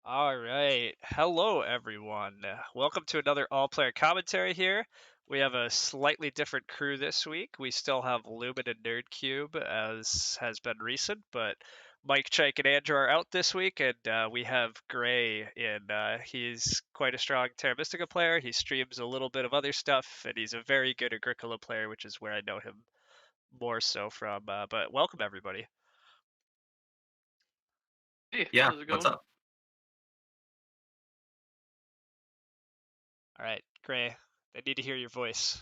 All right. Hello, everyone. Welcome to another all player commentary here. We have a slightly different crew this week. We still have Lumen and NerdCube, as has been recent, but Mike, Chike, and Andrew are out this week, and we have Gray in. He's quite a strong Terra Mystica player. He streams a little bit of other stuff, and he's a very good Agricola player, which is where I know him more so from. But welcome, everybody. Hey, Yeah, how's it what's going? up? All right, Gray, I need to hear your voice.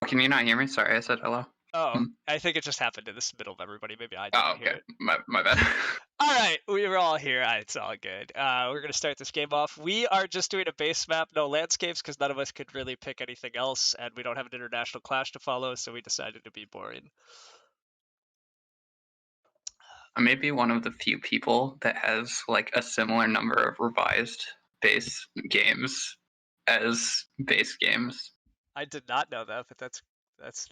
Can you not hear me? Sorry, I said hello. Oh, I think it just happened in this middle of everybody. Maybe I Oh, didn't hear okay. it. My bad. All right, we were all here. It's all good. We're gonna start this game off. We are just doing a base map, no landscapes, because none of us could really pick anything else, and we don't have an international clash to follow, so we decided to be boring. I may be one of the few people that has like a similar number of revised base games as base games. I did not know that, but that's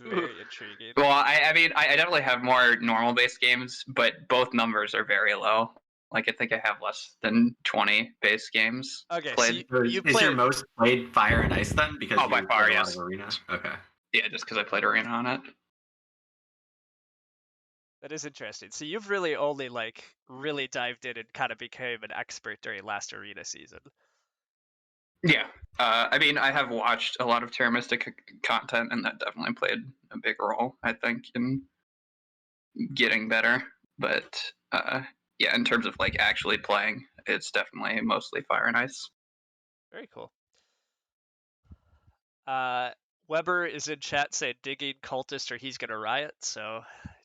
Ooh, very intriguing. Well, I definitely have more normal base games, but both numbers are very low. Like I think I have less than 20 base games Okay, so played. you Is your play. most played Fire and Ice then? Because Oh, by you far, played a lot of yes. Arena? Okay. Yeah, just because I played Arena on it. That is interesting. So you've really only really dived in and kind of became an expert during last arena season. Yeah. I mean, I have watched a lot of Terra Mystica content, and that definitely played a big role, I think, in getting better. But yeah, in terms of like actually playing, it's definitely mostly Fire and Ice. Very cool. Weber is in chat saying digging cultist or he's gonna riot. So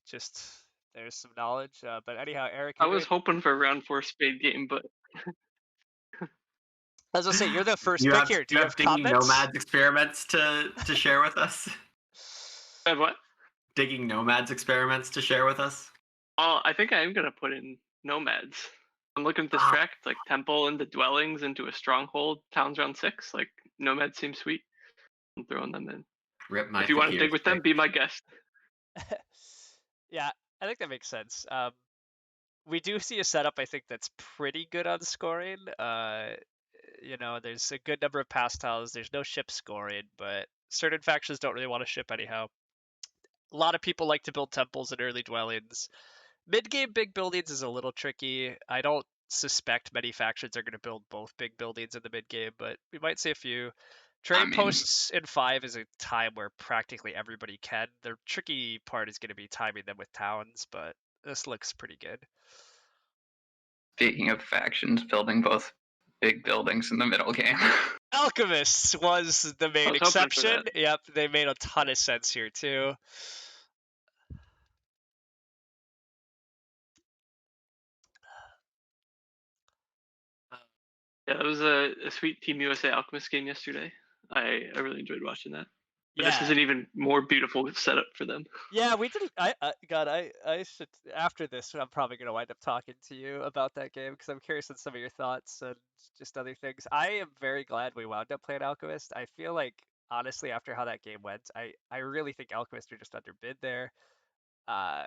just there's some knowledge. But anyhow, Eric, I you're was doing. hoping for a round 4 spade game, but As I say, you're the first You pick have here. Do you you have have digging comments? nomads experiments to share with us? and what? Digging nomads experiments to share with us? I think I am gonna put in nomads. I'm looking at this Ah, track. It's like temple into dwellings into a stronghold. Towns round 6. Like nomads seem sweet. I'm throwing them in. rip my If you want to Fakir dig with them, stick. be my guest. Yeah, I think that makes sense. We do see a setup I think that's pretty good on scoring. There's a good number of pass tiles. There's no ship scoring, but certain factions don't really want to ship anyhow. A lot of people like to build temples and early dwellings. Mid game big buildings is a little tricky. I don't suspect many factions are going to build both big buildings in the mid game, but we might see a few. I Trading mean, posts in 5 is a time where practically everybody can. The tricky part is going to be timing them with towns, but this looks pretty good. speaking of factions, building both big buildings in the middle game. Alchemists was the I main was hoping for exception. that. Yep, they made a ton of sense here too. Yeah, it was a sweet Team USA Alchemist game yesterday. I really enjoyed watching that. But this is Yeah, an even more beautiful setup for them. yeah, we did. God, I should. After this, I'm probably gonna wind up talking to you about that game because I'm curious on some of your thoughts and just other things. I am very glad we wound up playing Alchemist. I feel like honestly, after how that game went, I really think Alchemist are just underbid there. Uh,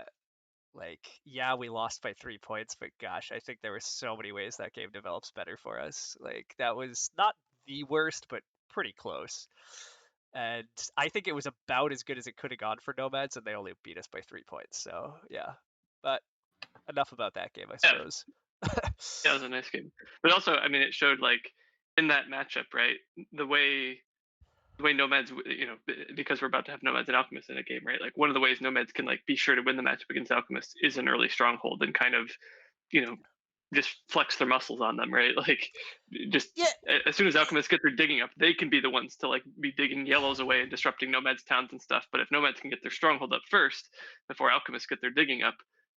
yeah, we lost by 3 points, but gosh, I think there were so many ways that game develops better for us. Like that was not the worst, but pretty close. And I think it was about as good as it could have gone for Nomads, and they only beat us by 3 points. So yeah, but enough about that game, I Yeah, suppose. yeah, it was a nice game. But also, I mean, it showed like in that matchup, right? The way nomads, because we're about to have nomads and alchemists in a game, right? Like one of the ways nomads can like be sure to win the matchup against alchemists is an early stronghold and kind of, you know, just flex their muscles on them, right? Like just Yeah, as soon as alchemists get their digging up, they can be the ones to like be digging yellows away and disrupting nomads towns and stuff. But if nomads can get their stronghold up first before alchemists get their digging up,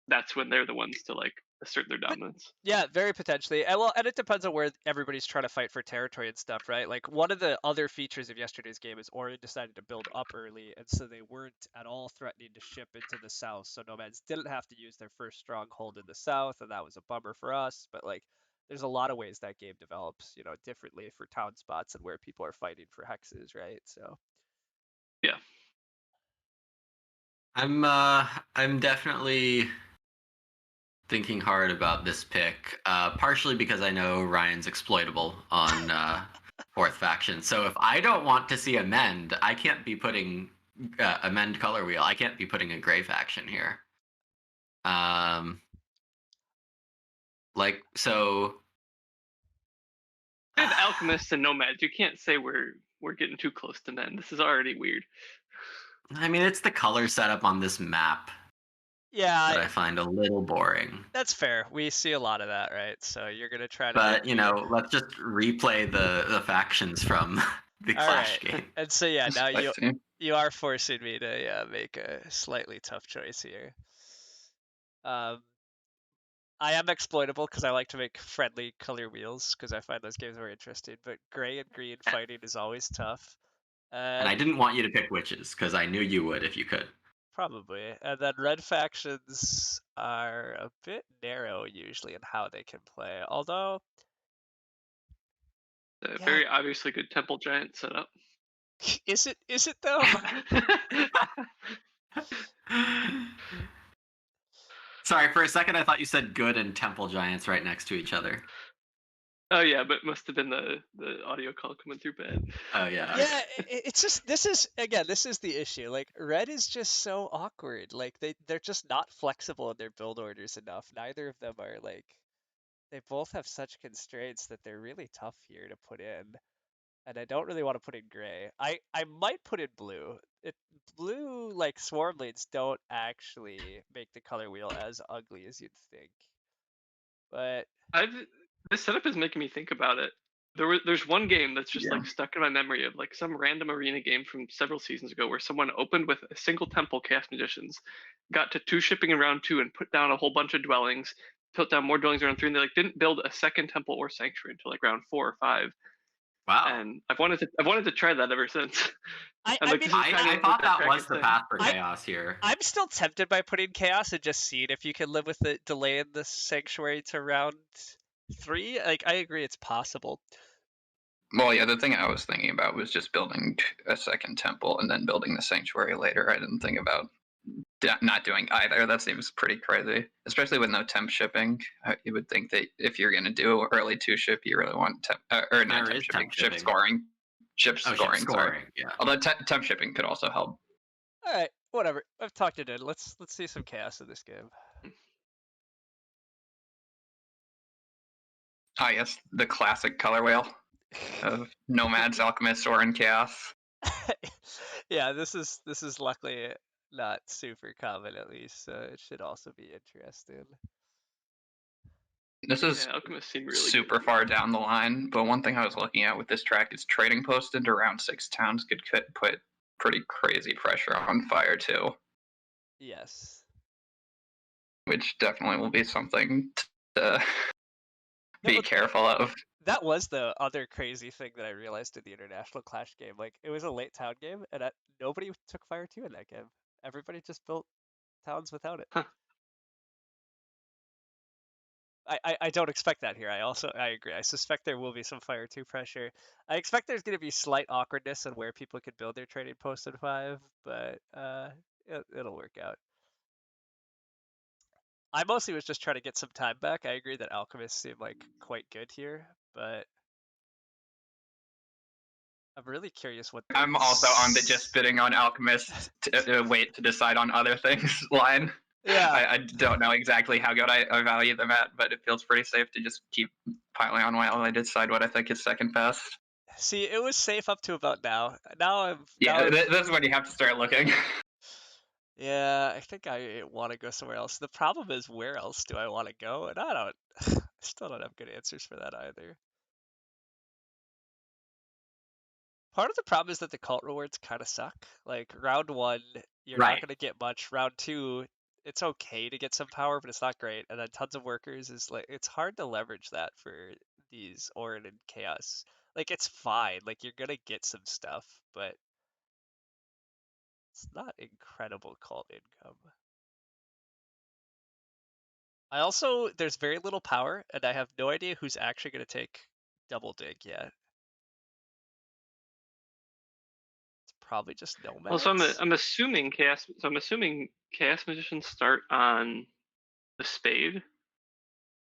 that's when they're the ones to like assert their dominance. yeah, very potentially. And it depends on where everybody's trying to fight for territory and stuff, right? Like one of the other features of yesterday's game is Orion decided to build up early, and so they weren't at all threatening to ship into the south. So nomads didn't have to use their first stronghold in the south, and that was a bummer for us. But like, there's a lot of ways that game develops, differently for town spots and where people are fighting for hexes, right? So Yeah. I'm definitely thinking hard about this pick, partially because I know Ryan's exploitable on fourth faction. So if I don't want to see amend, I can't be putting amend color wheel. I can't be putting a gray faction here. Like so. We have alchemists and nomads. You can't say we're getting too close to men. This is already weird. I mean, it's the color setup on this map that Yeah, I find a little boring. that's fair. We see a lot of that, right? So you're gonna try to But make me. let's just replay the factions from the All Clash right. game. And so yeah, now I see. you are forcing me to make a slightly tough choice here. I am exploitable because I like to make friendly color wheels because I find those games very interesting. But gray and green fighting is always tough. And I didn't want you to pick witches because I knew you would if you could. Probably. And then red factions are a bit narrow usually in how they can play. Although, A yeah, very obviously good temple giant setup. is it though? Sorry, for a second I thought you said good and temple giants right next to each other. Oh yeah, but it must have been the audio call coming through bad. Oh yeah. Yeah, it's just this is the issue. Like red is just so awkward. Like they're just not flexible in their build orders enough. Neither of them are like they both have such constraints that they're really tough here to put in. And I don't really want to put in gray. I might put in blue. Blue like swarm leads don't actually make the color wheel as ugly as you'd think. But This setup is making me think about it. There's one game that's just Yeah. like stuck in my memory of like some random arena game from several seasons ago where someone opened with a single temple chaos magicians, got to 2 shipping in round 2 and put down a whole bunch of dwellings, put down more dwellings in round 3, and they like didn't build a second temple or sanctuary until like round 4 or 5. Wow. And I've wanted to try that ever since. I And like mean, this is kind I of thought what that track was is the saying. path for chaos here. I'm still tempted by putting chaos and just seeing if you can live with the delay in the sanctuary to round 3. Like I agree, it's possible. Well, yeah, the thing I was thinking about was just building a second temple and then building the sanctuary later. I didn't think about not doing either. That seems pretty crazy, especially with no temp shipping. You would think that if you're going to do early 2-ship, you really want temp, or not There temp is shipping, temp ship shipping. scoring. Ship Oh, scoring, ship sorry. scoring. Yeah. Although temp shipping could also help. All right, whatever. I've talked it in. Let's see some chaos in this game. Ah, yes, the classic color wheel of nomads, alchemists, or in chaos. Yeah, this is luckily not super common at least, so it should also be interesting. This is Yeah, alchemists seem really super good. far down the line, but one thing I was looking at with this track is trading post into round 6 towns could put pretty crazy pressure on fire too, Yes. which definitely will be something to be No, careful of. that was the other crazy thing that I realized in the International Clash game. Like, it was a late town game, and nobody took Fire 2 in that game. Everybody just built towns without it. Huh. I don't expect that here. I agree. I suspect there will be some Fire 2 pressure. I expect there's going to be slight awkwardness on where people could build their trading post in 5, but it'll work out. I mostly was just trying to get some time back. I agree that alchemists seem like quite good here, but I'm really curious what I'm also on the just bidding on alchemists to wait to decide on other things line. Yeah. I don't know exactly how good I value them at, but it feels pretty safe to just keep piling on while I decide what I think is second best. See, it was safe up to about now. Now Yeah, this is when you have to start looking. Yeah, I think I want to go somewhere else. The problem is, where else do I want to go? And I still don't have good answers for that either. Part of the problem is that the cult rewards kind of suck. Like round 1, you're not Right. going to get much. Round 2, it's okay to get some power, but it's not great. And then tons of workers is like it's hard to leverage that for these Orin and Chaos. Like it's fine. Like you're gonna get some stuff, but it's not incredible cult income. There's very little power, and I have no idea who's actually going to take double dig yet. It's probably just nomads. Well, so I'm assuming chaos. So I'm assuming chaos magicians start on the spade.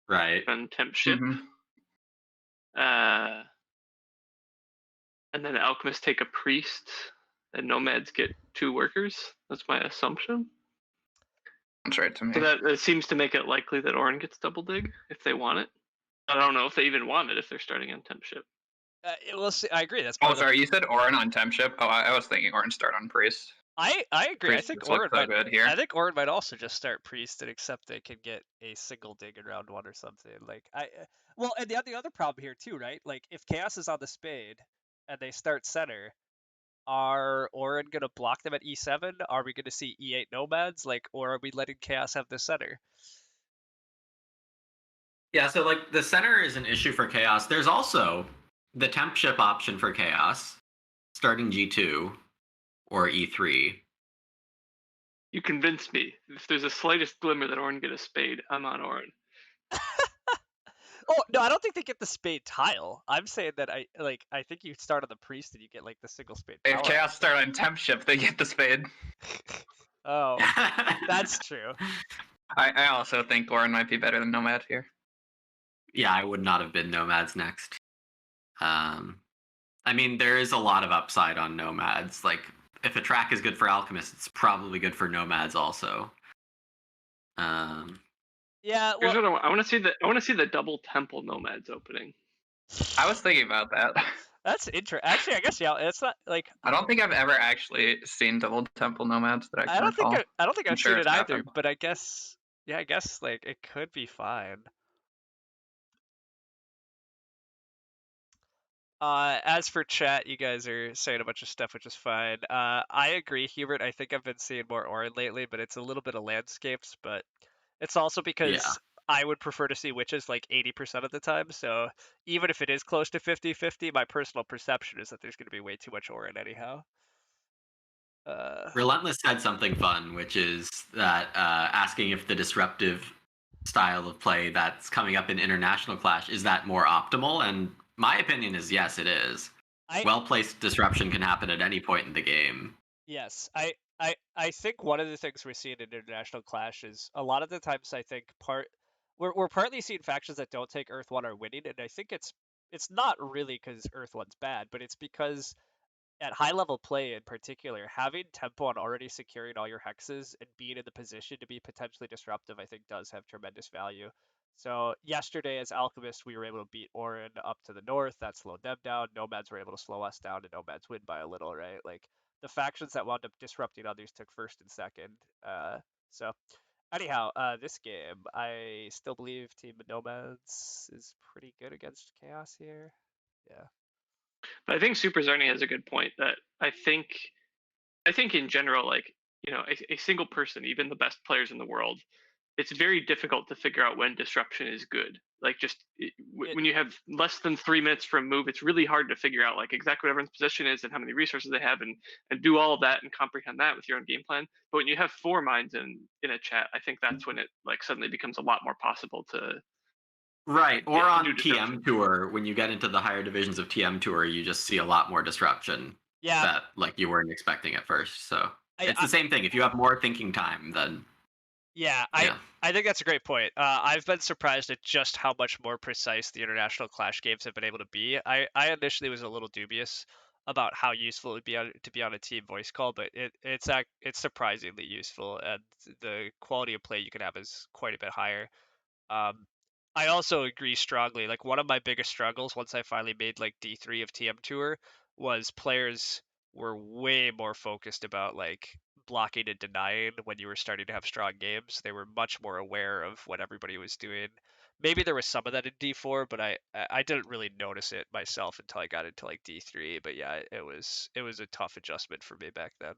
Right. on temp ship. Mhm. And then alchemists take a priest, and nomads get 2 workers. That's my assumption. That's right to me. So that seems to make it likely that Orin gets double dig if they want it. I don't know if they even want it if they're starting on temp ship. We'll see. I agree. That's part Oh, of the. sorry, you said Orin on temp ship? Oh, I was thinking Orin start on priest. I agree. Priest just looks so good here. I think Orin might also just start priest and accept they can get a single dig in round 1 or something. Like well, and the other problem here too, right? Like if Chaos is on the spade and they start center, are Orin gonna block them at E7? Are we gonna see E8 nomads? Like, or are we letting Chaos have the center? Yeah, so like the center is an issue for Chaos. There's also the temp ship option for Chaos, starting G2 or E3. You convinced me. If there's a slightest glimmer that Orin get a spade, I'm on Orin. Oh no, I don't think they get the spade tile. I'm saying that I think you start on the priest and you get like the single spade. If power. Chaos start on temp ship, they get the spade. Oh, that's true. I also think Orin might be better than Nomad here. Yeah, I would not have been Nomads next. I mean, there is a lot of upside on Nomads. Like, if a track is good for Alchemists, it's probably good for Nomads also. Yeah, Here's well, what I want to see the double temple nomads opening. I was thinking about that. that's interesting. Actually, I guess yeah, it's not like I don't think I've ever actually seen double temple nomads that I can recall. I don't think I'm I've sure seen it it's either. happened. But I guess yeah, I guess like it could be fine. As for chat, you guys are saying a bunch of stuff, which is fine. I agree, Hubert. I think I've been seeing more Orin lately, but it's a little bit of landscapes. But it's also because Yeah. I would prefer to see witches like 80% of the time. So even if it is close to 50-50, my personal perception is that there's going to be way too much Orin anyhow. Relentless said something fun, which is that asking if the disruptive style of play that's coming up in International Clash is that more optimal, and my opinion is yes, it is. Well placed disruption can happen at any point in the game. Yes, I think one of the things we're seeing in International Clash is a lot of the times I think we're partly seeing factions that don't take Earth 1 are winning, and I think it's not really because Earth 1's bad, but it's because at high level play in particular, having tempo on already securing all your hexes and being in the position to be potentially disruptive, I think does have tremendous value. So yesterday as Alchemist, we were able to beat Orin up to the north. That slowed them down. Nomads were able to slow us down, and Nomads win by a little, right? Like the factions that wound up disrupting others took first and second. So anyhow, this game, I still believe Team Nomads is pretty good against Chaos here. Yeah. But I think Super Zerny has a good point that I think in general, like, you know, a single person, even the best players in the world, it's very difficult to figure out when disruption is good. Like when you have less than 3 minutes for a move, it's really hard to figure out like exactly what everyone's position is and how many resources they have and do all of that and comprehend that with your own game plan. But when you have 4 minds in a chat, I think that's when it like suddenly becomes a lot more possible to. Right, or to on do TM Tour, when you get into the higher divisions of TM Tour, you just see a lot more disruption Yeah. that like you weren't expecting at first. So it's the same thing. If you have more thinking time, then yeah. I think that's a great point. I've been surprised at just how much more precise the International Clash games have been able to be. I initially was a little dubious about how useful it would be to be on a team voice call, but it's surprisingly useful, and the quality of play you can have is quite a bit higher. I also agree strongly. Like one of my biggest struggles once I finally made like D3 of TM Tour was players were way more focused about like blocking and denying when you were starting to have strong games. They were much more aware of what everybody was doing. Maybe there was some of that in D4, but I didn't really notice it myself until I got into like D3. But yeah, it was a tough adjustment for me back then.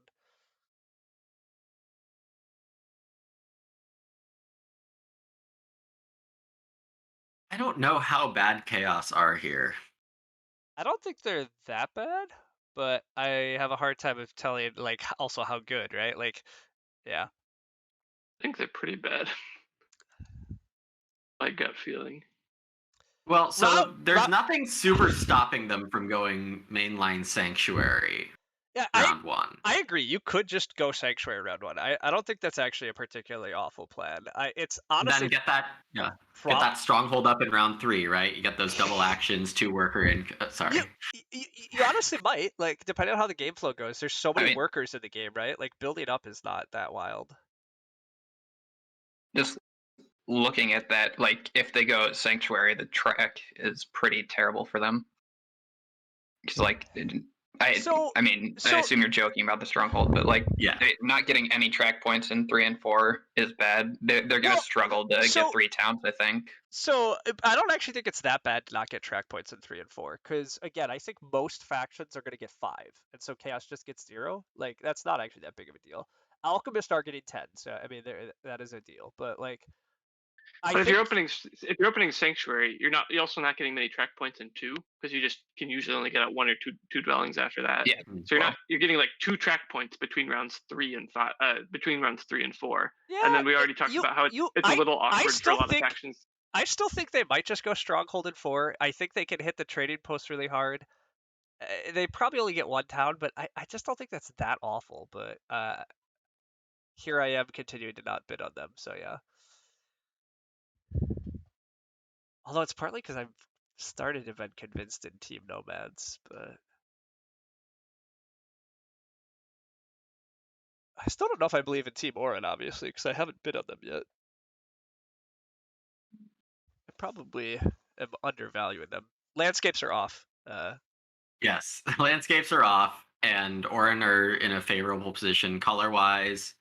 I don't know how bad Chaos are here. I don't think they're that bad, but I have a hard time of telling like also how good, right? Like, yeah. I think they're pretty bad. My gut feeling. Well, so there's Rob- nothing super stopping them from going mainline Sanctuary. Yeah, round one. I agree. You could just go Sanctuary round one. I don't think that's actually a particularly awful plan. It's honestly Then get prob that stronghold up in round 3, right? You get those double actions, 2 worker and you, sorry. you honestly might, like, depending on how the game flow goes. There's so I many mean, workers in the game, right? Like, building up is not that wild. just looking at that, like if they go Sanctuary, the track is pretty terrible for them. Because like, So I mean, I so assume you're joking about the stronghold, but like, Yeah. not getting any track points in 3 and 4 is bad. They're gonna well, struggle to so get 3 towns, I think. So I don't actually think it's that bad to not get track points in 3 and 4, because again, I think most factions are going to get 5, and so Chaos just gets 0. Like, that's not actually that big of a deal. Alchemists are getting 10, so I mean that is a deal. But like, I But think if you're opening Sanctuary, you're also not getting many track points in 2 because you just can usually only get out 1 or 2 dwellings after that. Yeah. So Well, you're getting like 2 track points between rounds 3 and 5, between rounds 3 and 4. And yeah, then we already talked you about how you it's a little I awkward for a still lot of think factions. they might just go Stronghold in 4. I think they can hit the trading post really hard. They probably only get 1 town, but I just don't think that's that awful. But here I am continuing to not bid on them. So yeah. Although it's partly because I've started to been convinced in Team Nomads, but I still don't know if I believe in Team Orin, obviously, because I haven't bid on them yet. I probably am undervaluing them. Landscapes are off. Yes. Landscapes are off, and Orin are in a favorable position color-wise.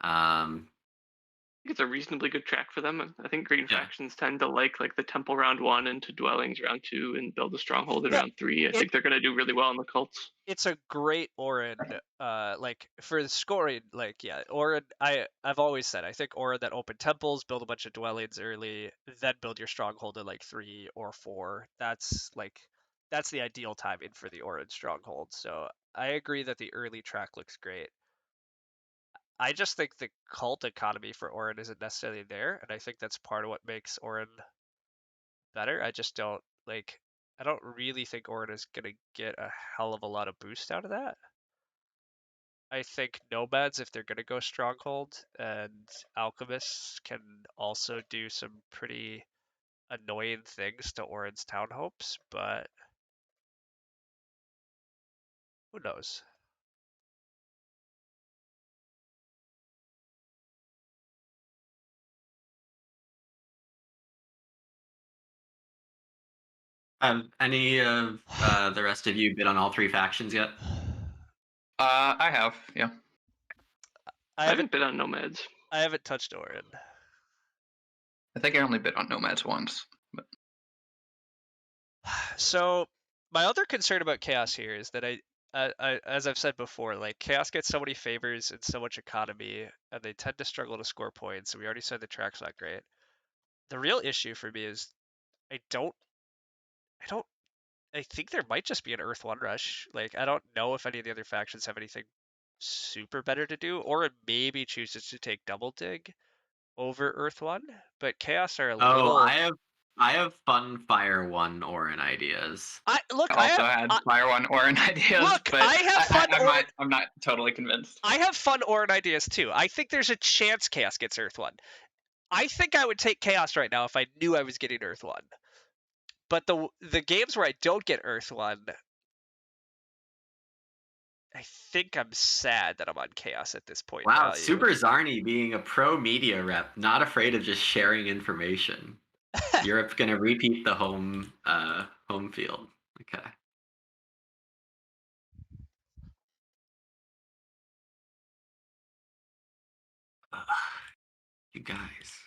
I think it's a reasonably good track for them. I think green Yeah. factions tend to like the temple round 1 into dwellings round 2 and build a stronghold in Yeah, round 3. I think they're going to do really well in the cults. it's a great Orin, like for the scoring, like yeah, Orin. I've always said I think Orin that open temples, build a bunch of dwellings early, then build your stronghold in like 3 or 4. That's the ideal timing for the Orin stronghold. So I agree that the early track looks great. I just think the cult economy for Orin isn't necessarily there, and I think that's part of what makes Orin better. I just don't like. I don't really think Orin is gonna get a hell of a lot of boost out of that. I think Nomads, if they're gonna go Stronghold, and Alchemists can also do some pretty annoying things to Orin's town hopes, but who knows? Have any of the rest of you bid on all 3 factions yet? I have, yeah. I I haven't haven't bid on Nomads. I haven't touched Orin. I think I only bid on Nomads once. But So my other concern about Chaos here is that as I've said before, like Chaos gets so many favors and so much economy, and they tend to struggle to score points. We already said the track's not great. The real issue for me is I don't, I don't, I think there might just be an Earth One rush. Like I don't know if any of the other factions have anything super better to do, or it maybe chooses to take Double Dig over Earth One. But Chaos are a Oh, little. I have fun Fire 1 Orin ideas. I look. I also had Fire One Orin ideas, look. but I have fun Orin. I'm not totally convinced. I have fun Orin ideas too. I think there's a chance Chaos gets Earth One. I think I would take Chaos right now if I knew I was getting Earth One. But the games where I don't get Earth One, I think I'm sad that I'm on Chaos at this point in Wow, value. Super Zarni being a pro media rep, not afraid of just sharing information. Europe's gonna repeat the home field. Okay. Ugh, you guys.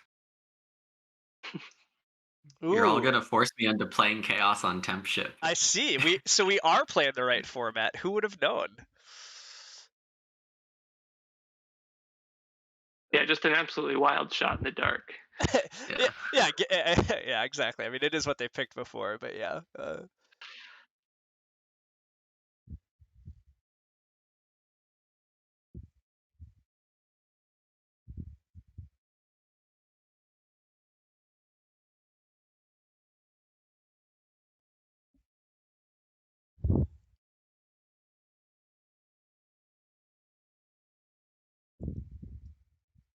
You're all Ooh, gonna force me into playing Chaos on Temp Ship. I see. We are playing the right format. Who would have known? Yeah, just an absolutely wild shot in the dark. Yeah, yeah, yeah, exactly. I mean, it is what they picked before, but yeah.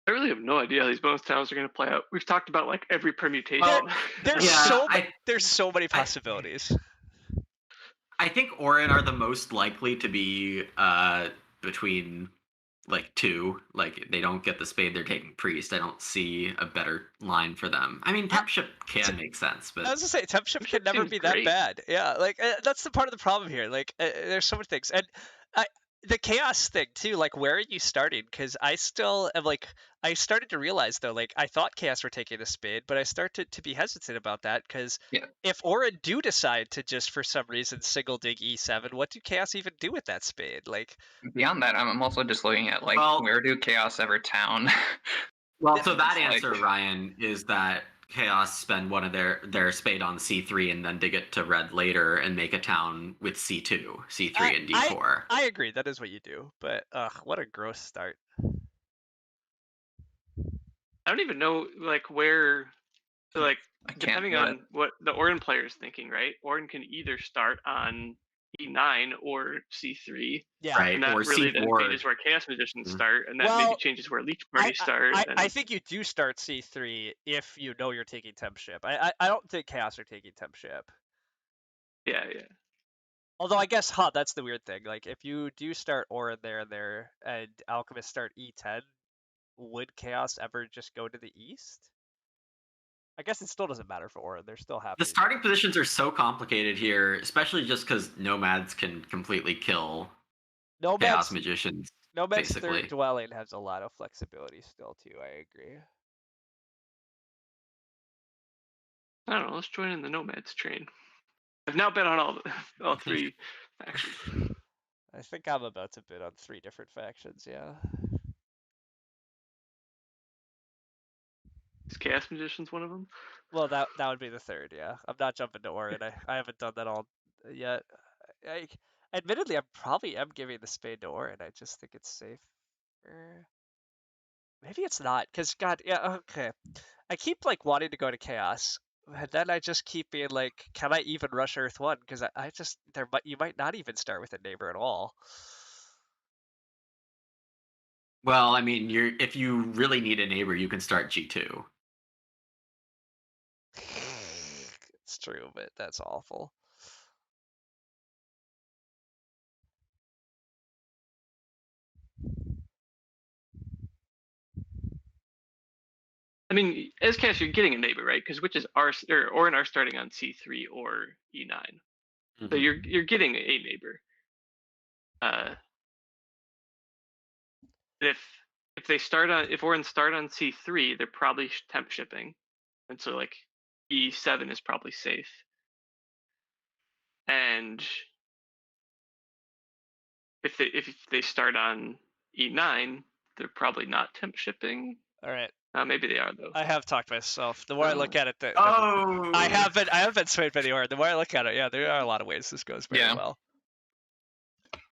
I really have no idea how these bonus tiles are going to play out. We've talked about like every permutation. Well, There's Yeah, there's so many possibilities. I think Orin are the most likely to be between like 2. Like they don't get the spade, they're taking priest. I don't see a better line for them. I mean, Tempship can make sense, I but was gonna say Tempship can Tempship never seems be that great. bad. Yeah, like that's the part of the problem here. Like there's so many things, and I, the chaos thing too. Like where are you starting? Because I still am like I started to realize though, like I thought chaos were taking the spade, but I started to be hesitant about that because Yeah. if Orin do decide to just for some reason single dig e7, what do chaos even do with that spade? Like Beyond that, I'm also just looking at like Well- where do Chaos ever town? well, so that It's like- answer, Ryan, is that Chaos spend one of their spade on c3 and then dig it to red later and make a town with c2, c3, and d4. I agree, that is what you do, but what a gross start. I don't even know like where. So like I can't depending do on it. what the Orin player is thinking, right? Orin can either start on e9 or c3. Yeah, Right, And that or really then c4. changes where Chaos Magicians Mhm. start, and that Well, maybe changes where Leech parties start. I think you do start C3 if you know you're taking Tempship. I don't think Chaos are taking Tempship. yeah. Although I guess, that's the weird thing. Like, if you do start Orin there, and Alchemist start E10, would Chaos ever just go to the east? I guess it still doesn't matter for Orin. They're still happy. The starting positions are so complicated here, especially just because nomads can completely kill Chaos Magicians. Nomad's basically. third dwelling has a lot of flexibility still, too. I agree. I don't know. Let's join in the Nomads train. I've now been on all 3 factions. I think I'm about to bid on 3 different factions, yeah. Is Chaos Magicians one of them? Well, that would be the third, yeah. I'm not jumping to Orin. I haven't done that all yet. Admittedly, I probably am giving the spade to Orin. I just think it's safer. Maybe it's not, because God, yeah, okay. I keep like wanting to go to Chaos, and then I just keep being like, can I even rush Earth 1? Because I just you might not even start with a neighbor at all. Well, I mean, if you really need a neighbor, you can start G2. It's true, but that's awful. I mean, as Chaos, you're getting a neighbor, right? Because witches are or Orin are starting on C3 or E9, so Mhm. you're getting a neighbor. If if Orin start on C3, they're probably temp shipping, and so like E7 is probably safe. And if they start on E9, they're probably not temp shipping. All right. Maybe they are though. I have talked myself. The more I look at it, Oh, I have been swayed by the Orin. The more I look at it, yeah, there are a lot of ways this goes very well.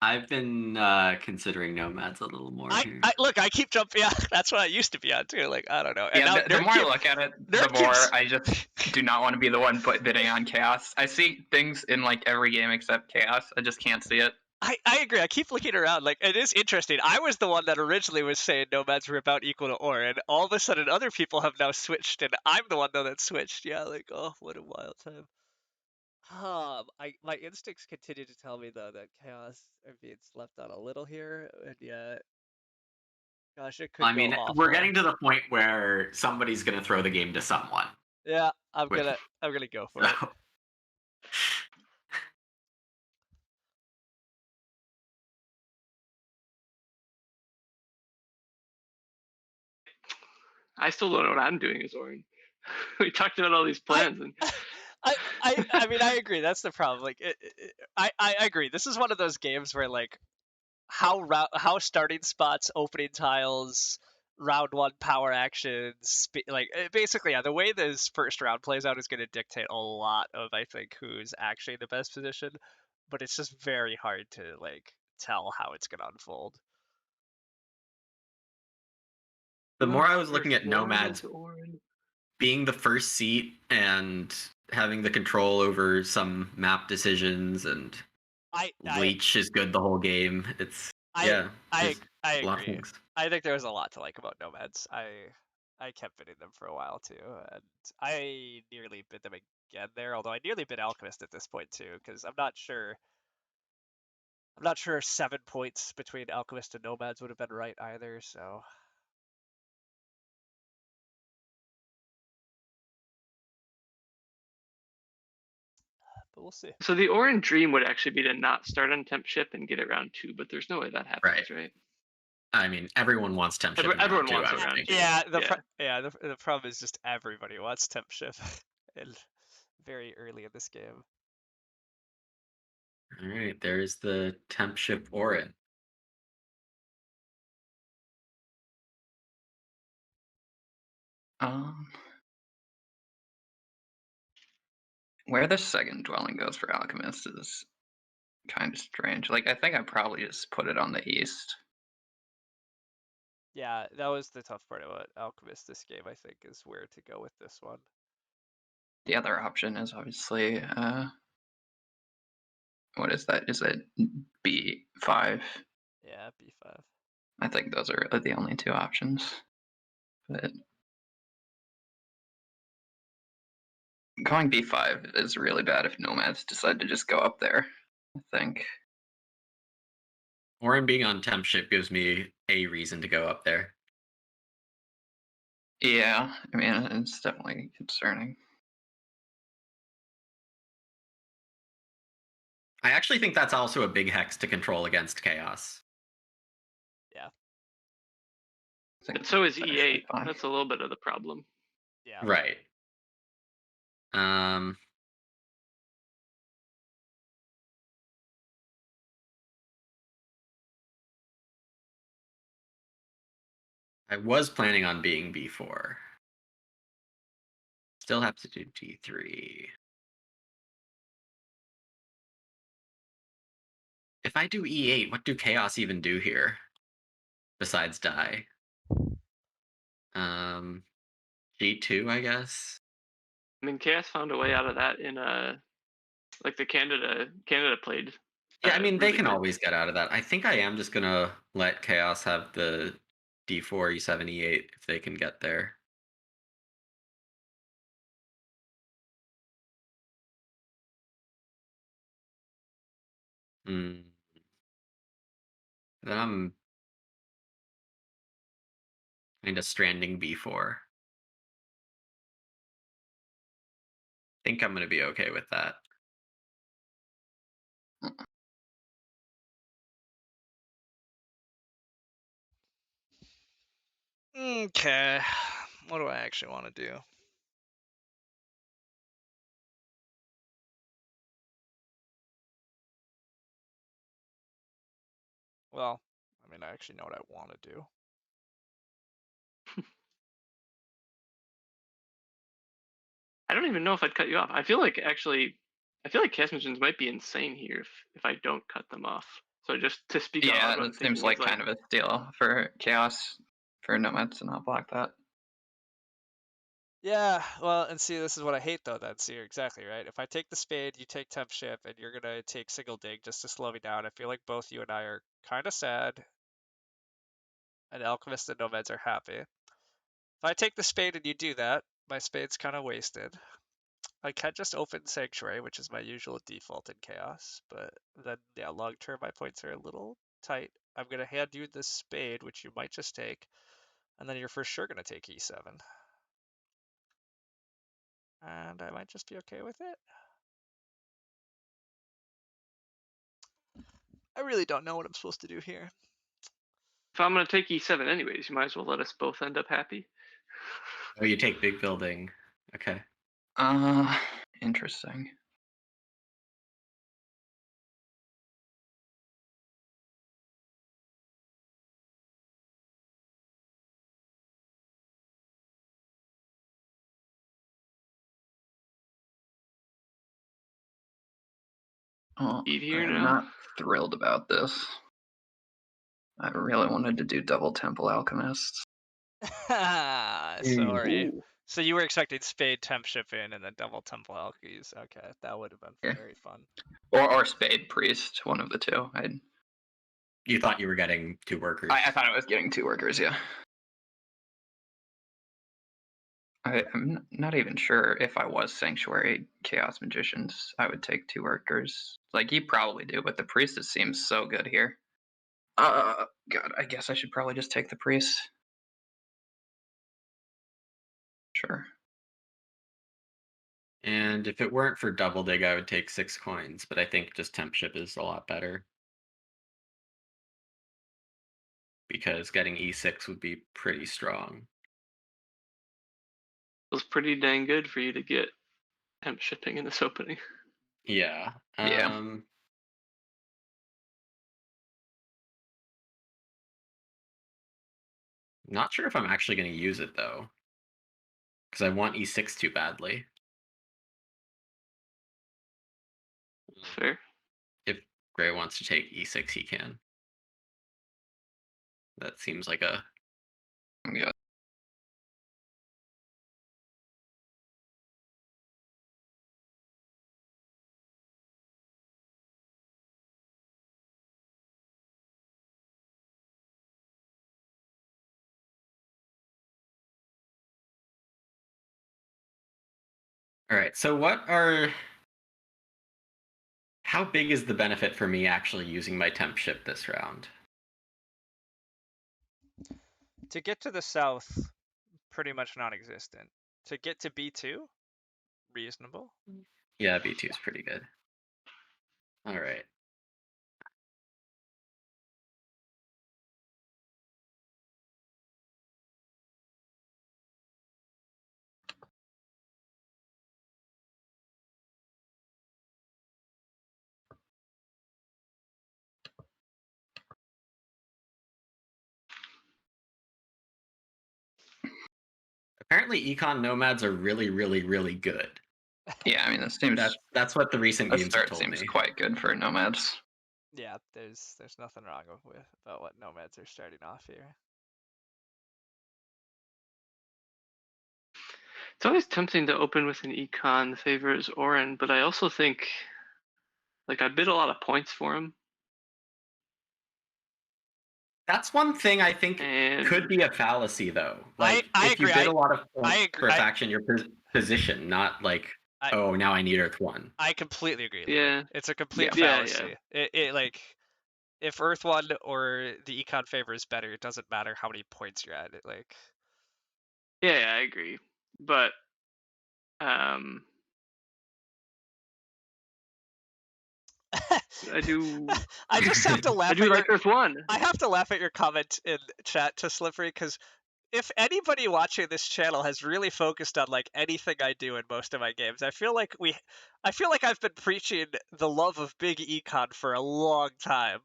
I've been considering nomads a little more here. Look, I keep jumping. Yeah, that's what I used to be on too. Like, I don't know. And Yeah, now the more I look at it, the more I just do not want to be the one bidding on Chaos. I see things in like every game except Chaos. I just can't see it. I agree. I keep looking around. Like, it is interesting. I was the one that originally was saying nomads were about equal to Orin. All of a sudden, other people have now switched, and I'm the one though that switched. Yeah, like, oh, what a wild time. My instincts continue to tell me though that chaos are being slept on a little here, and yet, gosh, it could I go mean, awful. we're getting to the point where somebody's gonna throw the game to someone. Yeah, I'm gonna go for it. I still don't know what I'm doing as Orin. We talked about all these plans, and I mean, I agree. That's the problem. Like, I agree. This is one of those games where like how starting spots, opening tiles, round one power actions, basically, yeah, the way this first round plays out is going to dictate a lot of, I think, who's actually in the best position. But it's just very hard to like tell how it's going to unfold. The more I was looking at First one nomads is Orin. being the first seat and having the control over some map decisions, and Leech is good the whole game. It's I Yeah, I there's I a lot of agree. things. I think there was a lot to like about nomads. I kept bidding them for a while too, and I nearly bid them again there. Although I nearly bid alchemist at this point too, because I'm not sure. I'm not sure 7 points between alchemist and nomads would have been right either. So but we'll see. So the Orin dream would actually be to not start on temp ship and get it round 2, but there's no way that happens, right? I mean, everyone wants temp ship in round Everyone 2, wants I it would round think. 2. Yeah, Yeah. the problem is just everybody wants temp ship, and very early in this game. All right, there's the temp ship Orin. Where the second dwelling goes for alchemist is kind of strange. Like, I think I probably just put it on the east. Yeah, that was the tough part about alchemist this game. I think is where to go with this one. The other option is obviously, what is that? Is it B5? Yeah, B5. I think those are the only two options. But going B5 is really bad if nomads decide to just go up there, I think. Orin being on temp ship gives me a reason to go up there. Yeah, I mean, it's definitely concerning. I actually think that's also a big hex to control against chaos. Yeah, I think But so is better should be E8. fine. That's a little bit of the problem. yeah. Right. Um, I was planning on being B4. Still have to do D3. If I do E8, what do chaos even do here? Besides die. G2, I guess. I mean, Chaos found a way out of that in like the Canada played. Yeah, I mean, they really can good. always get out of that. I think I am just gonna let chaos have the D4, E7, E8 if they can get there. Hmm. Then I'm kind of stranding B4. Think I'm gonna be okay with that. Okay, what do I actually want to do? Well, I mean, I actually know what I want to do. I don't even know if I'd cut you off. I feel like Chaos Magicians might be insane here if I don't cut them off. So just to speak out Yeah, loud, what I'm it seems thinking like is kind of a steal for chaos for nomads to not block that. Yeah, well, and see, this is what I hate though. Then, see, you're exactly right. If I take the spade, you take temp ship, and you're gonna take single dig just to slow me down. I feel like both you and I are kind of sad, and alchemist and nomads are happy. If I take the spade and you do that, my spade's kind of wasted. I can just open sanctuary, which is my usual default in chaos, but then yeah, long term my points are a little tight. I'm gonna hand you the spade, which you might just take, and then you're for sure gonna take e7. And I might just be okay with it. I really don't know what I'm supposed to do here. if I'm gonna take E7 anyways, you might as well let us both end up happy. Oh, you take big building. Okay. Interesting. Oh, Eat here I'm now. not thrilled about this. I really wanted to do double temple alchemist. Sorry. Ooh. So you were expecting spade temp ship in and then double temple alkeys. Okay, that would have been Yeah. very fun. Or spade priest, one of the two. You thought you were getting 2 workers. I thought I was getting 2 workers, yeah. I'm not even sure if I was Sanctuary Chaos Magicians, I would take 2 workers. Like, you probably do, but the Priestess seems so good here. God, I guess I should probably just take the Priest. Sure. And if it weren't for Double Dig, I would take 6 coins, but I think just Temp Ship is a lot better. Because getting E6 would be pretty strong. It was pretty dang good for you to get temp shipping in this opening. Yeah. Yeah. Not sure if I'm actually going to use it, though. Because I want E6 too badly. Fair. If Gray wants to take E6, he can. That seems like a... Yeah. Alright, so what are... How big is the benefit for me actually using my Temp Ship this round? To get to the south, pretty much non-existent. To get to B2, reasonable. Yeah, B2 is pretty good. Alright. Apparently, Econ Nomads are really, really, really good. Yeah, I mean, this seems... That's what the recent The games have start told seems me. quite good for Nomads. Yeah, there's nothing wrong with about what Nomads are starting off here. It's always tempting to open with an econ that favors Orin, but I also think, like, I bid a lot of points for him. That's one thing I think And could be a fallacy, though. Like, I if you agree. bid a lot of I points agree. for a faction, your position, not like, oh, now I need Earth 1. I completely agree. yeah, It's a complete yeah. fallacy. It like if Earth 1 or the econ favor is better, it doesn't matter how many points you're at. It like Yeah, I agree. But I do I just have to I laugh do at like your Earth 1. I have to laugh at your comment in chat to Slippery because if anybody watching this channel has really focused on like anything I do in most of my games, I feel like I've been preaching the love of big econ for a long time.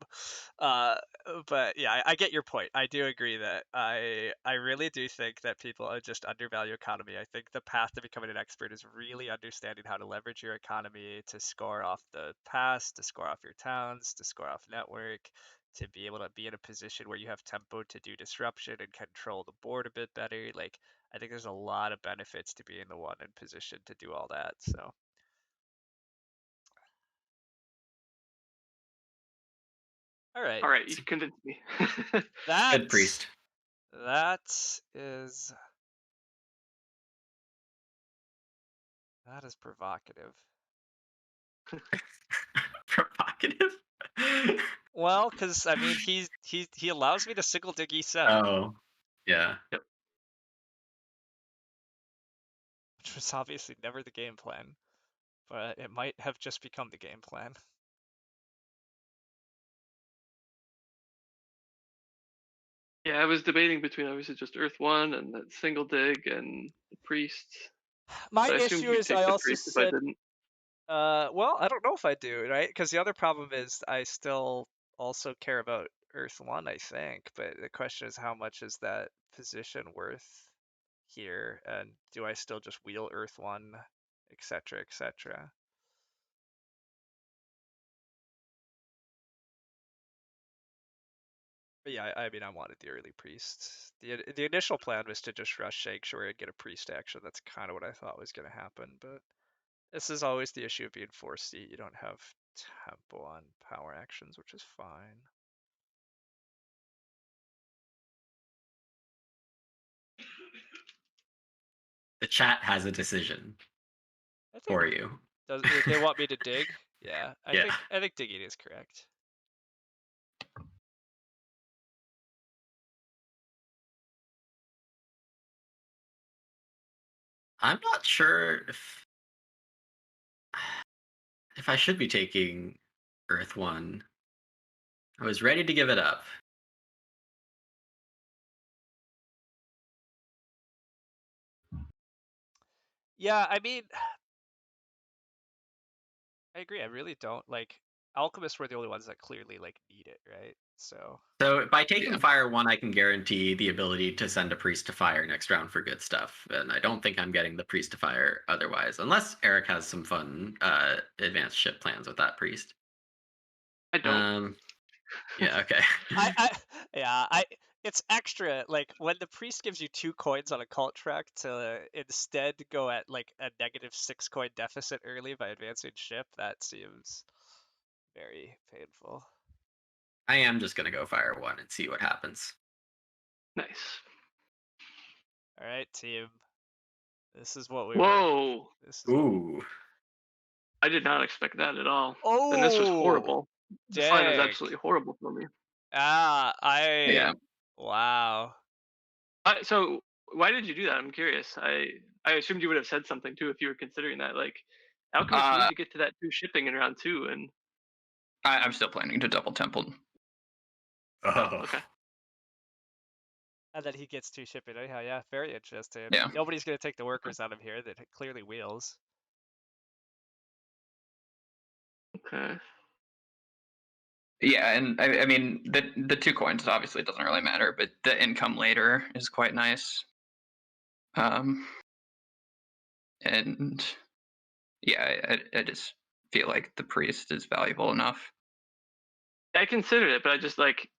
But yeah, I get your point. I do agree that I really do think that people just undervalue economy. I think the path to becoming an expert is really understanding how to leverage your economy to score off the past, to score off your towns, to score off network, to be able to be in a position where you have tempo to do disruption and control the board a bit better. Like, I think there's a lot of benefits to being the one in position to do all that. So, all right, All right, you convinced me. that Good priest. that is provocative. Provocative? Well, because I mean, he allows me to single dig E7, Oh, yeah. which was obviously never the game plan, but it might have just become the game plan. Yeah, I was debating between obviously just Earth 1 and that single dig and the priest. My But I assumed issue you'd is take I the also priest if I said, didn't. well, I don't know if I do, right? Because the other problem is I still also care about Earth 1, I think, but the question is how much is that position worth here, and do I still just wheel Earth 1, etc., etc. But yeah, I mean, I wanted the early priest. The initial plan was to just rush Sanctuary and get a priest action. That's kind of what I thought was going to happen, but this is always the issue of being 4C. You don't have tempo on power actions, which is fine. chat has a decision I think for you. they want me to dig. Yeah, Yeah. I think digging is correct. I'm not sure if I should be taking Earth 1. I was ready to give it up. Yeah, I mean, I agree. I really don't like alchemists were the only ones that clearly like need it, right? So So by taking Yeah. Fire 1, I can guarantee the ability to send a Priest to Fire next round for good stuff. And I don't think I'm getting the Priest to Fire otherwise, unless Eric has some fun advanced ship plans with that Priest. I don't. Yeah, okay. I it's extra like when the priest gives you 2 coins on a cult track to instead go at like a -6 coin deficit early by advancing ship, that seems very painful. I am just going to go Fire 1 and see what happens. Nice. All right, team. This is what we Whoa. This is Ooh. I did not expect that at all. Oh, And this was horrible. This line was dang. absolutely horrible for me. Yeah. Wow. So why did you do that? I'm curious. I assumed you would have said something too if you were considering that. Like, alchemists need Uh, to get to that 2 shipping in round 2, and I'm still planning to double temple. okay. And then he gets 2 shipping anyhow. Yeah, very interesting. Yeah. Nobody's gonna take the workers out of here that clearly wheels. Okay. Yeah, and I mean the 2 coins obviously doesn't really matter, but the income later is quite nice. And yeah, I just feel like the priest is valuable enough. I considered it, but I just like,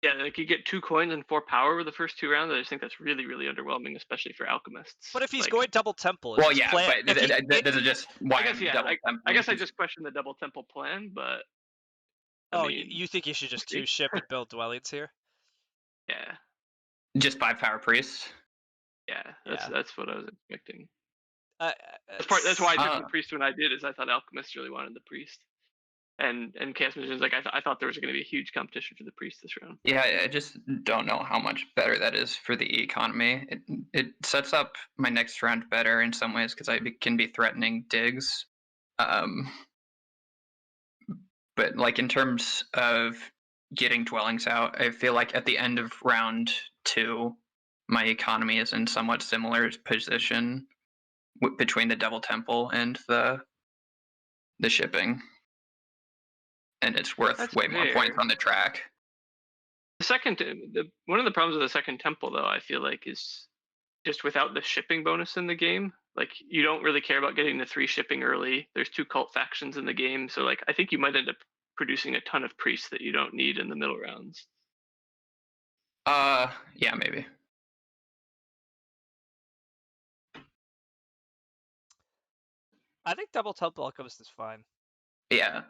yeah, like you get 2 coins and 4 power with the first 2 rounds. I just think that's really, really underwhelming, especially for alchemists. But if he's Like, going double temple, Well, just yeah, play but if he, this is just why I guess, I'm yeah, double I templing, guess I 'cause- just questioned the double temple plan, but I Oh, mean, you think you should just see. 2 ship and build dwellings here? Yeah, just 5 power priests. yeah, Yeah. that's what I was expecting. Uh, That's why I took Uh, the priest when I did, is I thought alchemists really wanted the priest, and chaos magicians, like I thought there was going to be a huge competition for the priest this round. Yeah, I just don't know how much better that is for the economy. It sets up my next round better in some ways because can be threatening digs. But like in terms of getting dwellings out, I feel like at the end of round 2, my economy is in somewhat similar position between the Devil Temple and the shipping, and it's worth That's way more points fair. on the track. One of the problems with the second temple, though, I feel like, is just without the shipping bonus in the game. Like, you don't really care about getting the 3 shipping early. There's 2 cult factions in the game, so like I think you might end up producing a ton of priests that you don't need in the middle rounds. Yeah, maybe. I think double temple alchemist is fine. Yeah,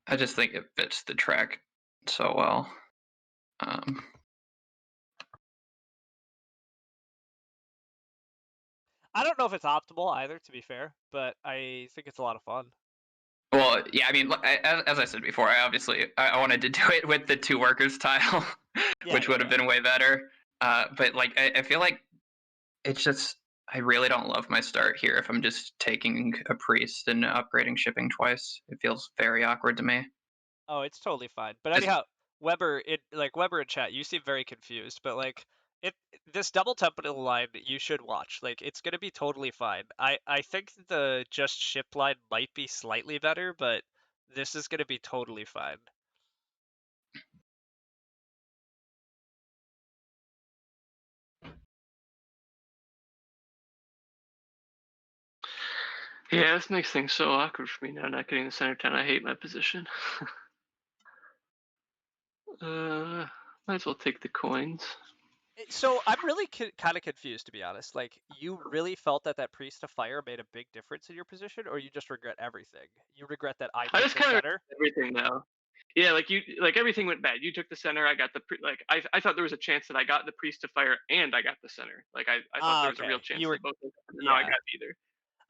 I just think it fits the track so well. I don't know if it's optimal either, to be fair, but I think it's a lot of fun. Well, yeah, I mean, as I said before, I wanted to do it with the 2 workers tile, Yeah, which would have been way better. But like, I feel like it's just I really don't love my start here. If I'm just taking a priest and upgrading shipping twice, it feels very awkward to me. Oh, it's totally fine. But Just- anyhow, Weber, Weber in chat, you seem very confused. But like, this double temple line you should watch. Like, it's gonna be totally fine. I think the just ship line might be slightly better, but this is gonna be totally fine. Yeah, this makes things so awkward for me now, not getting the center 10. I hate my position. Might as well take the coins. So I'm really kind of confused, to be honest. Like, you really felt that that priest to fire made a big difference in your position, or you just regret everything? You regret that I I took just the kind of center? everything now. Yeah, like everything went bad. You took the center, I got the I thought there was a chance that I got the priest to fire and I got the center. Like I thought there was a real Okay. chance You were that both of them, and now I yeah. got neither.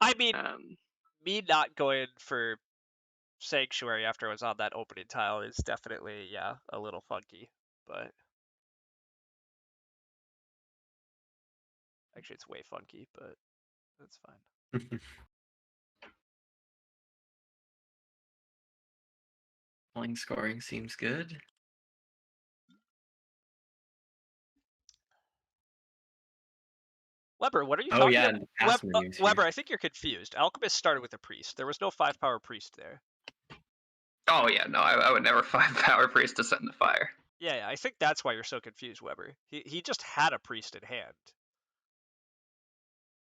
I mean, Um, me not going for Sanctuary after I was on that opening tile is definitely a little funky, but actually it's way funky, but that's fine. Pulling scoring seems good. Weber, what are you Oh talking yeah, about? and the pass menus here. Weber, I think you're confused. Alchemist started with a priest. There was no 5-power priest there. Oh yeah, no, I would never 5-power priest to send the fire. Yeah, I think that's why you're so confused, Weber. He just had a priest in hand.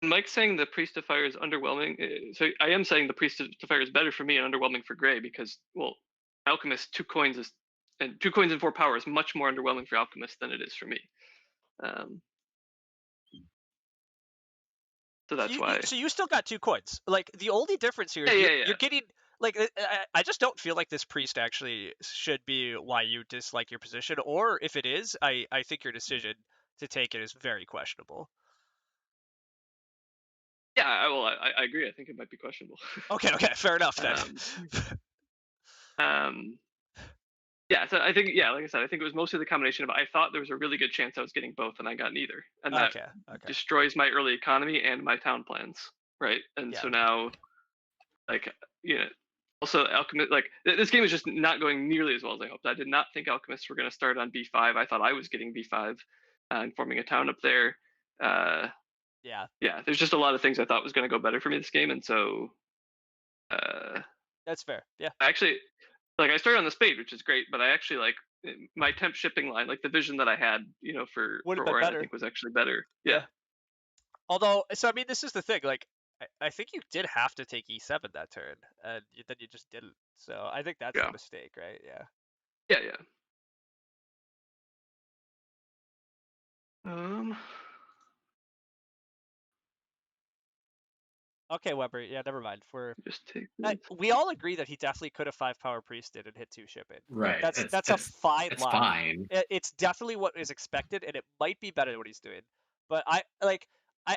Mike's saying the priest of fire is underwhelming. So I am saying the priest of fire is better for me and underwhelming for Gray because, well, Alchemist 2 coins and 2 coins and 4 power is much more underwhelming for Alchemist than it is for me. So that's why. So you still got 2 coins. Like the only difference here is Yeah. you're getting like I just don't feel like this priest actually should be why you dislike your position, or if it is, I think your decision to take it is very questionable. Yeah, I agree. I think it might be questionable. Okay, fair enough then. Yeah, so I think, like I said, I think it was mostly the combination of I thought there was a really good chance I was getting both and I got neither, and that Okay. destroys my early economy and my town plans, right? And Yeah. so now, like, also Alchemist, like this game is just not going nearly as well as I hoped. I did not think Alchemists were going to start on B5. I thought I was getting B5 and forming a town up there. Yeah. There's just a lot of things I thought was going to go better for me this game, and so That's fair. Yeah. actually, like I started on the spade, which is great, but I actually like my temp shipping line, like the vision that I had, Would have for been Orin, I better. think was actually better. Yeah. Although, so I mean, this is the thing. Like, I think you did have to take E7 that turn, and then you just didn't. So I think that's the mistake, right? Yeah. Yeah. Okay, Weber. Yeah, never mind. Just take this. We all agree that he definitely could have 5-power priested and hit 2 shipping. Right. That's a fine it's line. fine. It's definitely what is expected, and it might be better than what he's doing. But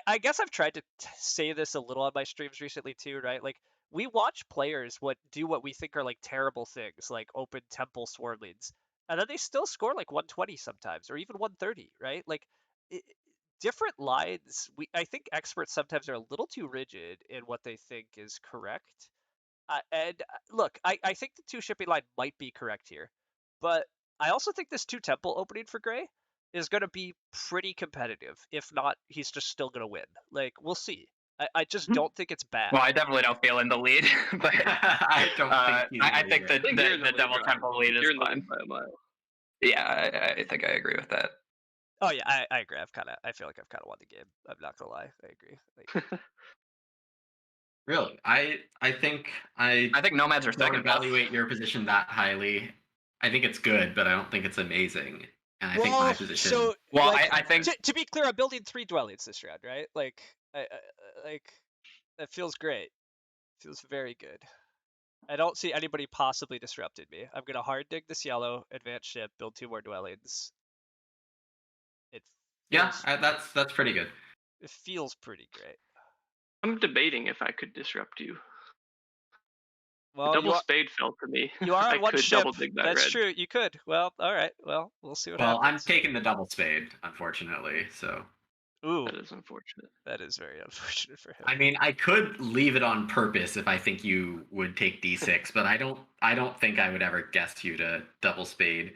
I guess I've tried to say this a little on my streams recently too, right? Like we watch players do what we think are like terrible things, like open temple swarm leads, and then they still score like 120 sometimes, or even 130, right? Like different lines. I think experts sometimes are a little too rigid in what they think is correct. Look, I think the 2 shipping line might be correct here, but I also think this 2 temple opening for Gray is going to be pretty competitive. If not, he's just still going to win. Like, we'll see. I just don't think it's bad. Well, I definitely don't feel in the lead, but I don't think I think the double temple lead is fine. By a mile. Yeah, I think I agree with that. Oh yeah, I agree. I feel like I've kind of won the game. I'm not gonna lie. I agree. Like, really, I think nomads are don't second. Evaluate your position that highly. I think it's good, but I don't think it's amazing. And I think my position. So, well, like, I think to be clear, I'm building 3 dwellings this round, right? Like, like that feels great. Feels very good. I don't see anybody possibly disrupting me. I'm gonna hard dig this yellow, advance ship, build 2 more dwellings. That's pretty good. It feels pretty great. I'm debating if I could disrupt you. Well, double spade fell to me. You are on one ship. Double dig that That's red. true. You could. Well, all right. Well, we'll see what happens. Well, I'm taking the double spade, unfortunately. So. Ooh, that is unfortunate. That is very unfortunate for him. I mean, I could leave it on purpose if I think you would take D6, but I don't think I would ever guess you to double spade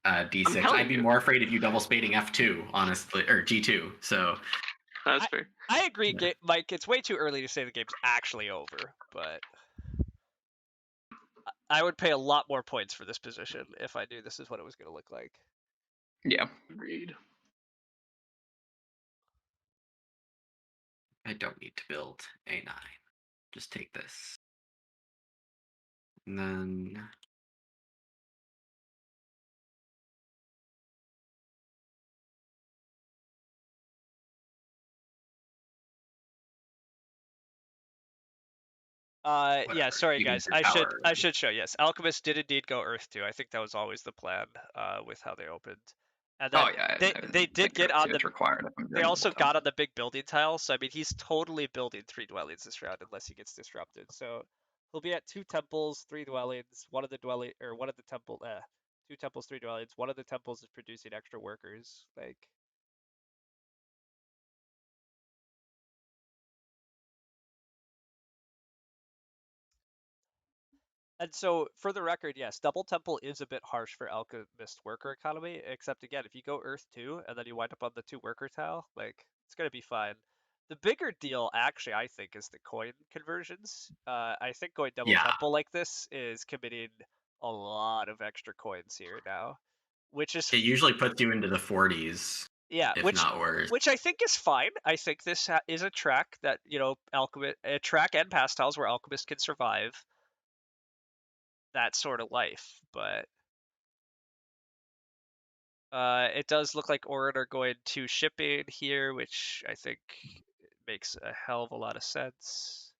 D6. I'd be more afraid of you double spading F2, honestly, or G2. So that's fair. I agree, Mike. It's way too early to say the game's actually over, but I would pay a lot more points for this position if I knew this is what it was going to look like. Yeah. Agreed. I don't need to build A9. Just take this. And then Yeah, Whatever. sorry You can guys. do I power. should show. Yes, Alchemist did indeed go Earth 2. I think that was always the plan with how they opened. And then Oh yeah, they did get on the it's required if I'm they doing also double got on temple. the big building tile, so I mean he's totally building 3 dwellings this round unless he gets disrupted. So he'll be at 2 temples, 3 dwellings, one of the temple 2 temples, 3 dwellings. One of the temples is producing extra workers. Like and so, for the record, yes, Double Temple is a bit harsh for Alchemist worker economy, except again, if you go Earth 2 and then you wind up on the 2 worker tile, like, it's gonna be fine. The bigger deal, actually, I think, is the coin conversions. I think going Double Yeah. Temple like this is committing a lot of extra coins here now, which is, It usually puts you into the 40s, yeah, if not worse. which I think is fine. I think this is a track that, a track and pastiles where Alchemist can survive that sort of life, but it does look like Orin are going to shipping here, which I think makes a hell of a lot of sense.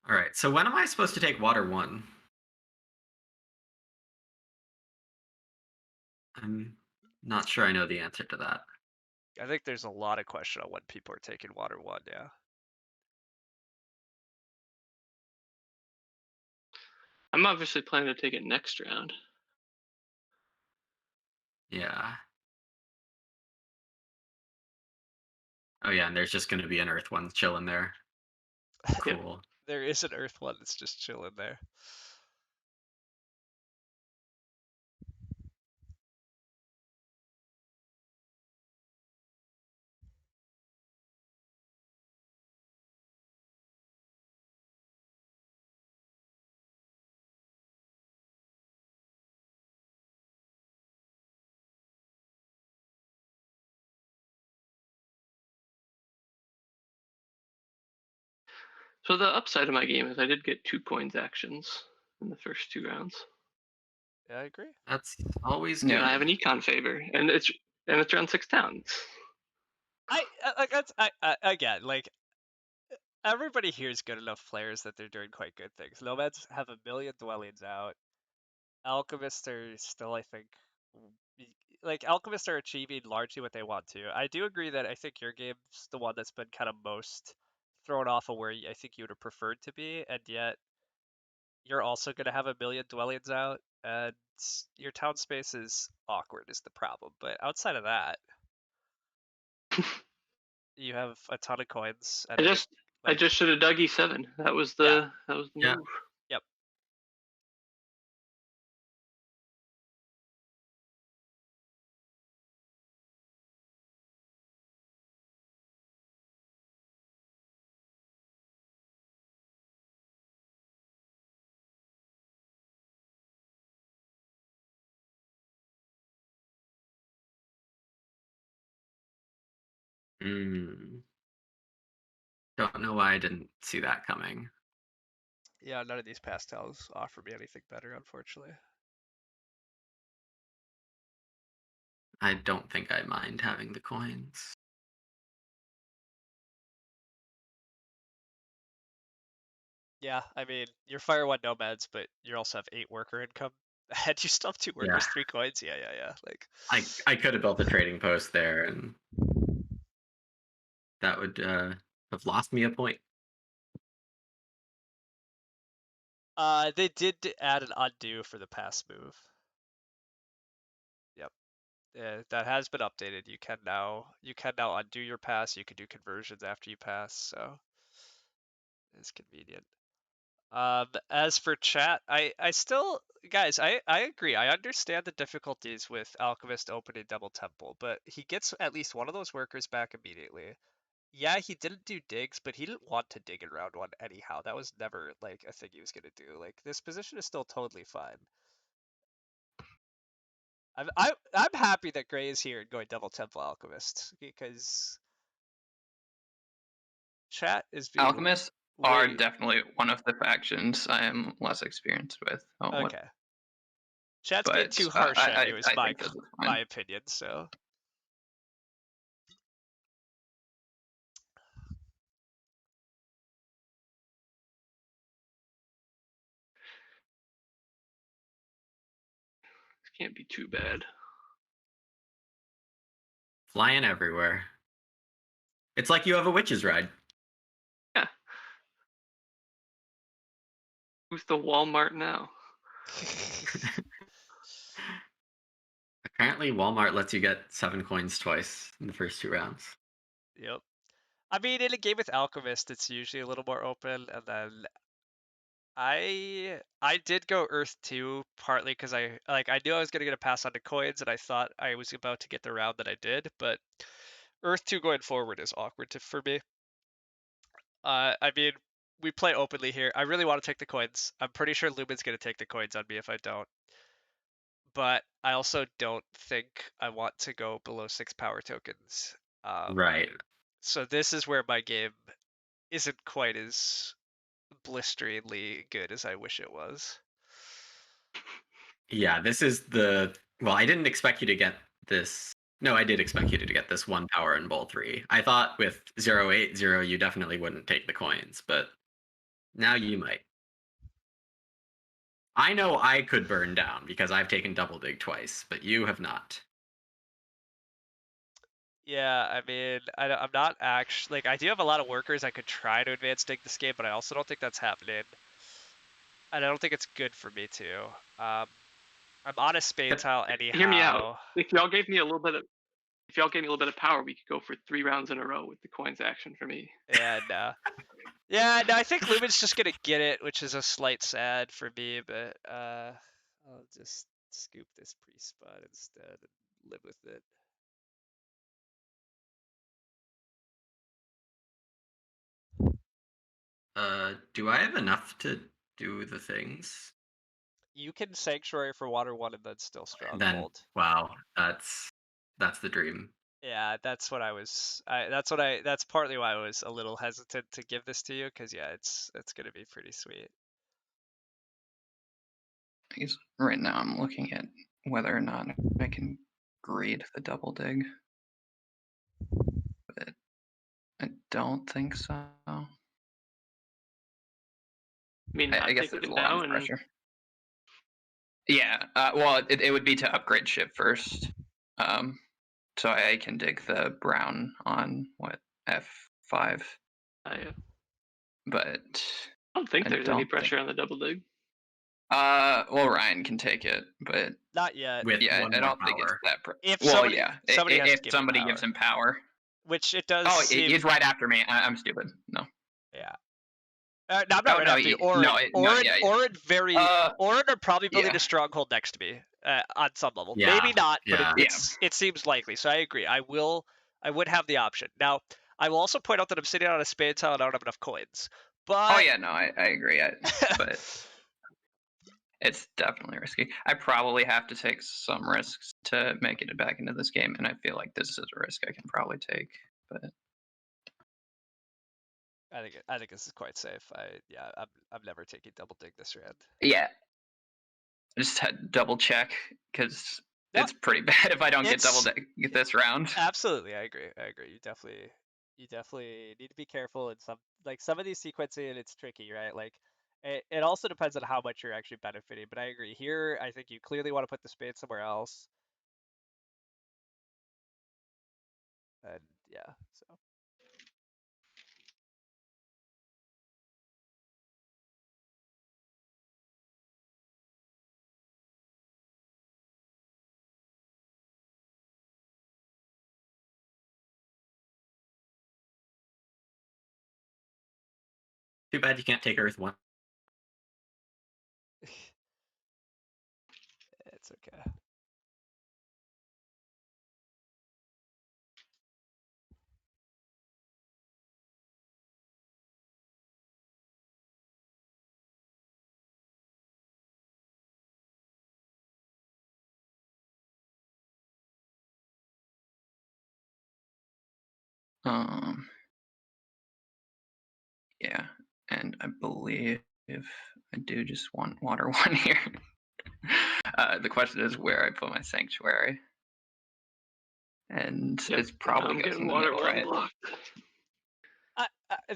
All right. So when am I supposed to take water 1? I'm not sure I know the answer to that. I think there's a lot of question on when people are taking water 1, yeah. I'm obviously planning to take it next round. Yeah. Oh yeah, and there's just going to be an Earth 1 chilling there. Yep. Cool. There is an Earth 1 that's just chilling there. So the upside of my game is I did get 2 coins actions in the first 2 rounds. Yeah, I agree. That's always Yeah. And good. I have an econ favor, and it's around 6 towns. Like that's again, like everybody here is good enough players that they're doing quite good things. Nomads have 1 million dwellings out. Alchemists are still, I think, like Alchemists are achieving largely what they want to. I do agree that I think your game's the one that's been kind of most thrown off of where I think you would have preferred to be, and yet you're also going to have 1 million dwellings out, and your town space is awkward is the problem. But outside of that, you have a ton of coins, and I I think just I like just should have dug E7. That was yeah, the Yeah. move. yep. Mm. Don't know why I didn't see that coming. Yeah, none of these pastels offer me anything better, unfortunately. I don't think I mind having the coins. Yeah, I mean, you're Fire 1 Nomads, but you also have 8 worker income. And you still have 2 Yeah. workers, 3 coins. Yeah, yeah, yeah. Like, I could have built a trading post there, and that would have lost me a point. they did add an undo for the pass move. Yep. Yeah, that has been updated. You can now undo your pass. You can do conversions after you pass, so it's convenient. As for chat, I still, guys, I agree. I understand the difficulties with Alchemist opening Double Temple, but he gets at least one of those workers back immediately. Yeah, he didn't do digs, but he didn't want to dig in round 1 anyhow. That was never like a thing he was gonna do. Like this position is still totally fine. I'm happy that Gray is here and going double Temple Alchemist because chat is being Alchemists are way definitely one of the factions I am less experienced with. okay. Chat's being But too harsh on you, is I think this is my fine. opinion. So This can't be too bad. Flying everywhere. It's like you have a witch's ride. Yeah. Who's the Walmart now? Apparently, Walmart lets you get 7 coins twice in the first 2 rounds. yep. I mean, in a game with Alchemist, it's usually a little more open, and then I did go Earth 2 partly because I knew I was gonna get a pass on the coins, and I thought I was about to get the round that I did, but Earth 2 going forward is awkward for me. I mean, we play openly here. I really want to take the coins. I'm pretty sure Lumen's gonna take the coins on me if I don't. But I also don't think I want to go below 6 power tokens. Right. So this is where my game isn't quite as blisteringly good as I wish it was. Yeah, this is the. Well, I didn't expect you to get this. No, I did expect you to get this 1 power in bowl 3. I thought with 080 you definitely wouldn't take the coins, but now you might. I know I could burn down because I've taken double dig twice, but you have not. Yeah, I mean, I'm not actually like I do have a lot of workers I could try to advance dig this game, but I also don't think that's happening, and I don't think it's good for me to. I'm on a spade tile Hear me out. anyhow. If y'all gave me a little bit of power, we could go for 3 rounds in a row with the coins action for me. And yeah, no, I think Lumen's just gonna get it, which is a slight sad for me, but I'll just scoop this pre-spot instead and live with it. Do I have enough to do the things? You can Sanctuary for Water 1 and then still Then, Stronghold. wow, that's the dream. Yeah, that's what I was. That's partly why I was a little hesitant to give this to you, because yeah, it's gonna be pretty sweet. I guess right now I'm looking at whether or not I can grade the double dig, but I don't think so. I mean, I not guess taking there's a it lot now of and pressure. Yeah, well, it would be to upgrade ship first, so I can dig the brown on what F5, I but don't think I there's any don't think. pressure on the double dig. Well, Ryan can take it, but Not yet. With yeah, 1 I more don't think it's power. that. If Well, somebody yeah, somebody has if to give me somebody power, gives him power. which it does Oh, seem. he's right after me. I'm stupid. No. Yeah. No, I'm not Oh right no, after you. no, no, yeah, yeah. Orin Orin are probably building Yeah, a stronghold next to me on some level. Yeah, Maybe not, but yeah. yeah. it seems likely. So I agree. I would have the option. Now, I will also point out that I'm sitting on a spade tile and I don't have enough coins. Oh But yeah, no, I agree. But it's definitely risky. I probably have to take some risks to make it back into this game, and I feel like this is a risk I can probably take. But I think this is quite safe. I'm never taking double dig this round. yeah, I just had to double check because No, it's pretty bad if I don't get double it's dig this round. absolutely. I agree. You definitely need to be careful in some of these sequencing. It's tricky, right? Like it also depends on how much you're actually benefiting. But I agree. Here, I think you clearly want to put the spade somewhere else. And yeah, so. Too bad you can't take Earth 1. It's okay. Yeah, and I believe I do just want water one here. The question is where I put my sanctuary, and Yep. it Now probably I'm goes getting in the water middle, where I'm right? blocked.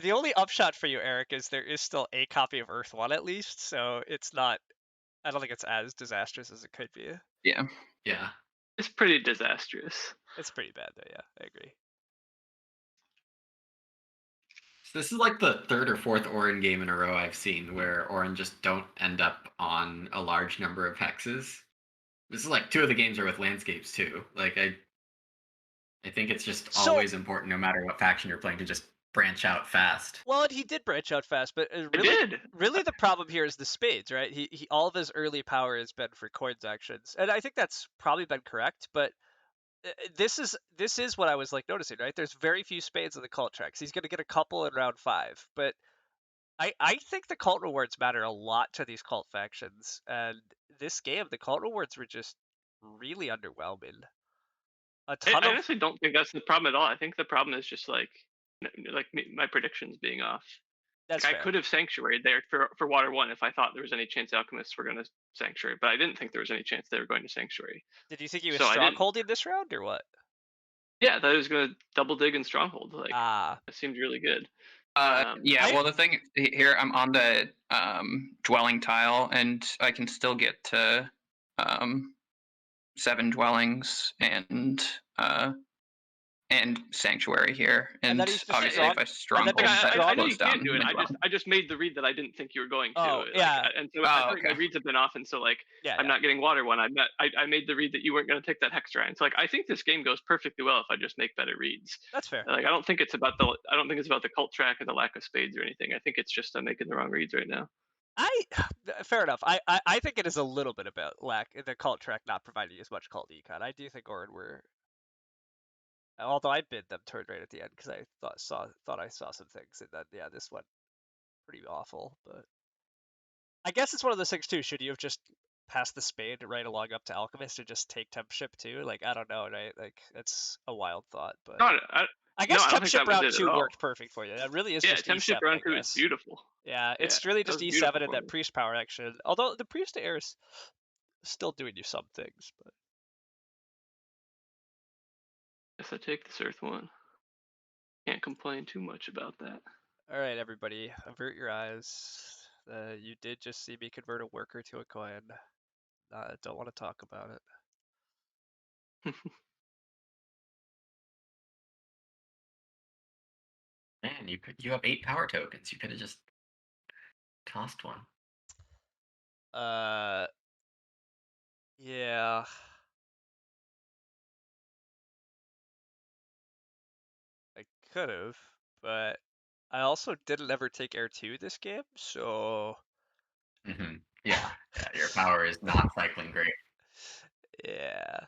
The only upshot for you, Eric, is there is still a copy of Earth 1 at least, so it's not. I don't think it's as disastrous as it could be. Yeah. Yeah. It's pretty disastrous. It's pretty bad though. Yeah, I agree. So this is like the third or fourth Orin game in a row I've seen where Orin just don't end up on a large number of hexes. This is like two of the games are with landscapes too. Like I think it's just So always important, no matter what faction you're playing, to just branch out fast. well, and he did branch out fast, but I really, did. really the problem here is the spades, right? He all of his early power has been for coins actions, and I think that's probably been correct. But this is what I was like noticing, right? There's very few spades in the cult tracks. He's gonna get a couple in round 5, but I think the cult rewards matter a lot to these cult factions, and this game, the cult rewards were just really underwhelming. A ton I of honestly don't think that's the problem at all. I think the problem is just like my predictions being off. that's Like I fair. could have sanctuaried there for water one if I thought there was any chance alchemists were going to sanctuary, but I didn't think there was any chance they were going to sanctuary. Did you think he was So I didn't. strongholding this round or what? Yeah, that was going to double dig and stronghold. Like Ah, that seemed really good. Yeah. I Well, the thing here, I'm on the dwelling tile, and I can still get to 7 dwellings and sanctuary here, and then and he's just obviously Yeah, if I and then like stronghold, just that I know slows you stronghold. can down do it. my I dwelling. just made the read that I didn't think you were going to. Oh, Like, yeah. and so I Oh, feel like my okay. reads have been off, and so like Yeah, I'm yeah. not getting water one. I made the read that you weren't going to take that hex and so like I think this game goes perfectly well if I just make better reads. That's fair. Like I don't think it's about the cult track or the lack of spades or anything. I think it's just I'm making the wrong reads right now. Fair enough. I think it is a little bit about the cult track not providing as much cult econ. I do think Orin were, although I bid them turn right at the end because I thought I saw some things, and then yeah, this went pretty awful. But I guess it's one of those things too. Should you have just passed the spade right along up to Alchemist and just take Tempship too? Like I don't know, right? Like it's a wild thought, but Not, I no, guess I don't think Tempship that was round it at 2 all. worked perfect for you. That really is Yeah, just Tempship E7, I round two is guess. beautiful. Yeah, Yeah, it's really that just was beautiful E7 and for that me. priest power action. Although the priest to air is still doing you some things, but Guess I take this Earth one. Can't complain too much about that. all right, everybody, avert your eyes. You did just see me convert a worker to a coin. Don't want to talk about it. Man, you have 8 power tokens. You could have just tossed one. Yeah. I could have, but I also didn't ever take air 2 this game, so Yeah, your power is not cycling great. yeah.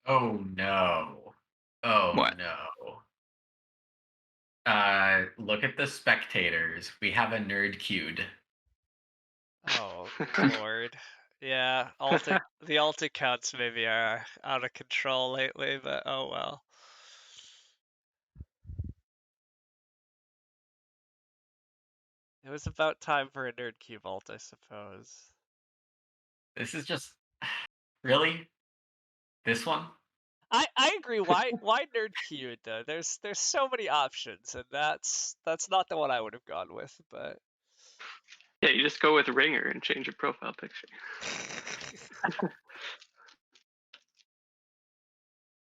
Oh no. Oh What? no. Look at the spectators. We have a nerd queued. Oh Lord. Yeah, the alt accounts maybe are out of control lately, but oh well. It was about time for a nerd cube alt, I suppose. This is just really this one. I agree. Why nerd cube though? There's so many options, and that's not the one I would have gone with, but Yeah, you just go with Ringer and change your profile picture.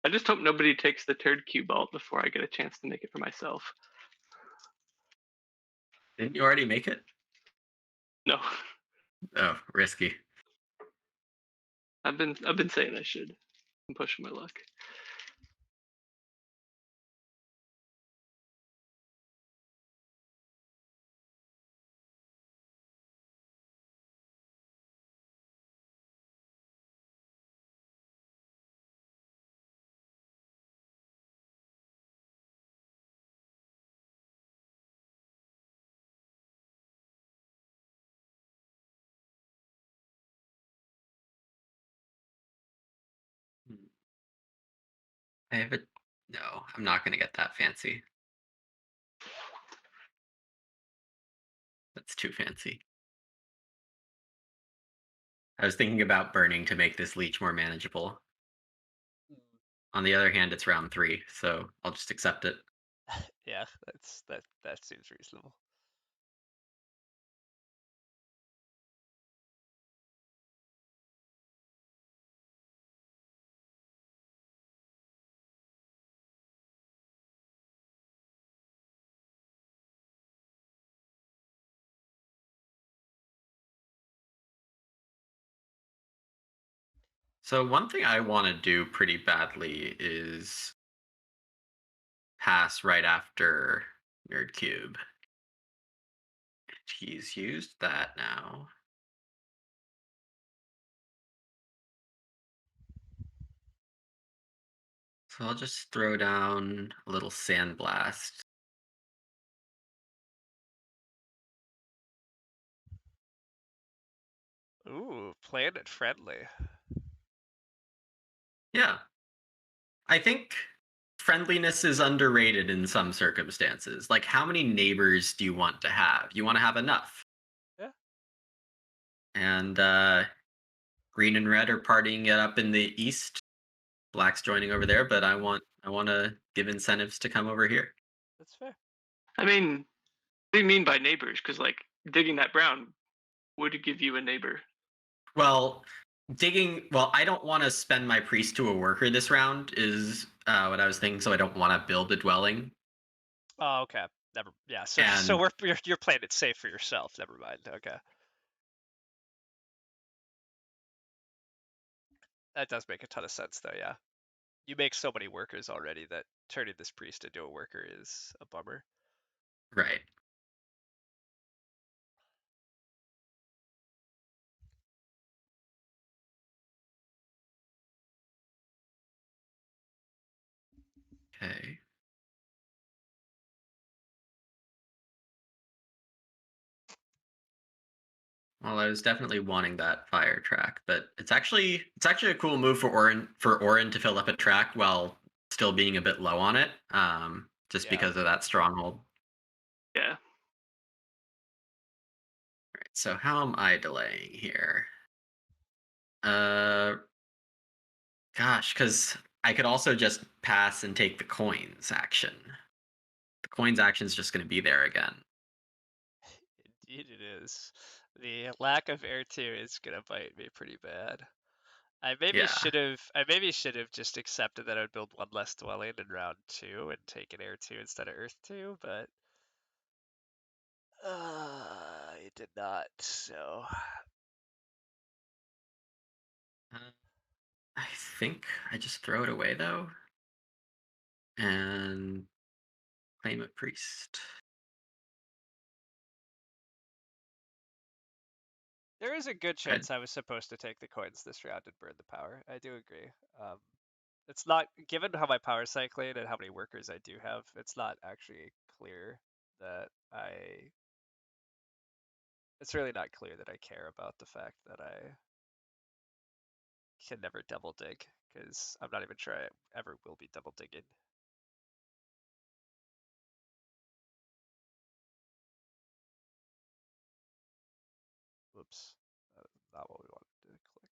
I just hope nobody takes the turd cube alt before I get a chance to make it for myself. Didn't you already make it? No, Oh, risky. I've been saying I should. I'm pushing my luck. I have a no. I'm not gonna get that fancy. That's too fancy. I was thinking about burning to make this leech more manageable. On the other hand, it's round 3, so I'll just accept it. Yeah, that seems reasonable. So one thing I want to do pretty badly is pass right after Nerd Cube. He's used that now. So I'll just throw down a little Sandblast. Ooh, planet friendly. Yeah. I think friendliness is underrated in some circumstances. Like, how many neighbors do you want to have? You want to have enough. Yeah. And green and red are partying it up in the east. Black's joining over there, but I want to give incentives to come over here. That's fair. I mean, what do you mean by neighbors? Because like digging that brown would give you a neighbor. Well, I don't want to spend my priest to a worker this round is what I was thinking, so I don't want to build a dwelling. Oh, okay. Never. Yeah. So And you're playing it safe for yourself. Never mind. Okay. That does make a ton of sense, though. Yeah. You make so many workers already that turning this priest into a worker is a bummer. right. Okay. Well, I was definitely wanting that fire track, but it's actually a cool move for Orin to fill up a track while still being a bit low on it, just Yeah. because of that stronghold. Yeah. Right, so how am I delaying here? Uh, gosh, because I could also just pass and take the coins action. The coins action is just going to be there again. Indeed, it is. The lack of air 2 is gonna bite me pretty bad. Yeah, I maybe should have just accepted that I would build one less dwelling in round 2 and take an air 2 instead of earth 2, but I did not. So uh, I think I just throw it away though and claim a priest. there is a good Good. chance I was supposed to take the coins this round and burn the power. I do agree. Um, it's not given how my power cycling and how many workers I do have. It's not actually clear that I. It's really not clear that I care about the fact that I can never double dig because I'm not even sure I ever will be double digging. Whoops, not what we wanted to click.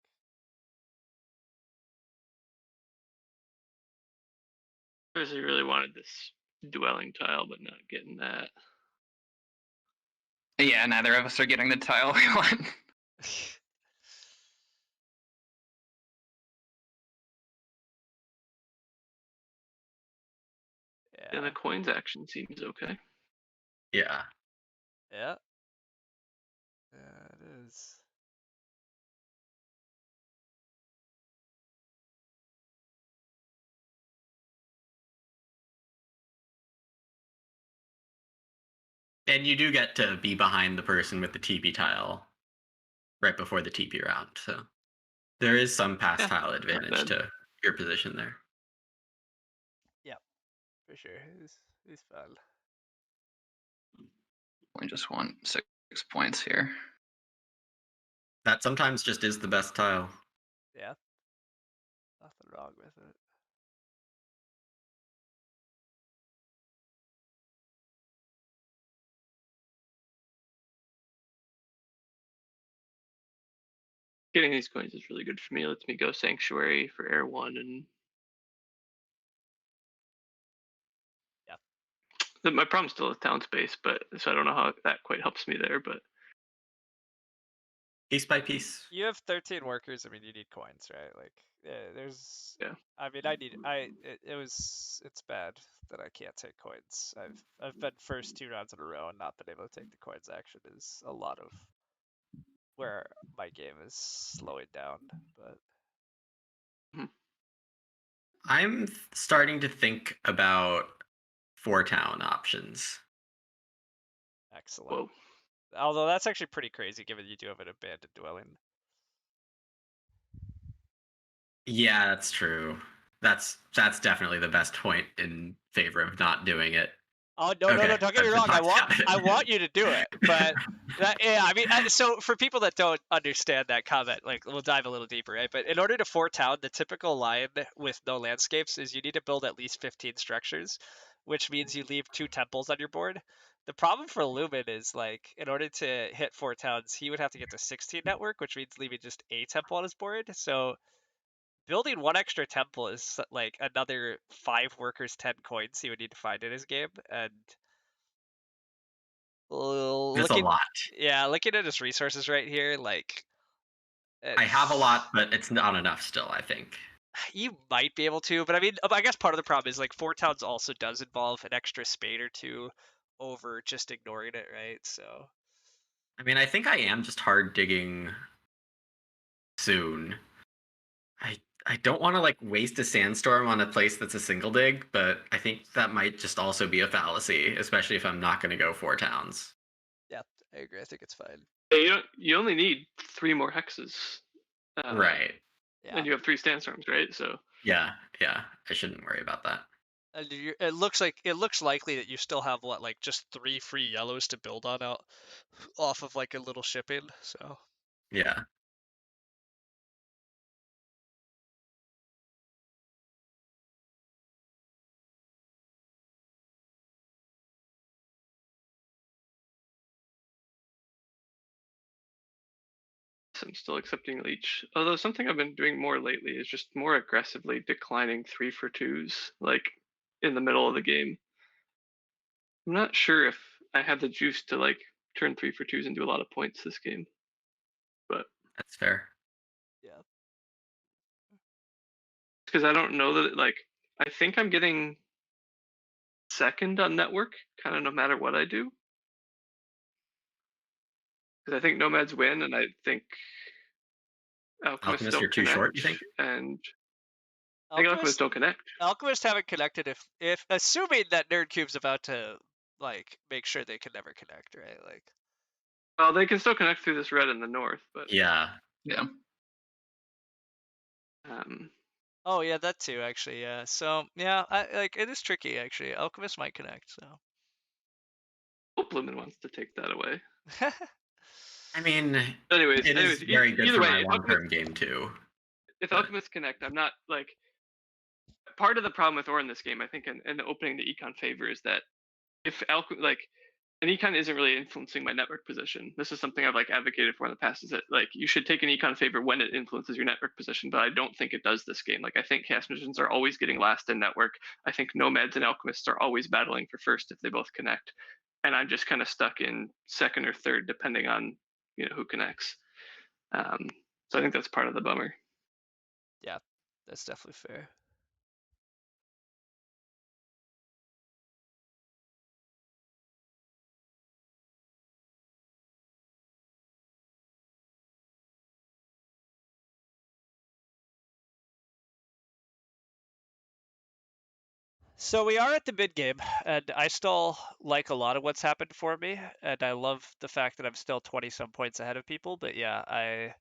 Because I really wanted this dwelling tile, but not getting that. Yeah, neither of us are getting the tile we want. Yeah, the Yeah, coins action seems okay. Yeah. yeah, yeah, it is. And you do get to be behind the person with the TP tile right before the TP round. So there is some pass Yeah, tile not advantage bad. to your position there. Yeah, for sure. It's fun. We just want 6 points here. That sometimes just is the best tile. Yeah, nothing wrong with it. getting these coins is really good for me. It lets me go Sanctuary for Air 1 and my problem still is town space, but so I don't know how that quite helps me there. But Piece by piece. You have 13 workers. I mean, you need coins, right? Like, there's. Yeah. I mean, it's bad that I can't take coins. I've been first 2 rounds in a row and not been able to take the coins. Action is a lot of where my game is slowing down. But I'm starting to think about 4-town options. excellent. whoa, Although that's actually pretty crazy, given you do have an abandoned dwelling. Yeah, that's true. That's definitely the best point in favor of not doing it. Oh no, Okay, don't get me I've wrong. talked about it. I want you to do it, but yeah, I mean, so for people that don't understand that comment, like we'll dive a little deeper, right? But in order to 4-town, the typical line with no landscapes is you need to build at least 15 structures, which means you leave 2 temples on your board. The problem for Lumen is like in order to hit 4 towns, he would have to get to 16 network, which means leaving just a temple on his board. So building 1 extra temple is like another 5 workers, 10 coins he would need to find in his game, and That's a looking, lot. yeah, looking at his resources right here, like I have a lot, but it's not enough still, I think. you might be able to, but I mean, I guess part of the problem is like 4 towns also does involve an extra spade or 2 over just ignoring it, right? So I mean, I think I am just hard digging soon. I don't want to like waste a sandstorm on a place that's a single dig, but I think that might just also be a fallacy, especially if I'm not going to go 4 towns. yeah, I agree. I think it's fine. you only need 3 more hexes, Right. Yeah, and you have 3 sandstorms, right? So Yeah. I shouldn't worry about that. and it looks likely that you still have what, like just 3 free yellows to build on out off of like a little shipping. So Yeah. I'm still accepting leech. Although something I've been doing more lately is just more aggressively declining 3 for 2s, like in the middle of the game. I'm not sure if I have the juice to like turn 3 for 2s and do a lot of points this game, but That's fair. yeah, because I don't know that like I think I'm getting second on network, kind of no matter what I do. Because I think nomads win, and I think alchemists Alchemist, you're don't too short, connect, you think? and I think alchemists don't connect. Alchemists haven't connected if assuming that Nerd Cube's about to like make sure they can never connect, right? Like Well, they can still connect through this red in the north, but Yeah. Yeah. um, oh yeah, that too actually, yeah. So yeah, like it is tricky actually. Alchemist might connect, so hope Lumen wants to take that away. I mean, Anyways, it is very good either for way, my long-term game too. if but- alchemists connect, I'm not like part of the problem with Ore in this game. I think in opening the econ favor is that if like an econ isn't really influencing my network position. This is something I've like advocated for in the past. Is that like you should take an econ favor when it influences your network position, but I don't think it does this game. Like I think chaos magicians are always getting last in network. I think nomads and alchemists are always battling for first if they both connect, and I'm just kind of stuck in second or third depending on who connects. So I think that's part of the bummer. yeah, that's definitely fair. So we are at the mid game, and I still like a lot of what's happened for me, and I love the fact that I'm still 20 some points ahead of people. But yeah, I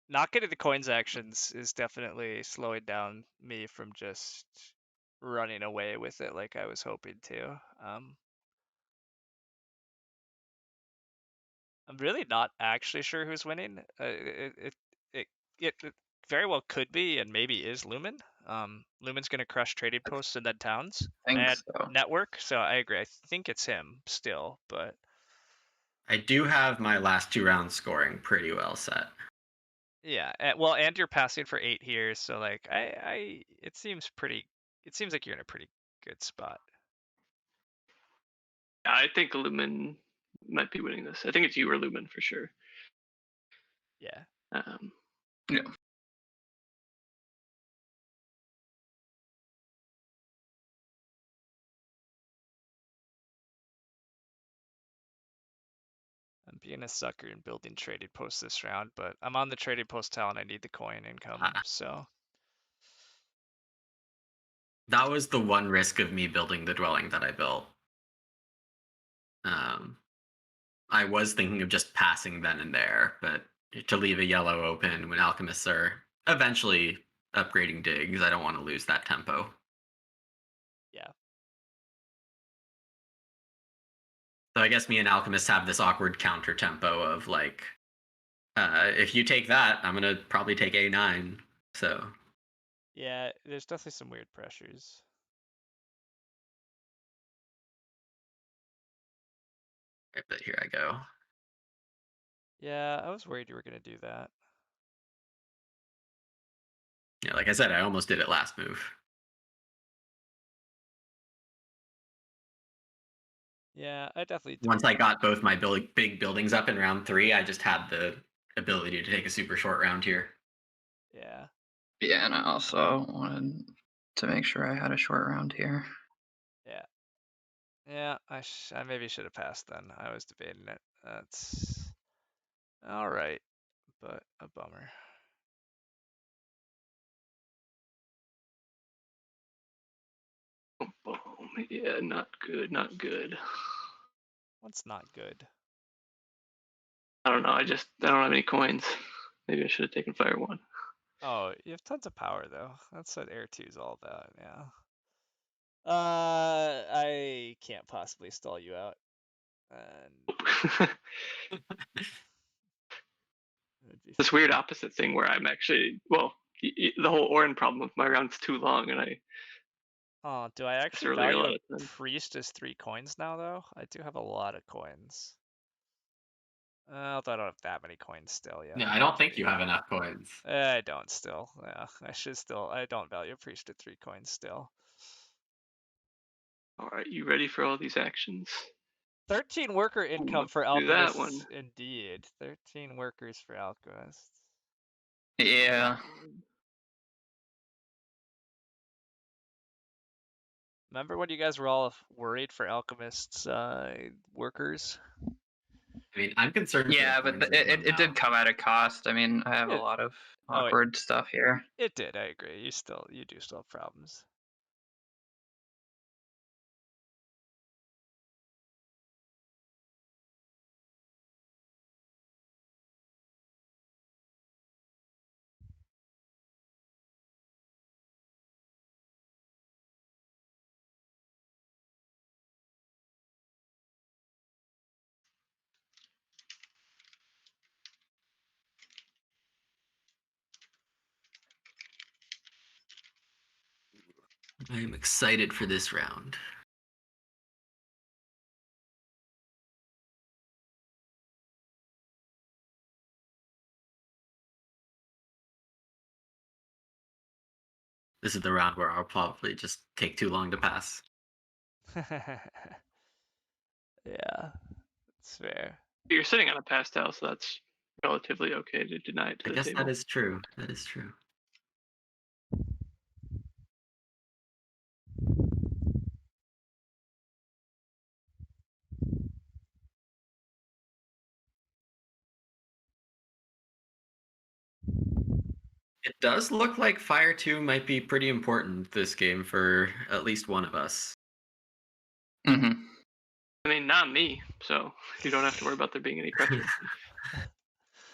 not getting the coins actions is definitely slowing down me from just running away with it like I was hoping to. I'm really not actually sure who's winning. It very well could be, and maybe is Lumen. Lumen's gonna crush trading posts and then towns I think and so. network. So I agree. I think it's him still, but I do have my last 2 rounds scoring pretty well set. Yeah, well, and you're passing for 8 here, so like it seems like you're in a pretty good spot. I think Lumen might be winning this. I think it's you or Lumen for sure. Yeah. Yeah. I'm being a sucker and building trading posts this round, but I'm on the trading post tile and I need the coin income, so. That was the one risk of me building the dwelling that I built. I was thinking of just passing then and there, but to leave a yellow open when alchemists are eventually upgrading digs, I don't want to lose that tempo. Yeah. So I guess me and alchemists have this awkward counter tempo of like, if you take that, I'm gonna probably take A9. So Yeah, there's definitely some weird pressures. right, but here I go. Yeah, I was worried you were gonna do that. Yeah, like I said, I almost did it last move. Yeah, I definitely Once I got both my big buildings up in round 3, I just had the ability to take a super short round here. Yeah. Yeah, and I also wanted to make sure I had a short round here. Yeah. Yeah, I maybe should have passed then. I was debating it. That's all right, but a bummer. Yeah, not good, not good. What's not good? I don't know. I don't have any coins. Maybe I should have taken Fire 1. Oh, you have tons of power though. That's what Air 2 is all about. Yeah. I can't possibly stall you out. And This weird opposite thing where I'm actually, well, the whole Orin problem with my round's too long, and I Oh, do I actually earlier a value lot a of times. priest as 3 coins now though? I do have a lot of coins. Although I don't have that many coins still, yeah. Yeah, I don't think you have enough coins. I don't still. Yeah, I don't value a priest at 3 coins still. All right, you ready for all these actions? 13 worker income Ooh, for do that one. alchemists, indeed. 13 workers for alchemists. Yeah. Remember when you guys were all worried for alchemists workers? I mean, I'm concerned. Yeah, for the but coins income it did now. come at a cost. I mean, I have a It- lot of oh, awkward stuff here. It did, I agree. You do still have problems. I'm excited for this round. This is the round where I'll probably just take too long to pass. Yeah, it's fair. You're sitting on a pastel, so that's relatively okay to deny it to I the guess table. that is true. That is true. It does look like Fire 2 might be pretty important this game for at least one of us. Mm-hmm. I mean, not me, so you don't have to worry about there being any pressure.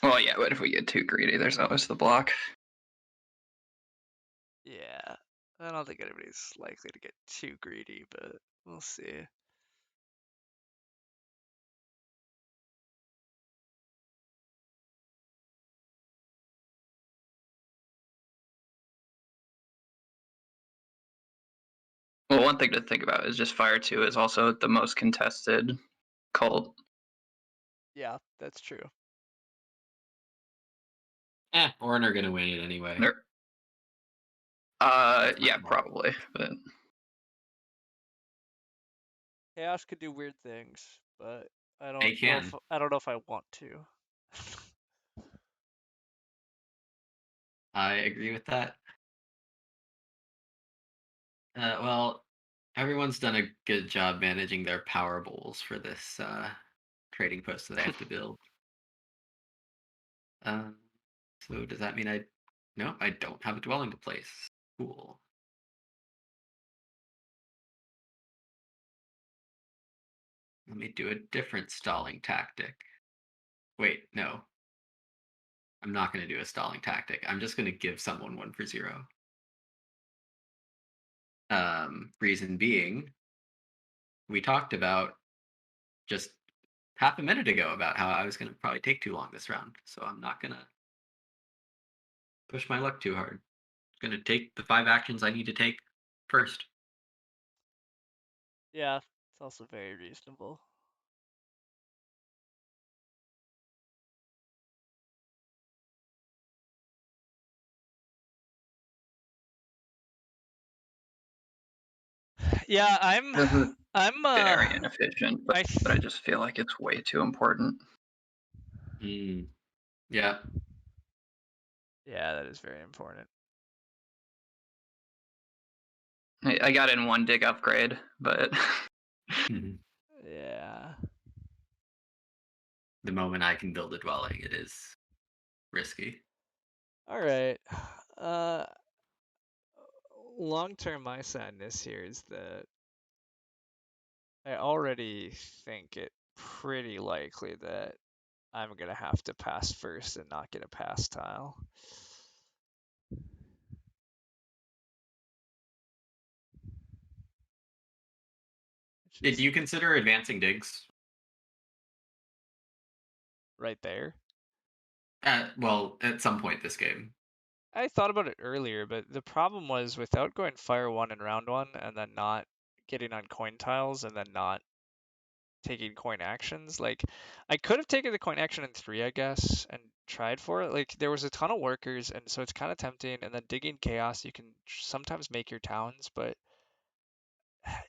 Well, yeah, but if we get too greedy, there's always the block. Yeah, I don't think anybody's likely to get too greedy, but we'll see. Well, one thing to think about is just Fire 2 is also the most contested cult. Yeah, that's true. Orin are gonna win it anyway. Ner- That's my yeah, call. probably. But Chaos could do weird things, but I They don't know can. if I don't know if I want to. I agree with that. Well, everyone's done a good job managing their power bowls for this trading post that I have to build. So does that mean no, I don't have a dwelling to place. Cool. Let me do a different stalling tactic. Wait, no. I'm not going to do a stalling tactic. I'm just going to give someone 1 for 0. Reason being, we talked about just half a minute ago about how I was going to probably take too long this round. So I'm not going to push my luck too hard. I'm going to take the 5 actions I need to take first. Yeah, it's also very reasonable. Yeah, this is I'm very inefficient. But, I but I just feel like it's way too important. Yeah. yeah, that is very important. I got in 1 dig upgrade, but Yeah. The moment I can build a dwelling, it is risky. All right. Long term, my sadness here is that I already think it pretty likely that I'm gonna have to pass first and not get a pass tile. Which Did is you consider advancing digs? right there. Well, at some point this game. I thought about it earlier, but the problem was without going fire 1 in round 1 and then not getting on coin tiles and then not taking coin actions, like I could have taken the coin action in 3, I guess, and tried for it. Like there was a ton of workers, and so it's kind of tempting. And then digging chaos, you can sometimes make your towns, but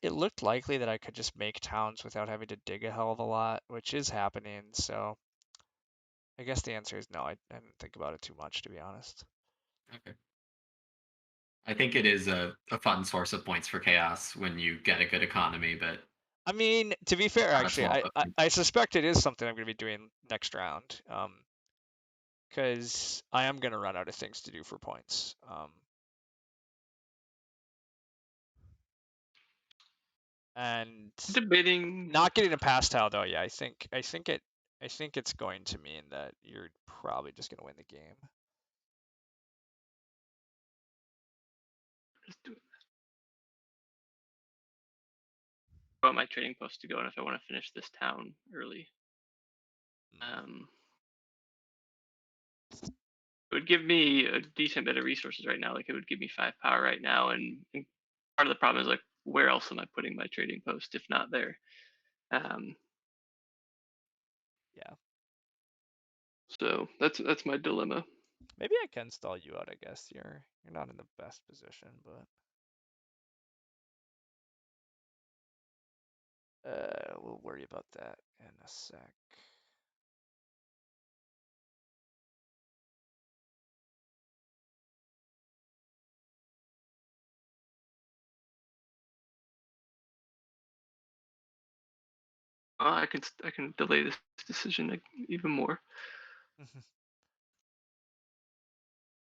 it looked likely that I could just make towns without having to dig a hell of a lot, which is happening. So I guess the answer is no. I didn't think about it too much, to be honest. Okay. I think it is a fun source of points for chaos when you get a good economy, but I mean, to be fair, not a actually, small I, I, footprint. I suspect it is something I'm going to be doing next round, because I am going to run out of things to do for points. And Debating. not getting a pass tile though, yeah, I think it's going to mean that you're probably just going to win the game. Just do it. I want my trading post to go, and if I want to finish this town early, it would give me a decent bit of resources right now. Like it would give me 5 power right now, and part of the problem is like where else am I putting my trading post if not there? Yeah. So that's my dilemma. Maybe I can stall you out, I guess. You're not in the best position, but we'll worry about that in a sec. I can delay this decision even more.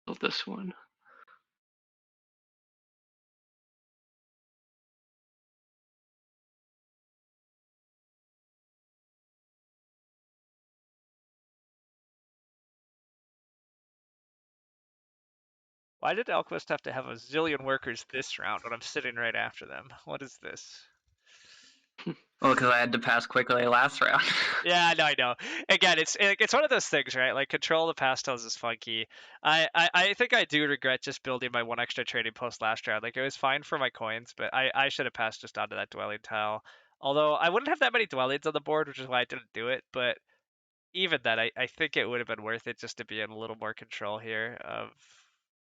Build this one. Why did Alquist have to have a zillion workers this round when I'm sitting right after them? What is this? well, because I had to pass quickly last round. Yeah, no, I know. Again, it's one of those things, right? Like control the pastels is funky. I think I do regret just building my 1 extra trading post last round. Like it was fine for my coins, but I should have passed just onto that dwelling tile. Although I wouldn't have that many dwellings on the board, which is why I didn't do it. But even then, I think it would have been worth it just to be in a little more control here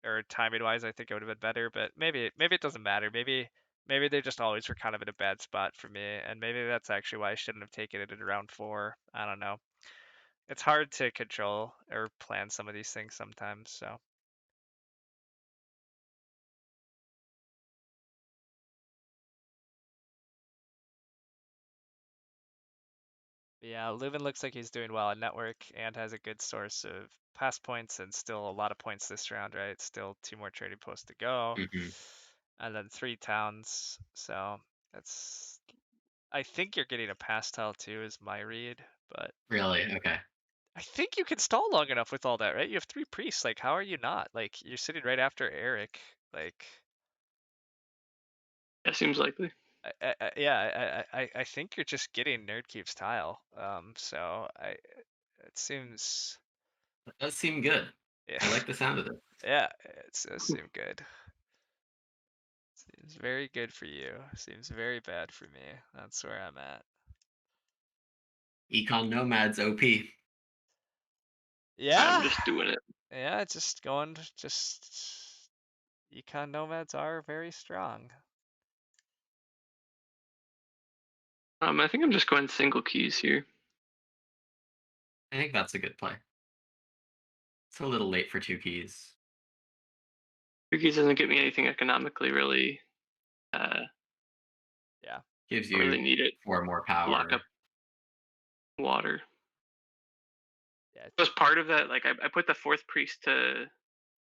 or timing wise, I think it would have been better. But maybe it doesn't matter. Maybe they just always were kind of in a bad spot for me, and maybe that's actually why I shouldn't have taken it in round 4. I don't know. It's hard to control or plan some of these things sometimes. So yeah, Leuven looks like he's doing well at network and has a good source of pass points and still a lot of points this round, right? Still 2 more trading posts to go. And then 3 towns. So that's, I think you're getting a pass tile too, is my read. But Really? Okay. I think you can stall long enough with all that, right? You have 3 priests. Like, how are you not? Like, you're sitting right after Eric. Like, That seems likely. I think you're just getting Nerdkeep's tile. So it seems, That does seem good. yeah, I like the sound of it. yeah, it does seem good. Seems very good for you. Seems very bad for me. That's where I'm at. Econ Nomads OP. Yeah, I'm just doing it. yeah, just going, just Econ Nomads are very strong. I think I'm just going single keys here. I think that's a good play. It's a little late for 2 keys. 2 keys doesn't get me anything economically really. Yeah. Gives Don't you really need it. 4 more power. Lock up water. Yeah. As part of that, like I put the 4th priest to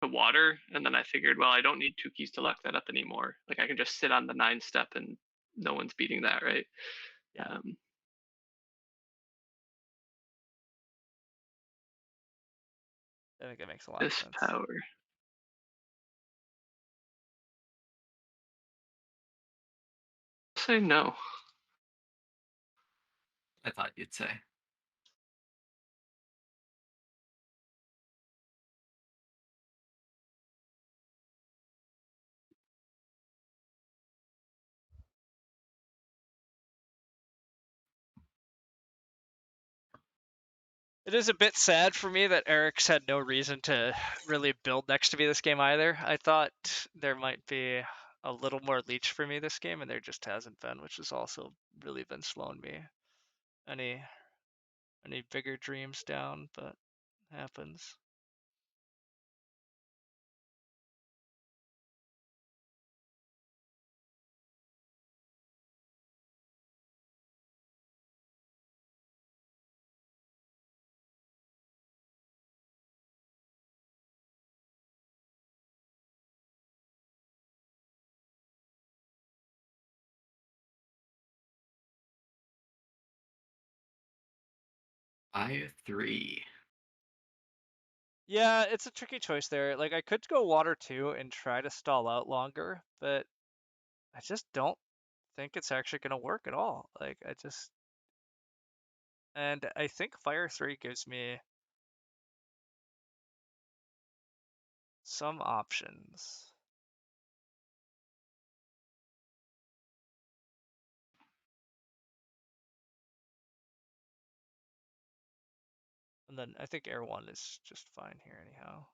water, and then I figured, well, I don't need 2 keys to lock that up anymore. Like I can just sit on the 9 step and no one's beating that, right? Yeah. I think that makes a lot of This sense. power. Say no. I thought you'd say. It is a bit sad for me that Eric's had no reason to really build next to me this game either. I thought there might be a little more leech for me this game, and there just hasn't been, which has also really been slowing me. Any bigger dreams down, but happens. I3. Yeah, it's a tricky choice there. Like, I could go water 2 and try to stall out longer, but I just don't think it's actually going to work at all. Like, and I think fire 3 gives me some options. And then I think air 1 is just fine here anyhow.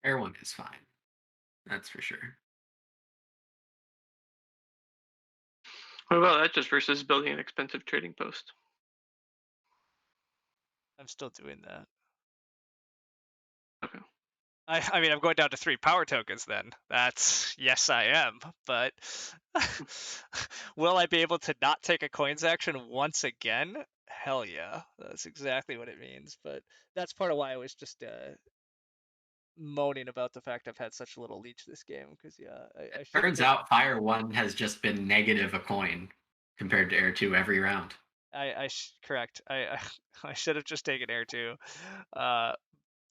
Air 1 is fine. That's for sure. What about that just versus building an expensive trading post? I'm still doing that. Okay. I mean, I'm going down to 3 power tokens then. That's, yes, I am. But will I be able to not take a coins action once again? Hell yeah. That's exactly what it means. But that's part of why I was just moaning about the fact I've had such little leech this game. Because, yeah, I should have Turns been. out Fire 1 has just been negative a coin compared to Air 2 every round. Correct. I should have just taken air 2.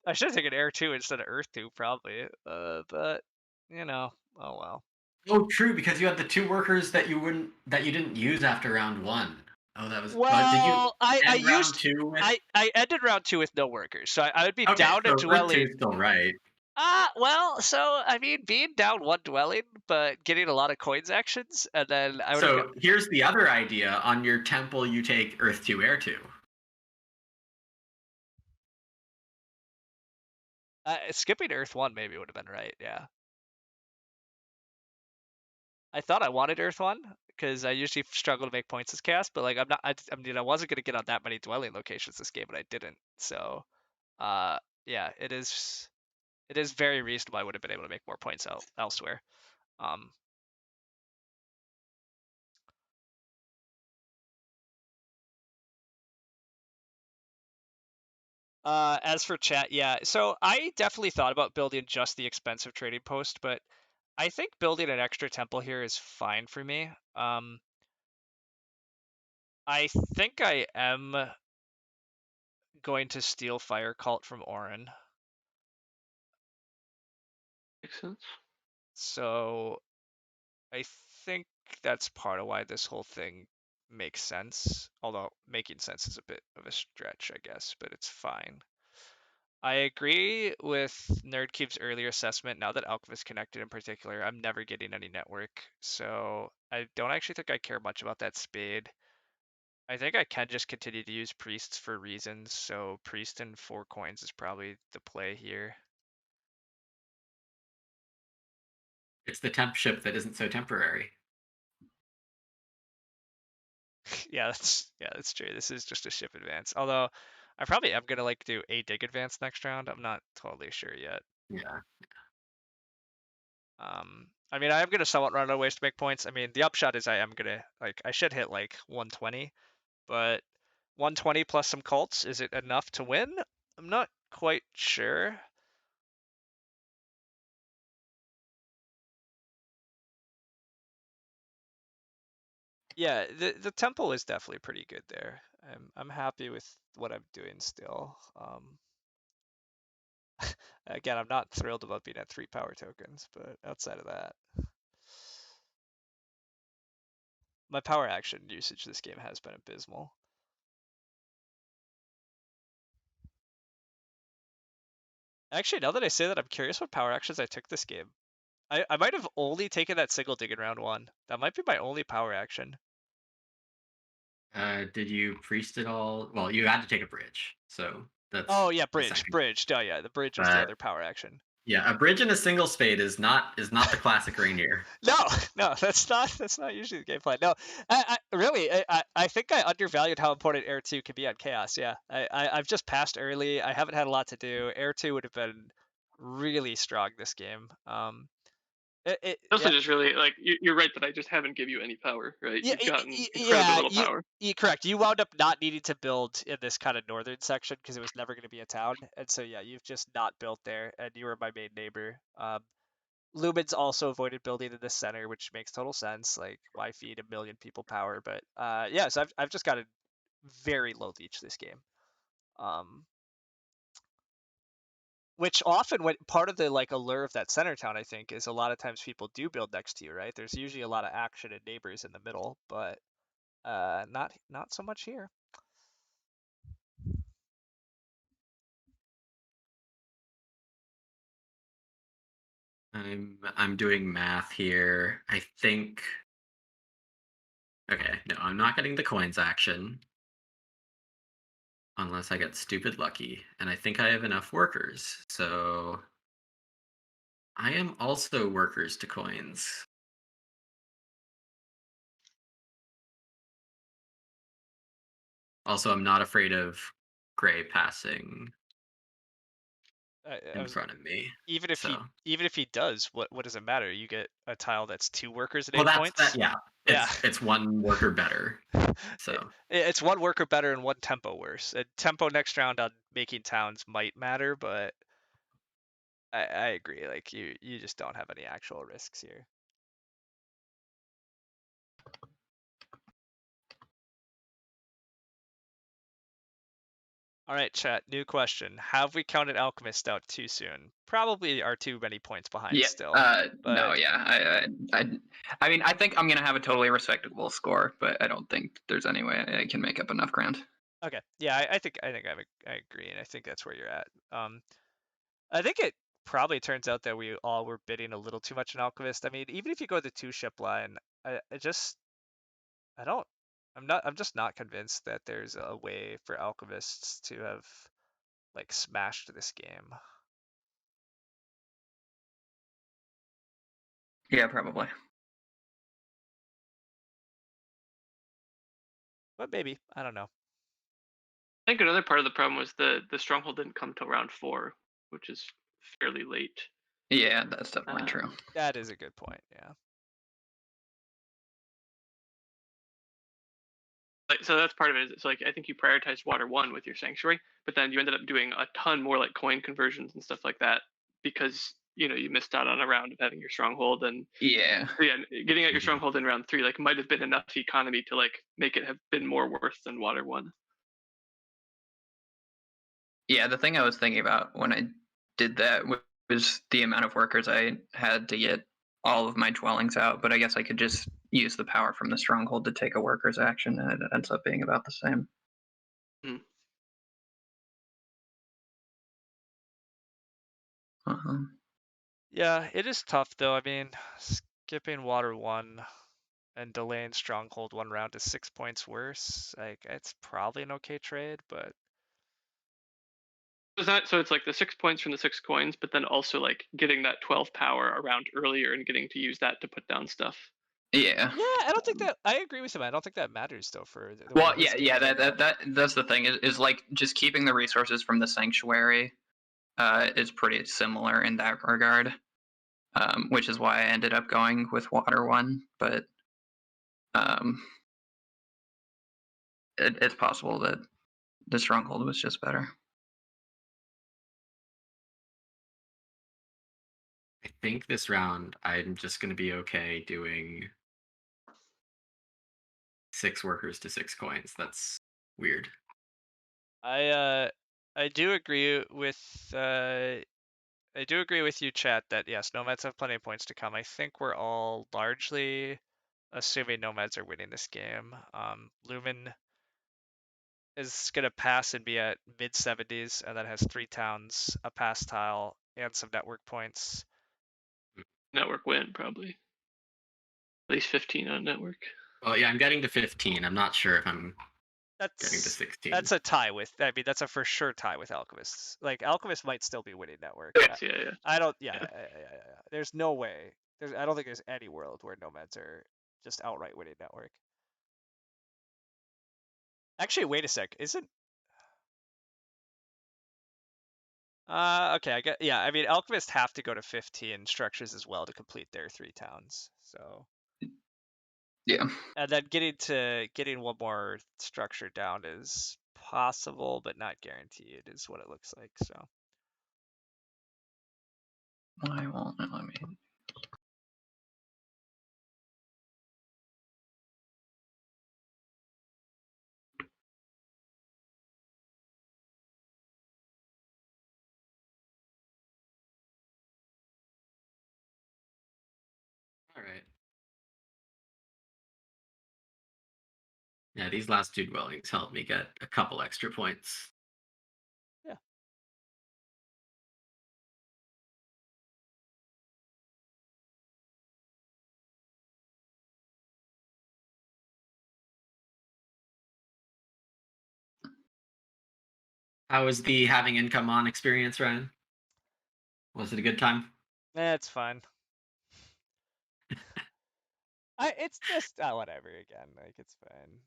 I should have taken air 2 instead of earth 2 probably. But you know, oh well. Oh, true, because you had the 2 workers that you didn't use after round 1. Oh, that was. Did you Well, I end round used 2 with? I ended round 2 with no workers, so I would be Okay, down a so Earth 2 dwelling. is still right. Well, so I mean, being down one dwelling, but getting a lot of coins actions, and then I would have. So here's the other idea: on your temple, you take Earth 2, Air 2. Skipping Earth 1 maybe would have been right, yeah. I thought I wanted Earth 1 because I usually struggle to make points as chaos, but like I'm not. I mean, I wasn't gonna get on that many dwelling locations this game, but I didn't. So, uh, yeah, it is. It is very reasonable. I would have been able to make more points elsewhere. Um, as for chat, yeah. So I definitely thought about building just the expensive trading post, but I think building an extra temple here is fine for me. I think I am going to steal Fire Cult from Orin. Makes sense. So I think that's part of why this whole thing makes sense. Although making sense is a bit of a stretch, I guess, but it's fine. I agree with NerdCube's earlier assessment. Now that Alchemist connected in particular, I'm never getting any network. So I don't actually think I care much about that spade. I think I can just continue to use priests for reasons. So priest and 4 coins is probably the play here. It's the temp ship that isn't so temporary. Yeah, that's true. This is just a ship advance. Although I probably am gonna like do a dig advance next round. I'm not totally sure yet. Yeah. I mean, I am gonna somewhat run out of ways to make points. I mean, the upshot is I am gonna like I should hit like 120, but 120 plus some cults, is it enough to win? I'm not quite sure. Yeah, the temple is definitely pretty good there. I'm happy with what I'm doing still. Again, I'm not thrilled about being at 3 power tokens, but outside of that, my power action usage this game has been abysmal. Actually, now that I say that, I'm curious what power actions I took this game. I might have only taken that single dig in round 1. That might be my only power action. Did you priest it all? Well, you had to take a bridge, so that's. Oh yeah, the bridge. second. Oh yeah, the bridge was the other power action. Yeah, a bridge and a single spade is not the classic Rainier. No, that's not usually the game plan. No, I think I undervalued how important Air 2 can be on Chaos. Yeah, I've just passed early. I haven't had a lot to do. Air 2 would have been really strong this game. Also, Yeah. just really like you're right that I just haven't give you any power, right? Yeah, You've gotten incredibly little power. correct. You wound up not needing to build in this kind of northern section because it was never going to be a town, and so yeah, you've just not built there, and you were my main neighbor. Lumens also avoided building in the center, which makes total sense. Like, why feed a million people power? But yeah, so I've just got a very low leech this game. Which often, when part of the like allure of that center town, I think, is a lot of times people do build next to you, right? There's usually a lot of action and neighbors in the middle, but not so much here. I'm doing math here. I think. Okay, no, I'm not getting the coins action. Unless I get stupid lucky. And I think I have enough workers. So I am also workers to coins. Also, I'm not afraid of Gray passing in front of me. Even if he does, what does it matter? You get a tile that's 2 workers at 8 points. That. Yeah, it's 1 worker better. So it's 1 worker better and 1 tempo worse. A tempo next round on making towns might matter, but I agree. Like you just don't have any actual risks here. All right, chat. New question: have we counted Alchemist out too soon? Probably are too many points behind still. No, yeah. I mean, I think I'm gonna have a totally respectable score, but I don't think there's any way I can make up enough ground. Okay. Yeah, I think I agree, and I think that's where you're at. I think it probably turns out that we all were bidding a little too much in Alchemist. I mean, even if you go the 2-ship line, I just I don't I'm just not convinced that there's a way for Alchemists to have like smashed this game. Yeah, probably. But maybe, I don't know. I think another part of the problem was the stronghold didn't come till round 4, which is fairly late. Yeah, that's definitely true. That is a good point, yeah. So that's part of it. It's like I think you prioritized water 1 with your sanctuary, but then you ended up doing a ton more like coin conversions and stuff like that because you missed out on a round of having your stronghold, and Yeah. yeah, getting out your Mhm. stronghold in round 3 like might have been enough economy to like make it have been more worth than water 1. Yeah, the thing I was thinking about when I did that was the amount of workers I had to get all of my dwellings out, but I guess I could just use the power from the stronghold to take a worker's action, and it ends up being about the same. Um, Yeah, it is tough though. I mean, skipping water 1 and delaying stronghold 1 round is 6 points worse. Like, it's probably an okay trade, but So it's like the 6 points from the 6 coins, but then also like getting that 12 power around earlier and getting to use that to put down stuff. yeah. yeah, I don't think that I agree with him. I don't think that matters though for the way Well, this yeah, game yeah. played out. That's the thing is like just keeping the resources from the sanctuary is pretty similar in that regard, which is why I ended up going with water one. But um, it's possible that the stronghold was just better. I think this round I'm just going to be okay doing 6 workers to 6 coins. That's weird. I do agree with you, chat, that yes, nomads have plenty of points to come. I think we're all largely assuming nomads are winning this game. Lumen is gonna pass and be at mid 70s, and then has 3 towns, a pass tile, and some network points. Network win probably. At least 15 on network. Well, yeah, I'm getting to 15. I'm not sure if I'm getting to That's 16. that's a tie with. I mean, that's a for sure tie with Alchemists. Like Alchemist might still be winning network. Yes, yeah. I don't. Yeah. There's no way. I don't think there's any world where nomads are just outright winning network. Actually, wait a sec. Isn't okay, I get, yeah, I mean, Alchemists have to go to 15 structures as well to complete their 3 towns. So, Yeah. and then getting one more structure down is possible, but not guaranteed, is what it looks like. So, Why won't it let me? All right. Yeah, these last 2 dwellings helped me get a couple extra points. yeah. How was the having income on experience, Ryan? Was it a good time? It's fine. It's just whatever again. Like it's fine.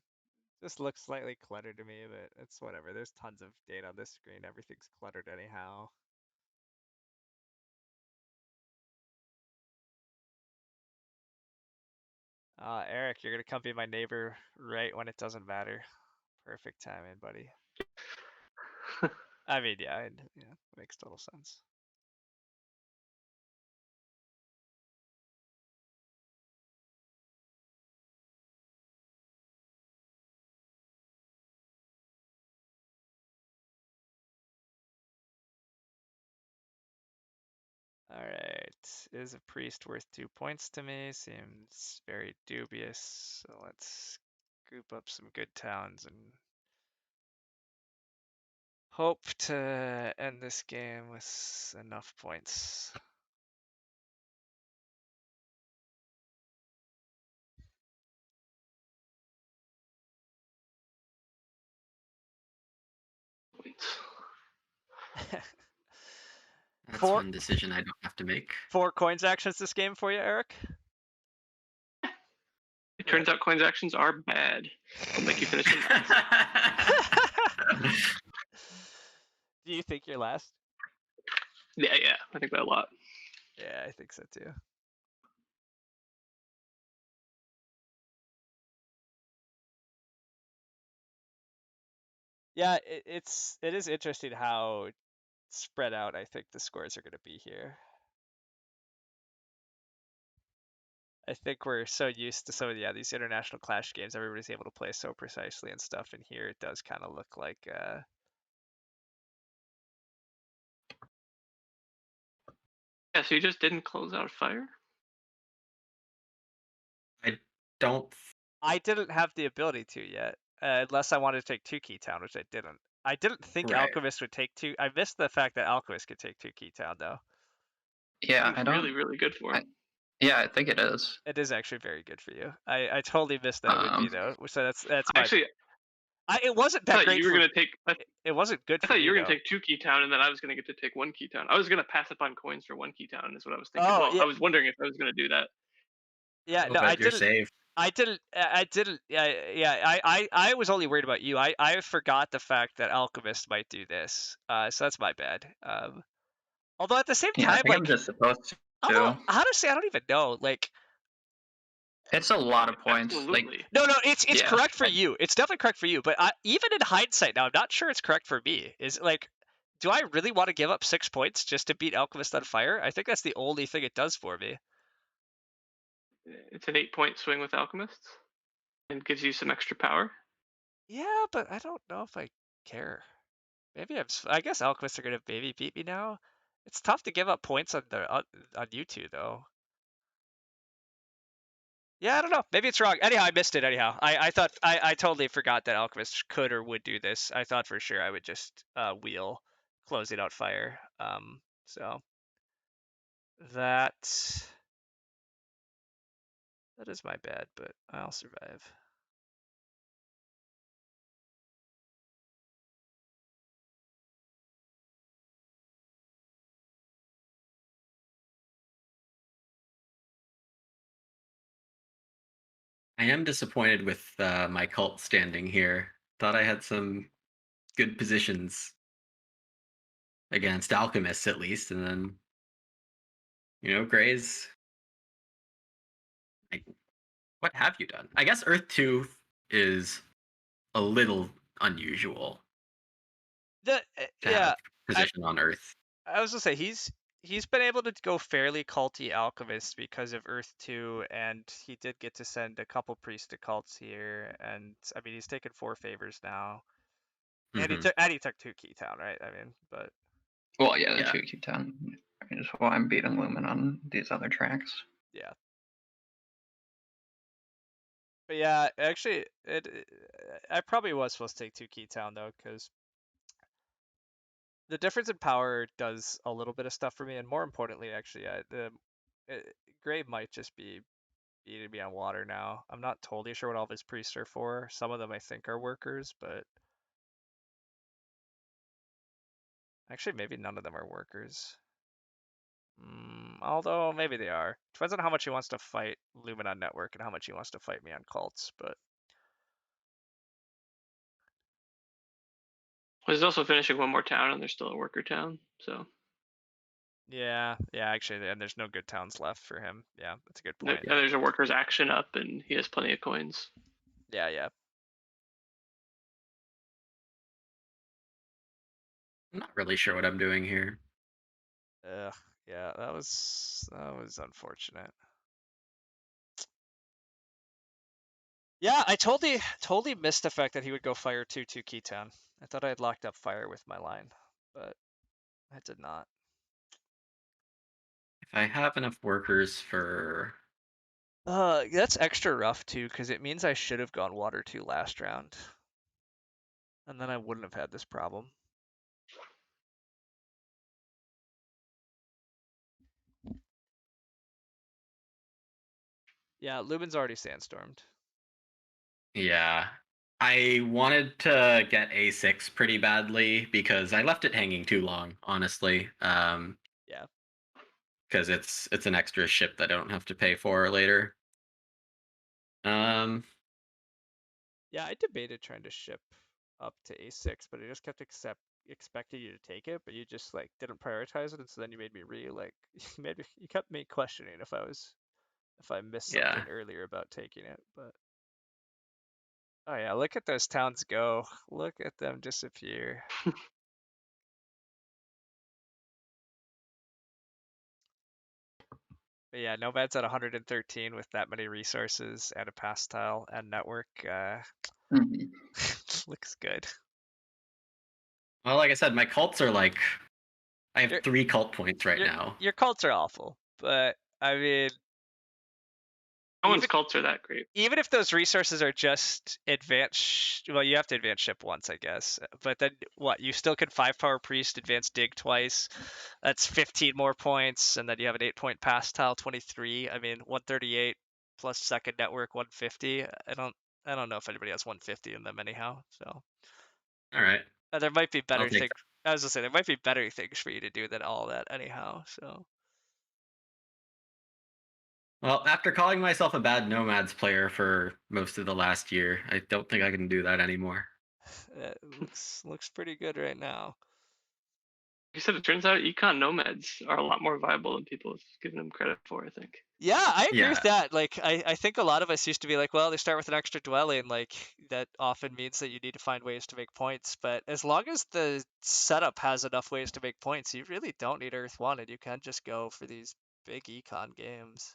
Just looks slightly cluttered to me, but it's whatever. There's tons of data on this screen. Everything's cluttered anyhow. Eric, you're gonna come be my neighbor right when it doesn't matter. Perfect timing, buddy. I mean, yeah, it makes total sense. Alright, is a priest worth 2 points to me? Seems very dubious. So let's scoop up some good towns and Hope to end this game with enough points. That's Four one decision I don't have to make. 4 coins actions this game for you, Eric? It turns out coins actions are bad. They'll make you finish them last. Do you think you're last? Yeah, I think that a lot. Yeah, I think so too. Yeah, it is interesting how spread out I think the scores are going to be here. I think we're so used to some of these international clash games. Everybody's able to play so precisely and stuff, and here it does kind of look like Yeah, so you just didn't close out fire? I don't. I didn't have the ability to yet, unless I wanted to take 2 Key Town, which I didn't. I didn't think Right. Alchemist would take 2. I missed the fact that Alchemist could take 2 Key Town though. Yeah, It's I don't. really, really good for him. Yeah, I think it is. It is actually very good for you. I totally missed that it would be though. So that's my. Actually, It wasn't I that thought great you were for. gonna take. It wasn't good I for thought me you were though. gonna take 2 key town, and then I was gonna get to take 1 key town. I was gonna pass up on coins for 1 key town. Is what I was thinking. Oh, Well, yeah. I was wondering if I was gonna do that. Yeah, Oh, no, but I you're didn't. saved. I didn't. I was only worried about you. I forgot the fact that Alchemist might do this. So that's my bad. Although at the same Yeah, I time, think I'm just supposed to. honestly, I don't even know. Like, It's a lot of points. Like, Absolutely. no, it's Yeah, correct for you. It's definitely correct for you. But even in hindsight, now I'm not sure it's correct for me. Is like, do I really want to give up 6 points just to beat Alchemist on fire? I think that's the only thing it does for me. It's an 8-point swing with alchemists, and gives you some extra power. Yeah, but I don't know if I care. Maybe I guess Alchemists are gonna maybe beat me now. It's tough to give up points on you two though. Yeah, I don't know. Maybe it's wrong. Anyhow, I missed it. Anyhow, I thought I totally forgot that Alchemist could or would do this. I thought for sure I would just wheel closing out fire. So that that is my bad, but I'll survive. I am disappointed with my cult standing here. Thought I had some good positions against alchemists at least, and then Gray's. Like, what have you done? I guess Earth 2 is a little unusual to Yeah, have position on Earth. I was gonna say he's been able to go fairly culty alchemist because of Earth 2, and he did get to send a couple priest to cults here, and I mean he's taken 4 favors now, and Mm-hmm. he took 2 key town, right? I mean, but well, yeah, the Yeah. 2 key town is why I'm beating Lumen on these other tracks. yeah. But yeah, actually, I probably was supposed to take 2 key town though, because the difference in power does a little bit of stuff for me, and more importantly, actually, Gray might just be beating me on water now. I'm not totally sure what all of his priests are for. Some of them I think are workers, but actually maybe none of them are workers. Although maybe they are. Depends on how much he wants to fight Lumen on network and how much he wants to fight me on cults, but Well, he's also finishing 1 more town, and there's still a worker town. So yeah, actually, and there's no good towns left for him. Yeah, that's a good point. yeah, there's a worker's action up, and he has plenty of coins. Yeah. I'm not really sure what I'm doing here. Yeah, that was unfortunate. Yeah, I totally missed the fact that he would go fire 2/2 key town. I thought I had locked up fire with my line, but I did not. If I have enough workers for That's extra rough too, because it means I should have gone water 2 last round, and then I wouldn't have had this problem. Yeah, Lubin's already sandstormed. Yeah. I wanted to get A6 pretty badly because I left it hanging too long, honestly. Yeah. Because it's an extra ship that I don't have to pay for later. Um, Yeah, I debated trying to ship up to A6, but I just kept expecting you to take it, but you just like didn't prioritize it, and so then you made me you kept me questioning if I missed yeah. something earlier about taking it, but oh yeah, look at those towns go. Look at them disappear. But yeah, Nomad's at 113 with that many resources and a pass tile and network. Mhm. Looks good. Well, like I said, my cults are like I have Your 3 cult points right your now. your cults are awful, but I mean, No one's even cults are that great. even if those resources are just advanced, well, you have to advance ship once, I guess. But then what? You still could 5-power priest, advance dig twice. That's 15 more points, and then you have an 8-point pass tile, 23. I mean, 138 plus second network, 150. I don't know if anybody has 150 in them anyhow. So All right. there might be I'll better take things. I was gonna say there might be better things for you to do than all that anyhow. So Well, after calling myself a bad Nomads player for most of the last year, I don't think I can do that anymore. it looks pretty good right now. Like you said, it turns out econ nomads are a lot more viable than people have given them credit for, I think. Yeah, I agree with Yeah. that. Like, I think a lot of us used to be like, well, they start with an extra dwelling. Like, that often means that you need to find ways to make points. But as long as the setup has enough ways to make points, you really don't need Earth 1, and you can just go for these big econ games.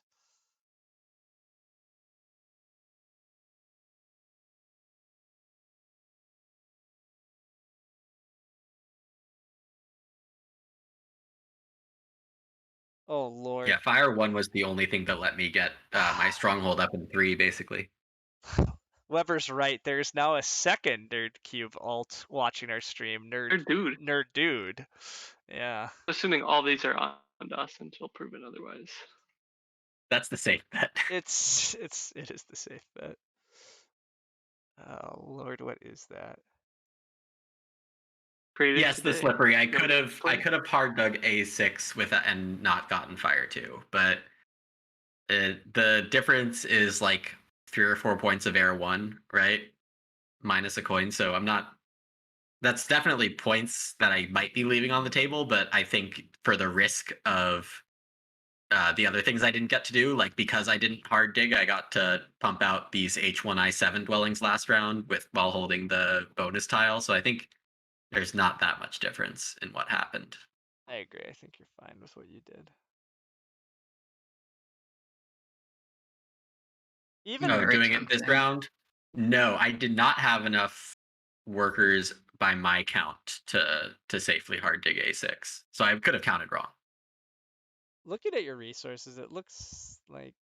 Oh, Lord. Yeah, Fire 1 was the only thing that let me get my stronghold up in 3, basically. Weber's right. There's now a second Nerd Cube alt watching our stream. They're dude. Nerd Dude. Yeah. Assuming all these are on us until proven otherwise. That's the safe bet. It is the safe bet. Oh, Lord, what is that? Created Yes, the today. slippery. I No could have play. hard dug A6 with that and not gotten Fire 2, but the difference is like 3 or 4 points of Air 1, right? Minus a coin, so I'm not. That's definitely points that I might be leaving on the table, but I think for the risk of the other things I didn't get to do, like because I didn't hard dig, I got to pump out these H1I7 dwellings last round while holding the bonus tile. So I think there's not that much difference in what happened. I agree. I think you're fine with what you did. Even Oh, Very doing it this tempting. round? No, I did not have enough workers by my count to safely hard dig A6. So I could have counted wrong. looking at your resources, it looks like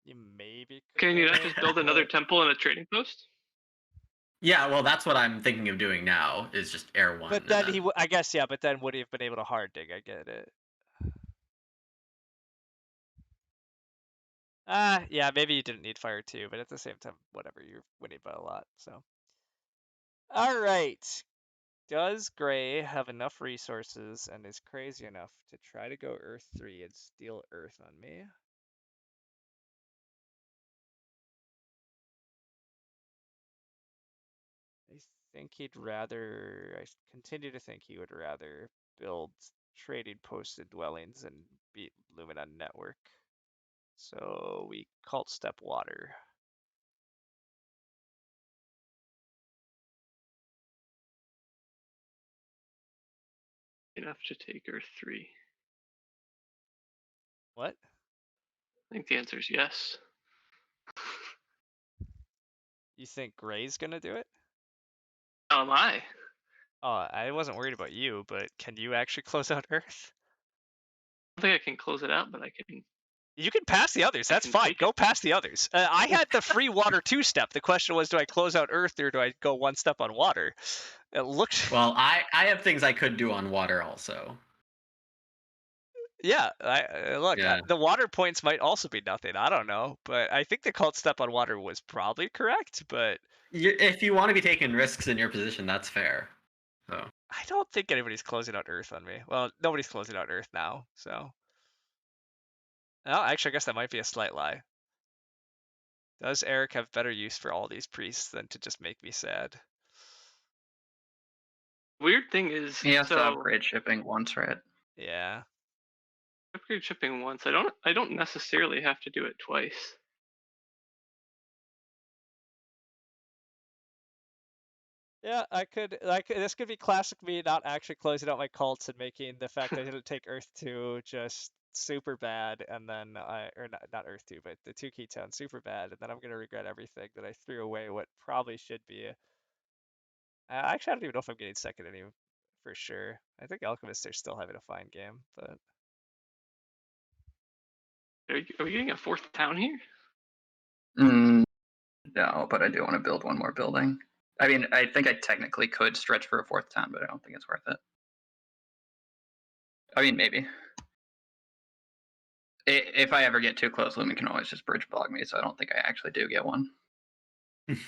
you maybe could Can you get not it, just build another but- temple and a trading post? Yeah, well, that's what I'm thinking of doing now. Is just Air 1. But then I guess, yeah, but then would he have been able to hard dig? I get it. Yeah, maybe you didn't need Fire 2, but at the same time, whatever, you're winning by a lot, so. All right. Does Gray have enough resources and is crazy enough to try to go Earth 3 and steal Earth on me? I continue to think he would rather build trading posted dwellings and beat Lumina Network. So we cult step water. Enough to take Earth 3. What? I think the answer is yes. You think Gray's gonna do it? How am I? Oh, I wasn't worried about you, but can you actually close out Earth? I don't think I can close it out, but I can. You can pass the others. I That's can fine. take Go it. past the others. I had the free water 2-step. The question was, do I close out Earth or do I go 1 step on water? It looked. Well, I have things I could do on water also. Yeah, look, Yeah. the water points might also be nothing. I don't know, but I think the cult step on water was probably correct. But If you want to be taking risks in your position, that's fair. So I don't think anybody's closing out Earth on me. Well, nobody's closing out Earth now, so. No, actually, I guess that might be a slight lie. Does Eric have better use for all these priests than to just make me sad? Weird thing is, He has to so upgrade shipping once, right? Yeah. upgrade shipping once. I don't necessarily have to do it twice. Yeah, I could like this could be classic me not actually closing out my cults and making the fact that I didn't take Earth 2 just super bad, and then or not Earth 2, but the 2 ketones super bad, and then I'm gonna regret everything that I threw away what probably should be. Actually, I don't even know if I'm getting second any for sure. I think Alchemists are still having a fine game, but Are we getting a fourth town here? No, but I do want to build one more building. I mean, I think I technically could stretch for a fourth town, but I don't think it's worth it. I mean, maybe. If I ever get too close, Lumen can always just bridge block me, so I don't think I actually do get one. that's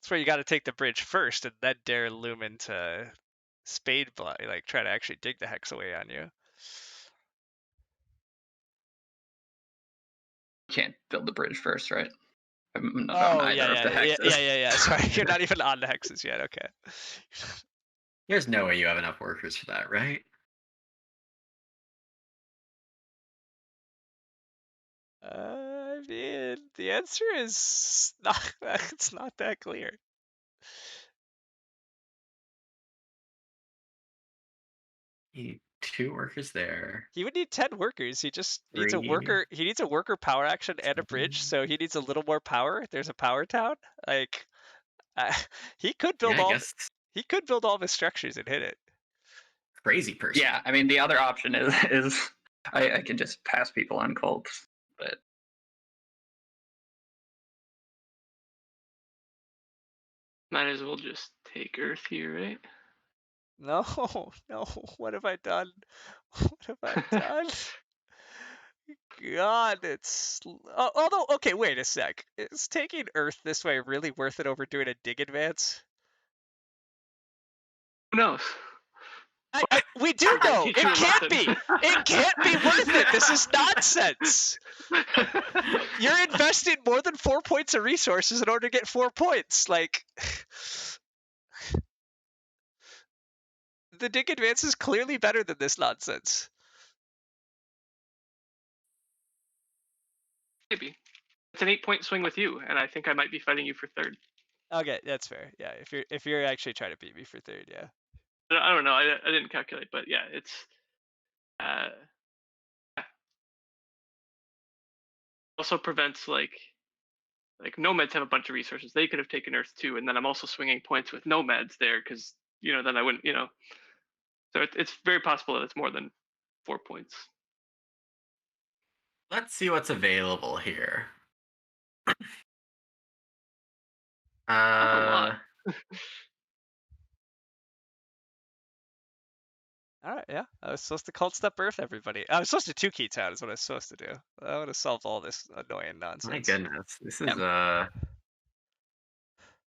where you got to take the bridge first and then dare Lumen to spade block, like try to actually dig the hex away on you. Can't build the bridge first, right? I'm not Oh on either of the hexes. yeah. Sorry, you're not even on the hexes yet. Okay. there's no way you have enough workers for that, right? I mean, the answer is not. It's not that clear. Need 2 workers there. He would need 10 workers. He just needs a 3, worker. He needs a worker power action and a bridge, 7. so he needs a little more power. There's a power town. Like, uh, he could Yeah, build I all. guess He could build all of his structures and hit it. crazy person. Yeah, I mean, the other option is I can just pass people on cults, but Might as well just take Earth here, right? No, no. What have I done? What have I done? God, it's. Although, okay, wait a sec. Is taking Earth this way really worth it over doing a dig advance? Who knows? We do know. Teach you It a can't lesson. be. It can't be worth it. This is nonsense. You're investing more than 4 points of resources in order to get 4 points. Like, the dig advance is clearly better than this nonsense. Maybe. It's an 8-point swing with you, and I think I might be fighting you for third. Okay, that's fair. Yeah, if you're actually trying to beat me for third, yeah. I don't know. I didn't calculate, but yeah, it's. Also prevents like nomads have a bunch of resources. They could have taken Earth too, and then I'm also swinging points with nomads there because then I wouldn't. So it's very possible that it's more than 4 points. Let's see what's available here. Not a lot. All right, yeah. I was supposed to cult step Earth, everybody. I was supposed to 2 key town is what I was supposed to do. I would have solved all this annoying nonsense. My goodness, this is Yep.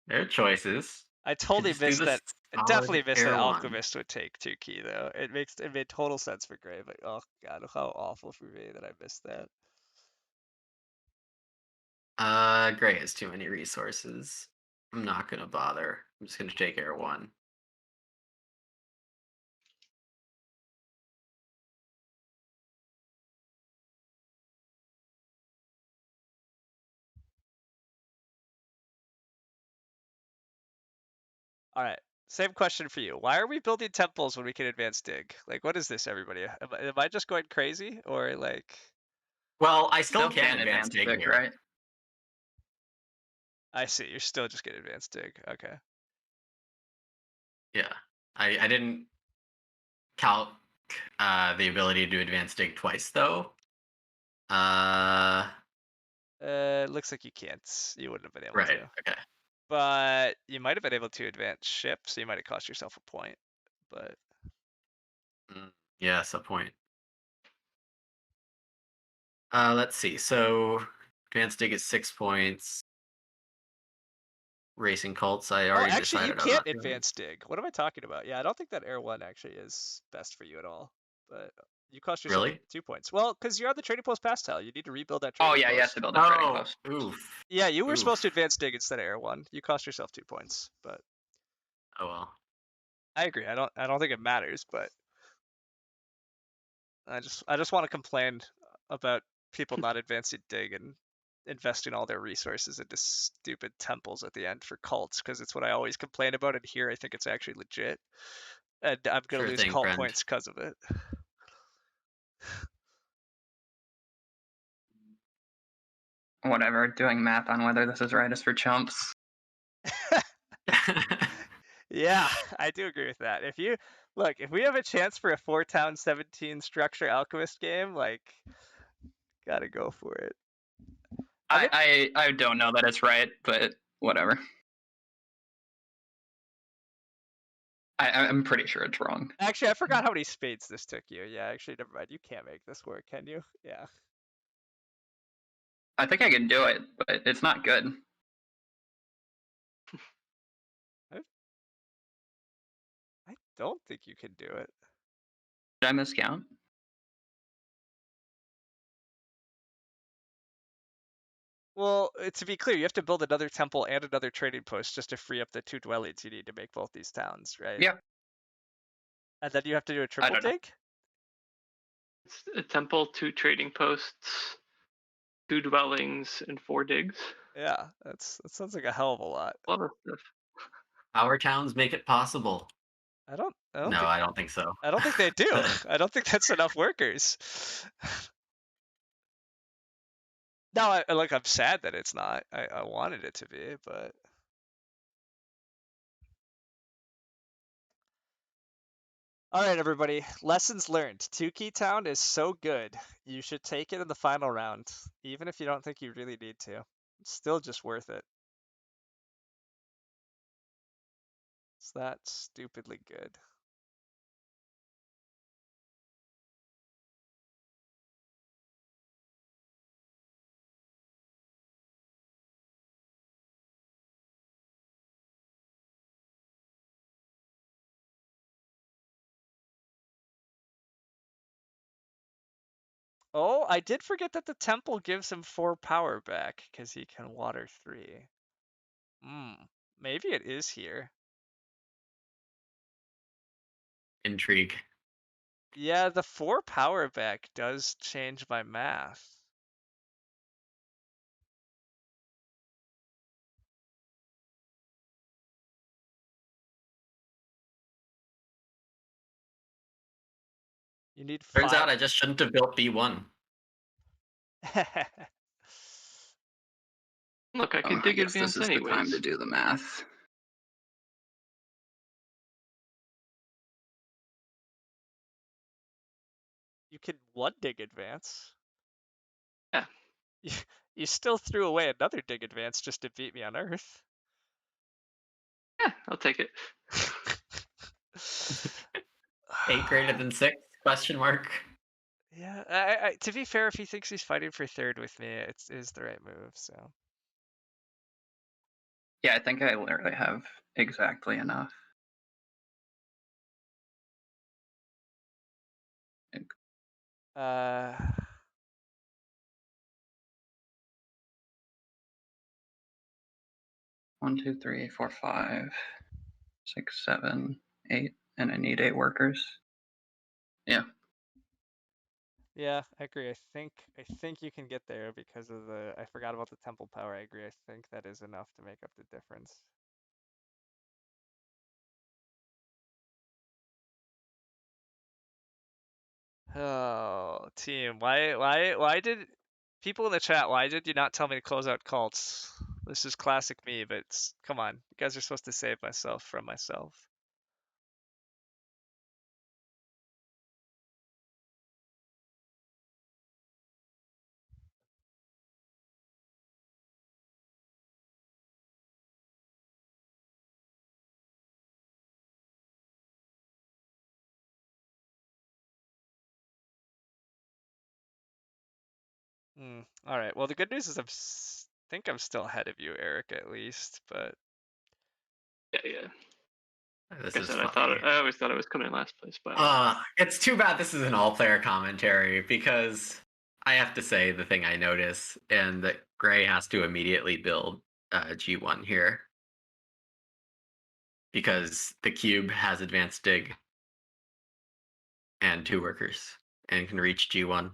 their choices. I totally Just do missed the that. I solid definitely missed that air one. Alchemist would take 2 key though. It made total sense for Gray, but oh god, how awful for me that I missed that. Gray has too many resources. I'm not gonna bother. I'm just gonna take air 1. All right, same question for you. Why are we building temples when we can advance dig? Like, what is this, everybody? Am I just going crazy, or like? Well, I still still can't advance dig dig, here. right? I see. You're still just getting advanced dig. Okay. Yeah, I didn't calc the ability to advance dig twice though. Looks like you can't. You wouldn't have been able Right. to. Okay. But you might have been able to advance ship, so you might have cost yourself a point. But Yeah, that's a point. Let's see. So advanced dig is 6 points. Racing cults, I Oh, already actually, you decided I'm can't not doing. advance dig. What am I talking about? Yeah, I don't think that Air 1 actually is best for you at all. But you cost yourself Really? 2 points. Well, because you're on the trading post pass tile. You need to rebuild that Oh trading yeah, you have post. to build a trading Oh, post. oof, Yeah, you were supposed to oof. advance dig instead of Air 1. You cost yourself 2 points. But Oh well. I agree. I don't think it matters, but I just want to complain about people not advancing dig and investing all their resources into stupid temples at the end for cults, because it's what I always complain about, and here I think it's actually legit. And I'm gonna Sure lose thing, cult friend. points because of it. Whatever. Doing math on whether this is right is for chumps. Yeah, I do agree with that. If we have a chance for a 4-town 17 structure alchemist game, like, gotta go for it. I think I don't know that it's right, but whatever. I'm pretty sure it's wrong. actually I forgot how many spades this took you. Yeah, actually, never mind. You can't make this work, can you? Yeah. I think I can do it, but it's not good. I don't think you can do it. Did I miscount? Well, to be clear, you have to build another temple and another trading post just to free up the 2 dwellings you need to make both these towns, right? Yeah. And then you have to do a I triple don't know. dig? It's a temple, 2 trading posts, 2 dwellings, and 4 digs. Yeah, that sounds like a hell of a lot. A lot of stuff. Our towns make it possible. I don't No, think I don't think so. I don't think they do. I don't think that's enough workers. No, I'm sad that it's not. I wanted it to be, but all right, everybody. Lessons learned. Tukey Town is so good. You should take it in the final round, even if you don't think you really need to. It's still just worth it. It's that stupidly good. Oh, I did forget that the temple gives him 4 power back because he can water 3. Maybe it is here. Intrigue. Yeah, the 4 power back does change my math. You need Turns 5. out I just shouldn't have built B1. Look, I Oh, can I dig guess this advance is the time anyways. to do the math. You can 1 dig advance. Yeah. You still threw away another dig advance just to beat me on Earth. Yeah, I'll take it. 8 greater than 6? Question mark. Yeah, to be fair, if he thinks he's fighting for 3rd with me, it is the right move, so. Yeah, I think I literally have exactly enough. Uh, 1, 2, 3, 4, 5, 6, 7, 8, and I need 8 workers. Yeah. yeah, I agree. I think you can get there because of I forgot about the temple power. I agree. I think that is enough to make up the difference. Oh, team, why did people in the chat? Why did you not tell me to close out cults? This is classic me, but come on, you guys are supposed to save myself from myself. All right. Well, the good news is think I'm still ahead of you, Eric, at least. But Yeah. This Like I is said, funny. I always thought I was coming in last place, but It's too bad this is an all-player commentary because I have to say the thing I notice, and that Gray has to immediately build G1 here because the cube has advanced dig and 2 workers and can reach G1.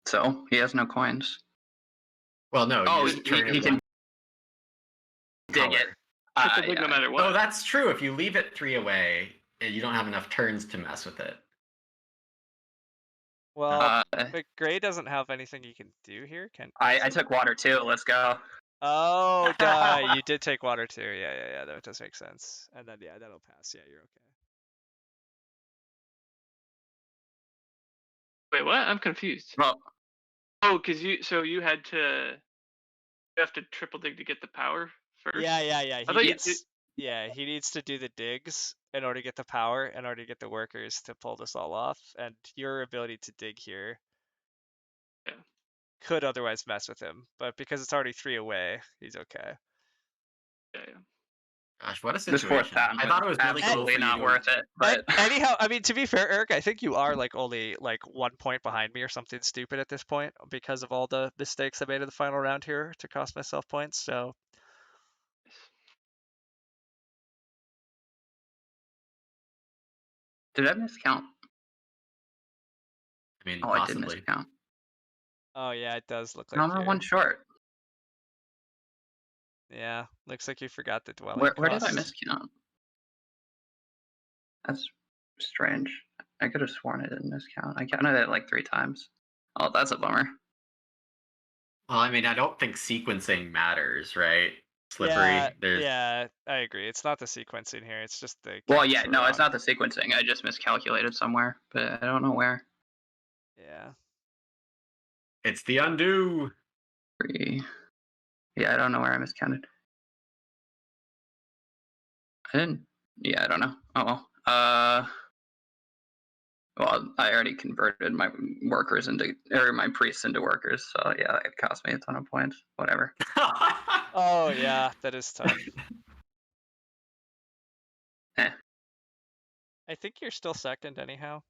So he has no coins. Well, no, Oh, you turn he it can one dig it. color. triple dig no matter what. Oh, that's true. If you leave it 3 away, you don't have enough turns to mess with it. well, but Gray doesn't have anything you can do here. I took water too. Let's go. Oh, duh! You did take water too. Yeah. That does make sense. And then yeah, that'll pass. Yeah, you're okay. Wait, what? I'm confused. Well, Oh, because you have to triple dig to get the power first. Yeah. I He thought you needs. Yeah, he needs to do the digs in order to get the power, in order to get the workers to pull this all off. And your ability to dig here Yeah. could otherwise mess with him, but because it's already 3 away, he's okay. Yeah. Gosh, what a this fourth situation. town I thought it was really cool absolutely for you not to- worth it. But Anyhow, I mean, to be fair, Eric, I think you are like only like 1 point behind me or something stupid at this point because of all the mistakes I made in the final round here to cost myself points. So did I miscount? I mean, Oh, I did possibly. miscount. oh yeah, it does look No, like I'm you. one short. Yeah, looks like you forgot the dwelling Where did I cost. miscount? That's strange. I could have sworn I didn't miscount. I counted it like 3 times. Oh, that's a bummer. Well, I mean, I don't think sequencing matters, right? Slippery. Yeah, There's yeah, I agree. It's not the sequencing here. It's just the Well, counts yeah, are no, it's wrong. not the sequencing. I just miscalculated somewhere, but I don't know where. Yeah. it's the undo. 3. Yeah, I don't know where I miscounted. I didn't. Yeah, I don't know. Oh well. Well, I already converted my workers into, or my priests into workers, so yeah, it cost me a ton of points. Whatever. Oh yeah, that is tough. Eh, I think you're still second anyhow.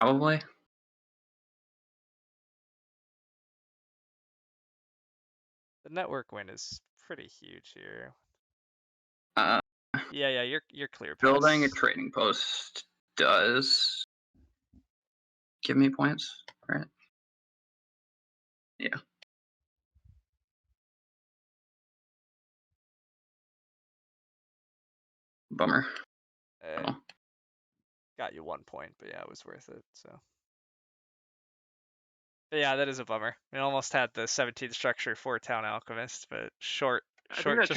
probably. The network win is pretty huge here. Uh, Yeah, you're clear. building a Pass. trading post does give me points, right? Yeah. Bummer. Oh. Got you 1 point, but yeah, it was worth it. So. But yeah, that is a bummer. We almost had the 17 structure for Town Alchemist, but short. I think that Just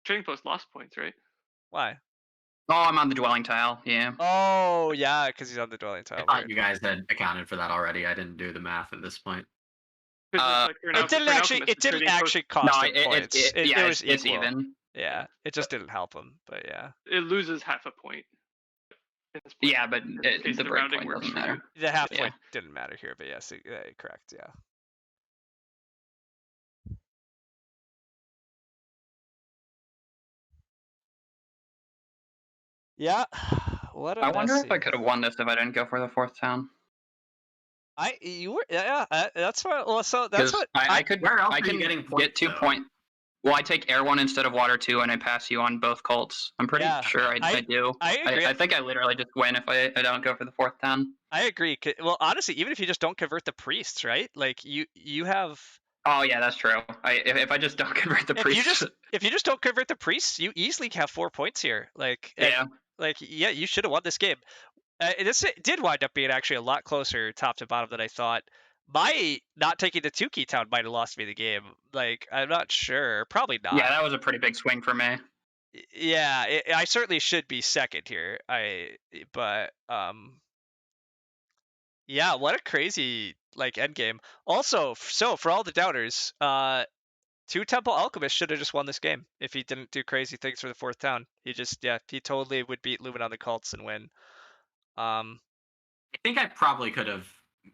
trading post lost points, right? why? Oh, I'm on the dwelling tile. Yeah. Oh yeah, because he's on the dwelling I tile. thought Weird. you guys had accounted for that already. I didn't do the math at this point. 'Cause it's like It didn't for an actually. alchemist, It the didn't trading post- actually cost No, him points. yeah, It was it's equal. even. Yeah, it just didn't help him. But yeah, it loses half a point. Yeah, but In this case, the the break rounding point works doesn't for matter. you. the half Yeah. point didn't matter here. But yes, correct. Yeah. Yeah. What a I wonder if I messy. could have won this if I didn't go for the fourth town. You were that's what. Well, so that's Because what I could. Where else I are you can getting get points, 2 though? point. Well, I take air 1 instead of water 2, and I pass you on both cults. I'm pretty Yeah, sure I do. I agree. I think I literally just win if I don't go for the fourth town. I agree. Well, honestly, even if you just don't convert the priests, right? Like you have. Oh yeah, that's true. If I just don't convert the priests. If you just don't convert the priests, you easily have 4 points here. Yeah. Yeah, you should have won this game. This did wind up being actually a lot closer top to bottom than I thought. My not taking the 2-key town might have lost me the game. Like, I'm not sure. Probably not. Yeah, that was a pretty big swing for me. Yeah, I certainly should be second here. Yeah, what a crazy like end game. Also, so for all the doubters, 2 Temple Alchemist should have just won this game if he didn't do crazy things for the fourth town. He totally would beat Lumen on the cults and win. I think I probably could have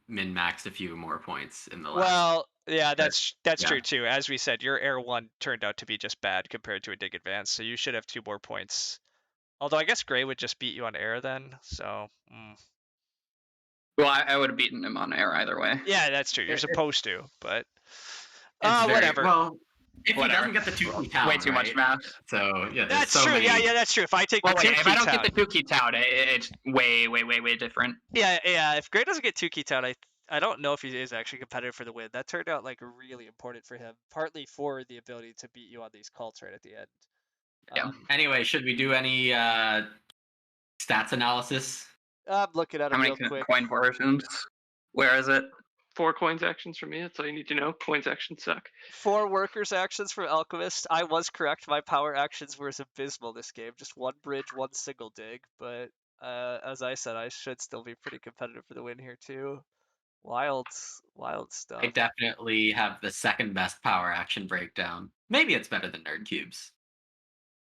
min-maxed a few more points in the last. Well, yeah, that's yeah. true too. As we said, your Air 1 turned out to be just bad compared to a Dig Advance, so you should have 2 more points. Although I guess Gray would just beat you on Air then, so... Well, I would have beaten him on air either way. Yeah, that's true. You're It- supposed to, but... It's very, whatever. well, if Whatever. he doesn't get the 2-key town, Way too much right? math. So, yeah, there's That's so true. many... Yeah, that's true. If I take Well, the wait, 2-key if I don't town... get the 2-key town, it's way different. Yeah, if Gray doesn't get 2-key town, I don't know if he is actually competitive for the win. That turned out like really important for him, partly for the ability to beat you on these cults right at the end. Yeah. Anyway, should we do any stats analysis? I'm looking at How him many real quick. coin versions? Where is it? 4 coins actions for me. That's all you need to know. Coins actions suck. 4 workers actions for Alchemist. I was correct. My power actions were abysmal this game. Just 1 bridge, 1 single dig. But as I said, I should still be pretty competitive for the win here too. Wild stuff. I definitely have the second best power action breakdown. Maybe it's better than Nerd Cubes.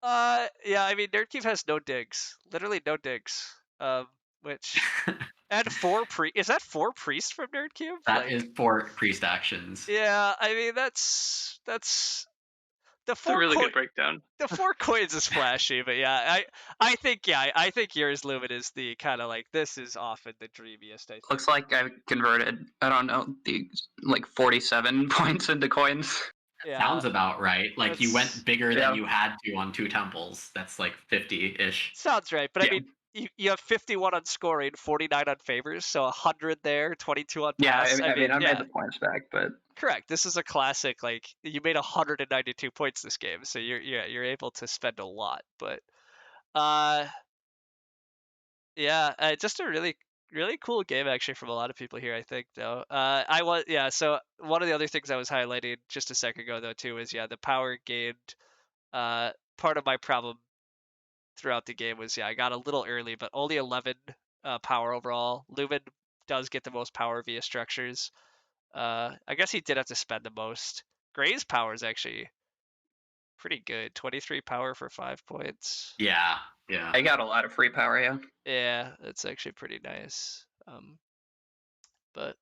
Yeah, I mean, Nerdcube has no digs. Literally no digs. Which... And 4 is that 4 priests from Nerdcube? That is 4 priest actions. Yeah, I mean that's the It's a 4 really good breakdown. The 4 coins is flashy, but yeah, I think yours, Lumen, is the kind of like, this is often the dreamiest. I think. Looks like I converted, I don't know, the 47 points into coins. Yeah, Sounds about right. Like you went bigger Yeah. than you had to on 2 temples. That's like 50-ish. sounds right. But I Yeah. mean, you have 51 on scoring, 49 on favors, so 100 there, 22 on pass. I mean, I yeah. made the points back, but Correct. This is a classic. Like, you made 192 points this game, so you're able to spend a lot. But just a really cool game actually from a lot of people here, I think, though. So one of the other things I was highlighting just a second ago though too is the power gained. Part of my problem throughout the game was I got a little early, but only 11 power overall. Lumen does get the most power via structures. I guess he did have to spend the most. Gray's power is actually pretty good. 23 power for 5 points. Yeah. I got a lot of free power, yeah. Yeah, that's actually pretty nice. But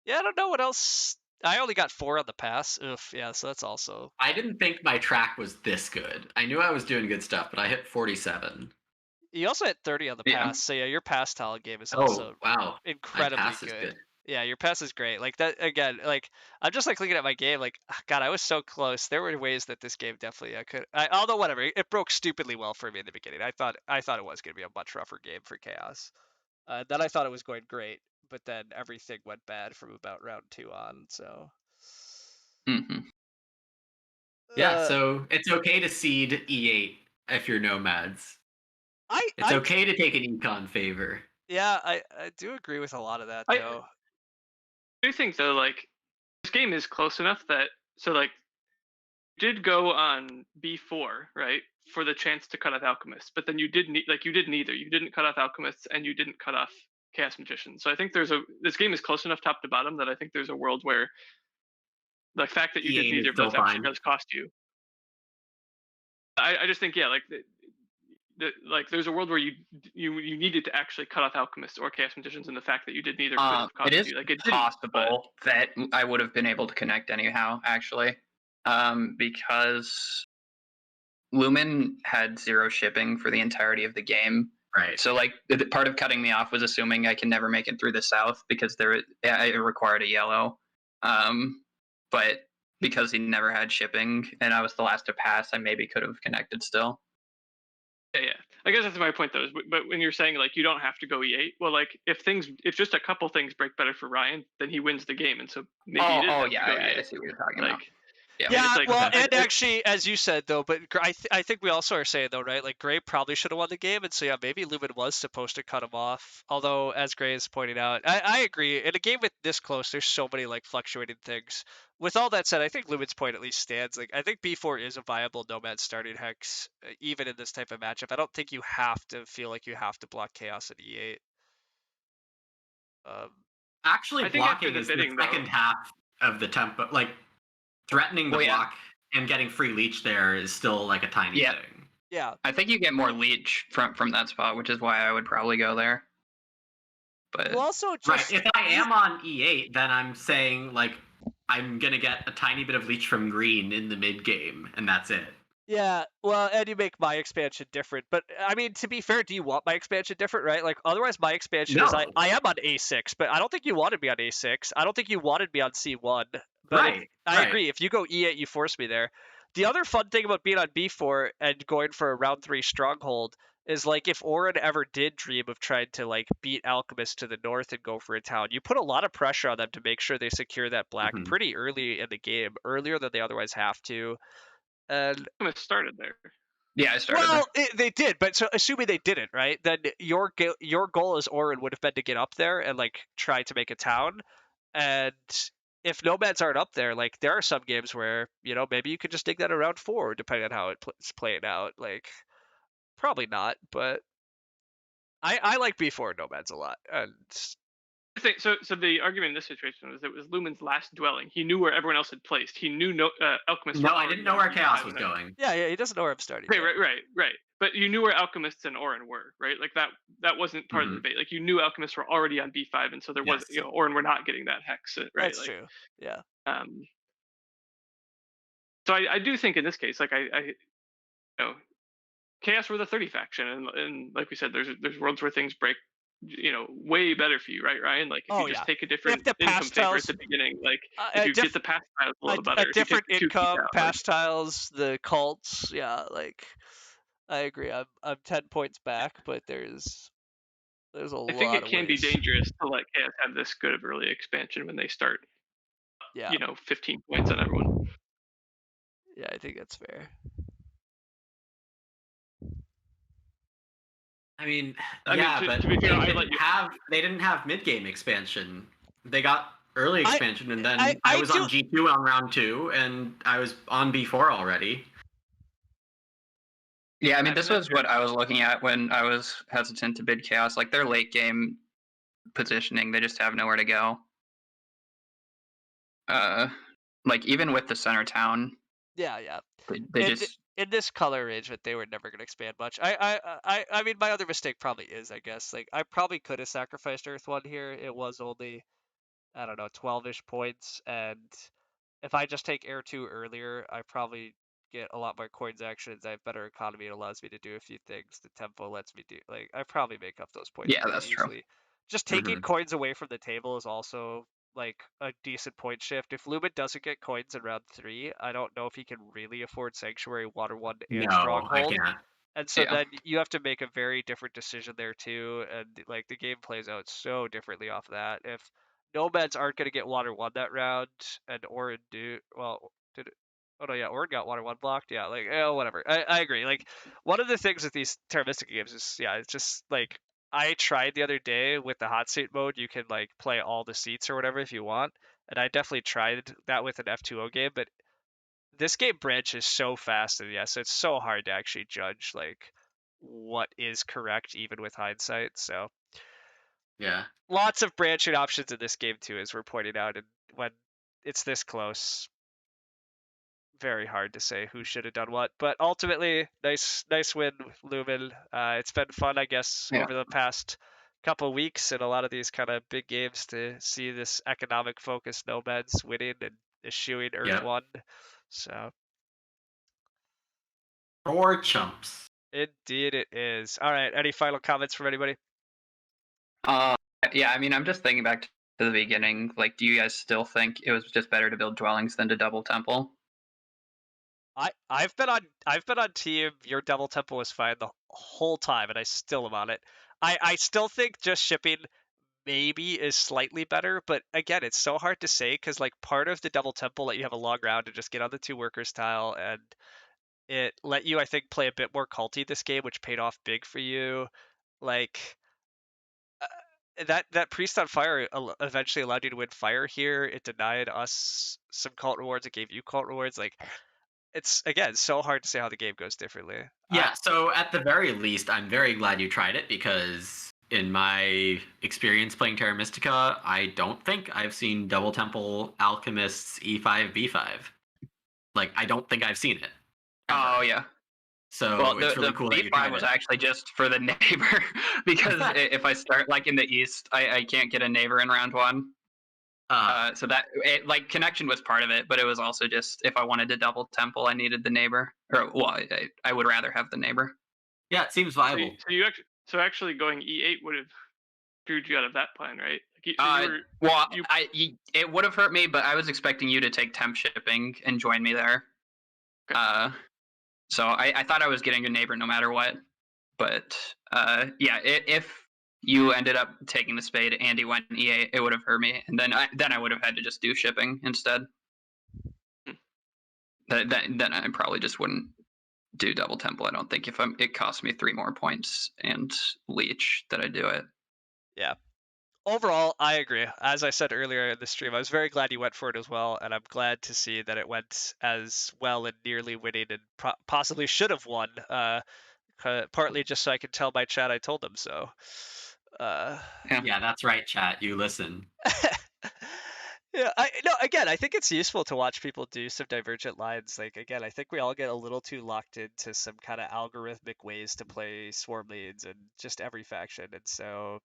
yeah, I don't know what else. I only got 4 on the pass. Oof, yeah, so that's also... I didn't think my track was this good. I knew I was doing good stuff, but I hit 47. You also hit 30 on the Yeah. pass, so yeah, your pass tile game is Oh, also wow. incredibly My pass is good. Yeah, your pass is great. Like that again. Like I'm just like looking at my game. Like God, I was so close. There were ways that this game definitely although whatever, it broke stupidly well for me in the beginning. I thought it was going to be a much rougher game for Chaos. Then I thought it was going great, but then everything went bad from about round 2 on. So. Mm-hmm. Yeah, so it's okay to seed E8 if you're nomads. It's okay to take an econ favor. Yeah, I do agree with a lot of that though. I do think though, like, this game is close enough that you did go on B4, right, for the chance to cut off Alchemists, but then you did neither. You didn't cut off Alchemists and you didn't cut off Chaos Magician. So I think this game is close enough top to bottom that I think there's a world where the fact that you did neither of those actually does cost you. I just think there's a world where you needed to actually cut off Alchemists or Chaos Magicians, and the fact that you did neither could have cost it is you. Like, it possible that I would have been able to connect anyhow, actually, because Lumen had 0 shipping for the entirety of the game. Right. So, like, part of cutting me off was assuming I can never make it through the south because it required a yellow. But because he never had shipping and I was the last to pass, I maybe could have connected still. Yeah. I guess that's my point though. But when you're saying like you don't have to go E8, well, like if just a couple things break better for Ryan, then he wins the game, and so maybe. I E8. see what you're talking about. Yeah, like, well, and actually, as you said though, but I think we also are saying though, right? Like Gray probably should have won the game, and so yeah, maybe Lumen was supposed to cut him off. Although, as Gray is pointing out, I agree. In a game with this close, there's so many like fluctuating things. With all that said, I think Lumen's point at least stands. Like I think B4 is a viable Nomad starting hex, even in this type of matchup. I don't think you have to feel like you have to block Chaos at E8. Actually, blocking is the second half of the tempo. Like threatening the block and getting free leech there is still like a tiny thing. Yeah. I think you get more leech from that spot, which is why I would probably go there. But You also Right. just If I am on E8, then I'm saying like I'm gonna get a tiny bit of leech from green in the mid game, and that's it. yeah, well, and you make my expansion different. But I mean, to be fair, do you want my expansion different, right? Like, otherwise, my expansion is No. I am on A6, but I don't think you wanted me on A6. I don't think you wanted me on C1. But Right. I Right. agree. If you go E8, you force me there. The other fun thing about being on B4 and going for a round 3 stronghold is like if Orin ever did dream of trying to like beat Alchemist to the north and go for a town, you put a lot of pressure on them to make sure they secure that black Mhm. pretty early in the game, earlier than they otherwise have to. And Alchemist started there. yeah, I started well, there. they did, but so assuming they didn't, right? Then your goal as Orin would have been to get up there and like try to make a town. And if nomads aren't up there, like there are some games where maybe you could just dig that around 4, depending on how it's playing out. Like probably not, but I like B4 nomads a lot, and I think so. So the argument in this situation was it was Lumen's last dwelling. He knew where everyone else had placed. He knew alchemists. No, were I already didn't know on where B5 chaos was and going. yeah, he doesn't know where I'm starting. Right, yet. right. But you knew where alchemists and Orin were, right? Like that wasn't part of the Mhm. debate. Like you knew alchemists were already on B5, and so there was, Yes. Orin were not getting that hex, right? That's Like, true. Yeah. um. So I do think in this case, like Chaos were the 30 faction, and like we said, there's worlds where things break, way better for you, right, Ryan? Like if Oh you just yeah. take a If different the income favor at pastiles, the beginning, like if a, you get diff, the past tiles a little better, a if you take different the 2 keys income, out, like pastiles, the cults, yeah, like I agree. I'm 10 points back, but there's a I think lot it of can be ways. dangerous to let Chaos have this good of early expansion when they start, Yeah. 15 points on everyone. Yeah, I think that's fair. I mean, I mean, yeah, to but be fair, I they let you. didn't have mid game expansion. They got early I expansion, and then I was do. on G2 on round 2, and I was on B4 already. Yeah, I mean, I this think that's was what I was looking at when I was hesitant to bid chaos. Like their late game positioning, they just have nowhere to go. Like even with the center town, Yeah. they In just in this color arrangement, they were never going to expand much. I mean, my other mistake probably is, I guess, like I probably could have sacrificed Earth One here. It was only, I don't know, 12-ish points, and if I just take Air 2 earlier, I probably get a lot more coins actions. I have better economy. It allows me to do a few things. The tempo lets me do, like, I probably make up those points yeah, pretty that's true. easily. Just taking Mhm. coins away from the table is also like a decent point shift. If Lumen doesn't get coins in round 3, I don't know if he can really afford Sanctuary, Water One, and No, I Stronghold. can't. And so Yeah, then you have to make a very different decision there too, and like the game plays out so differently off that. If Nomads aren't going to get Water 1 that round, and Orin do, well, did it? Oh no, yeah, Orin got Water 1 blocked. Yeah, like, whatever. I agree. Like, one of the things with these Terra Mystica games is, yeah, it's just like, I tried the other day with the hot seat mode, you can like play all the seats or whatever if you want. And I definitely tried that with an F2O game, but this game branches so fast, and yes, it's so hard to actually judge like what is correct even with hindsight. So Yeah. lots of branching options in this game too, as we're pointing out, and when it's this close, very hard to say who should have done what. But ultimately, nice win, Lumen. It's been fun, I guess, yeah. over the past couple of weeks in a lot of these kind of big games to see this economic focused Nomads winning and eschewing Earth Yep. One. So Four chumps. indeed it is. All right, any final comments from anybody? Uh, yeah. I mean, I'm just thinking back to the beginning. Like, do you guys still think it was just better to build dwellings than to double temple? I've been on team your Devil Temple was fine the whole time, and I still am on it. I still think just shipping maybe is slightly better, but again, it's so hard to say because like part of the Devil Temple let you have a long round to just get on the 2 workers tile, and it let you, I think, play a bit more culty this game, which paid off big for you. Like that priest on fire eventually allowed you to win fire here. It denied us some cult rewards. It gave you cult rewards. Like, it's again so hard to say how the game goes differently. Yeah, so at the very least, I'm very glad you tried it because in my experience playing Terra Mystica, I don't think I've seen Double Temple Alchemists E5 B5. Like, I don't think I've seen it. Ever. Oh yeah. So Well, it's the really cool that you B5 tried was it. actually just for the neighbor because if I start like in the east, I can't get a neighbor in round 1. So that like connection was part of it, but it was also just if I wanted to double temple, I needed the neighbor. Or well, I would rather have the neighbor. Yeah, it seems So viable. actually going E8 would have screwed you out of that plan, right? It would have hurt me, but I was expecting you to take temp shipping and join me there. Okay. So I thought I was getting a neighbor no matter what. But yeah, if you ended up taking the spade and he went E8, it would have hurt me, and then I would have had to just do shipping instead. Then I probably just wouldn't do double temple. I don't think if it cost me 3 more points and leech that I do it. Yeah. Overall, I agree. As I said earlier in the stream, I was very glad you went for it as well, and I'm glad to see that it went as well and nearly winning and possibly should have won. Partly just so I could tell my chat I told them so. Yeah, that's right, chat. You listen. Yeah, again, I think it's useful to watch people do some divergent lines. Like again, I think we all get a little too locked into some kind of algorithmic ways to play swarm leads and just every faction. And so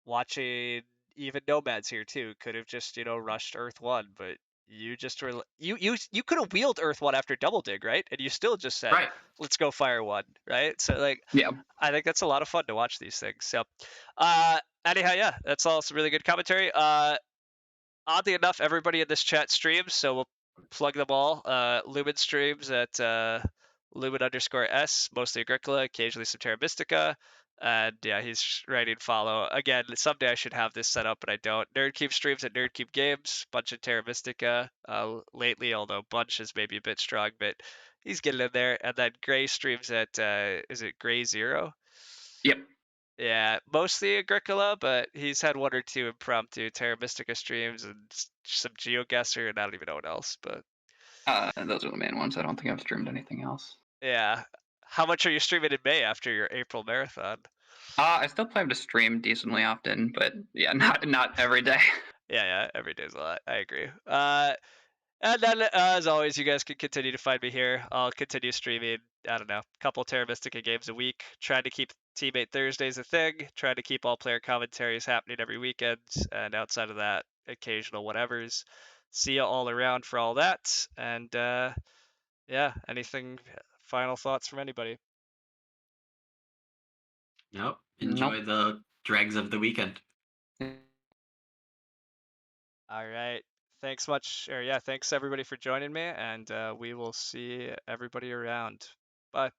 watching even Nomads here too could have just, rushed Earth 1, but you just were you could have wheeled Earth 1 after double dig, right? And you still just said, Right. let's go Fire 1, right? So like Yeah. I think that's a lot of fun to watch these things. So anyhow, yeah, that's all some really good commentary. Oddly enough, everybody in this chat streams, so we'll plug them all. Lumen streams at Lumen_S, mostly Agricola, occasionally some Terra Mystica. And yeah, he's writing follow. Again, someday I should have this set up, but I don't. Nerdcube streams at Nerdcube Games, bunch of Terra Mystica lately, although bunch is maybe a bit strong, but he's getting in there. And then Gray streams at, is it Gray Zero? Yep. Yeah, mostly Agricola, but he's had 1 or 2 impromptu Terra Mystica streams and some GeoGuessr, and I don't even know what else. But those are the main ones. I don't think I've streamed anything else. yeah, how much are you streaming in May after your April marathon? I still plan to stream decently often, but yeah, not every day. Yeah, every day's a lot. I agree. And then, as always, you guys can continue to find me here. I'll continue streaming, I don't know, a couple Terra Mystica games a week. Trying to keep Teammate Thursdays a thing. Trying to keep all player commentaries happening every weekend. And outside of that, occasional whatevers. See you all around for all that. And yeah, anything, final thoughts from anybody? Nope. Enjoy the dregs of the weekend. All right. Thanks everybody for joining me. And we will see everybody around. Bye.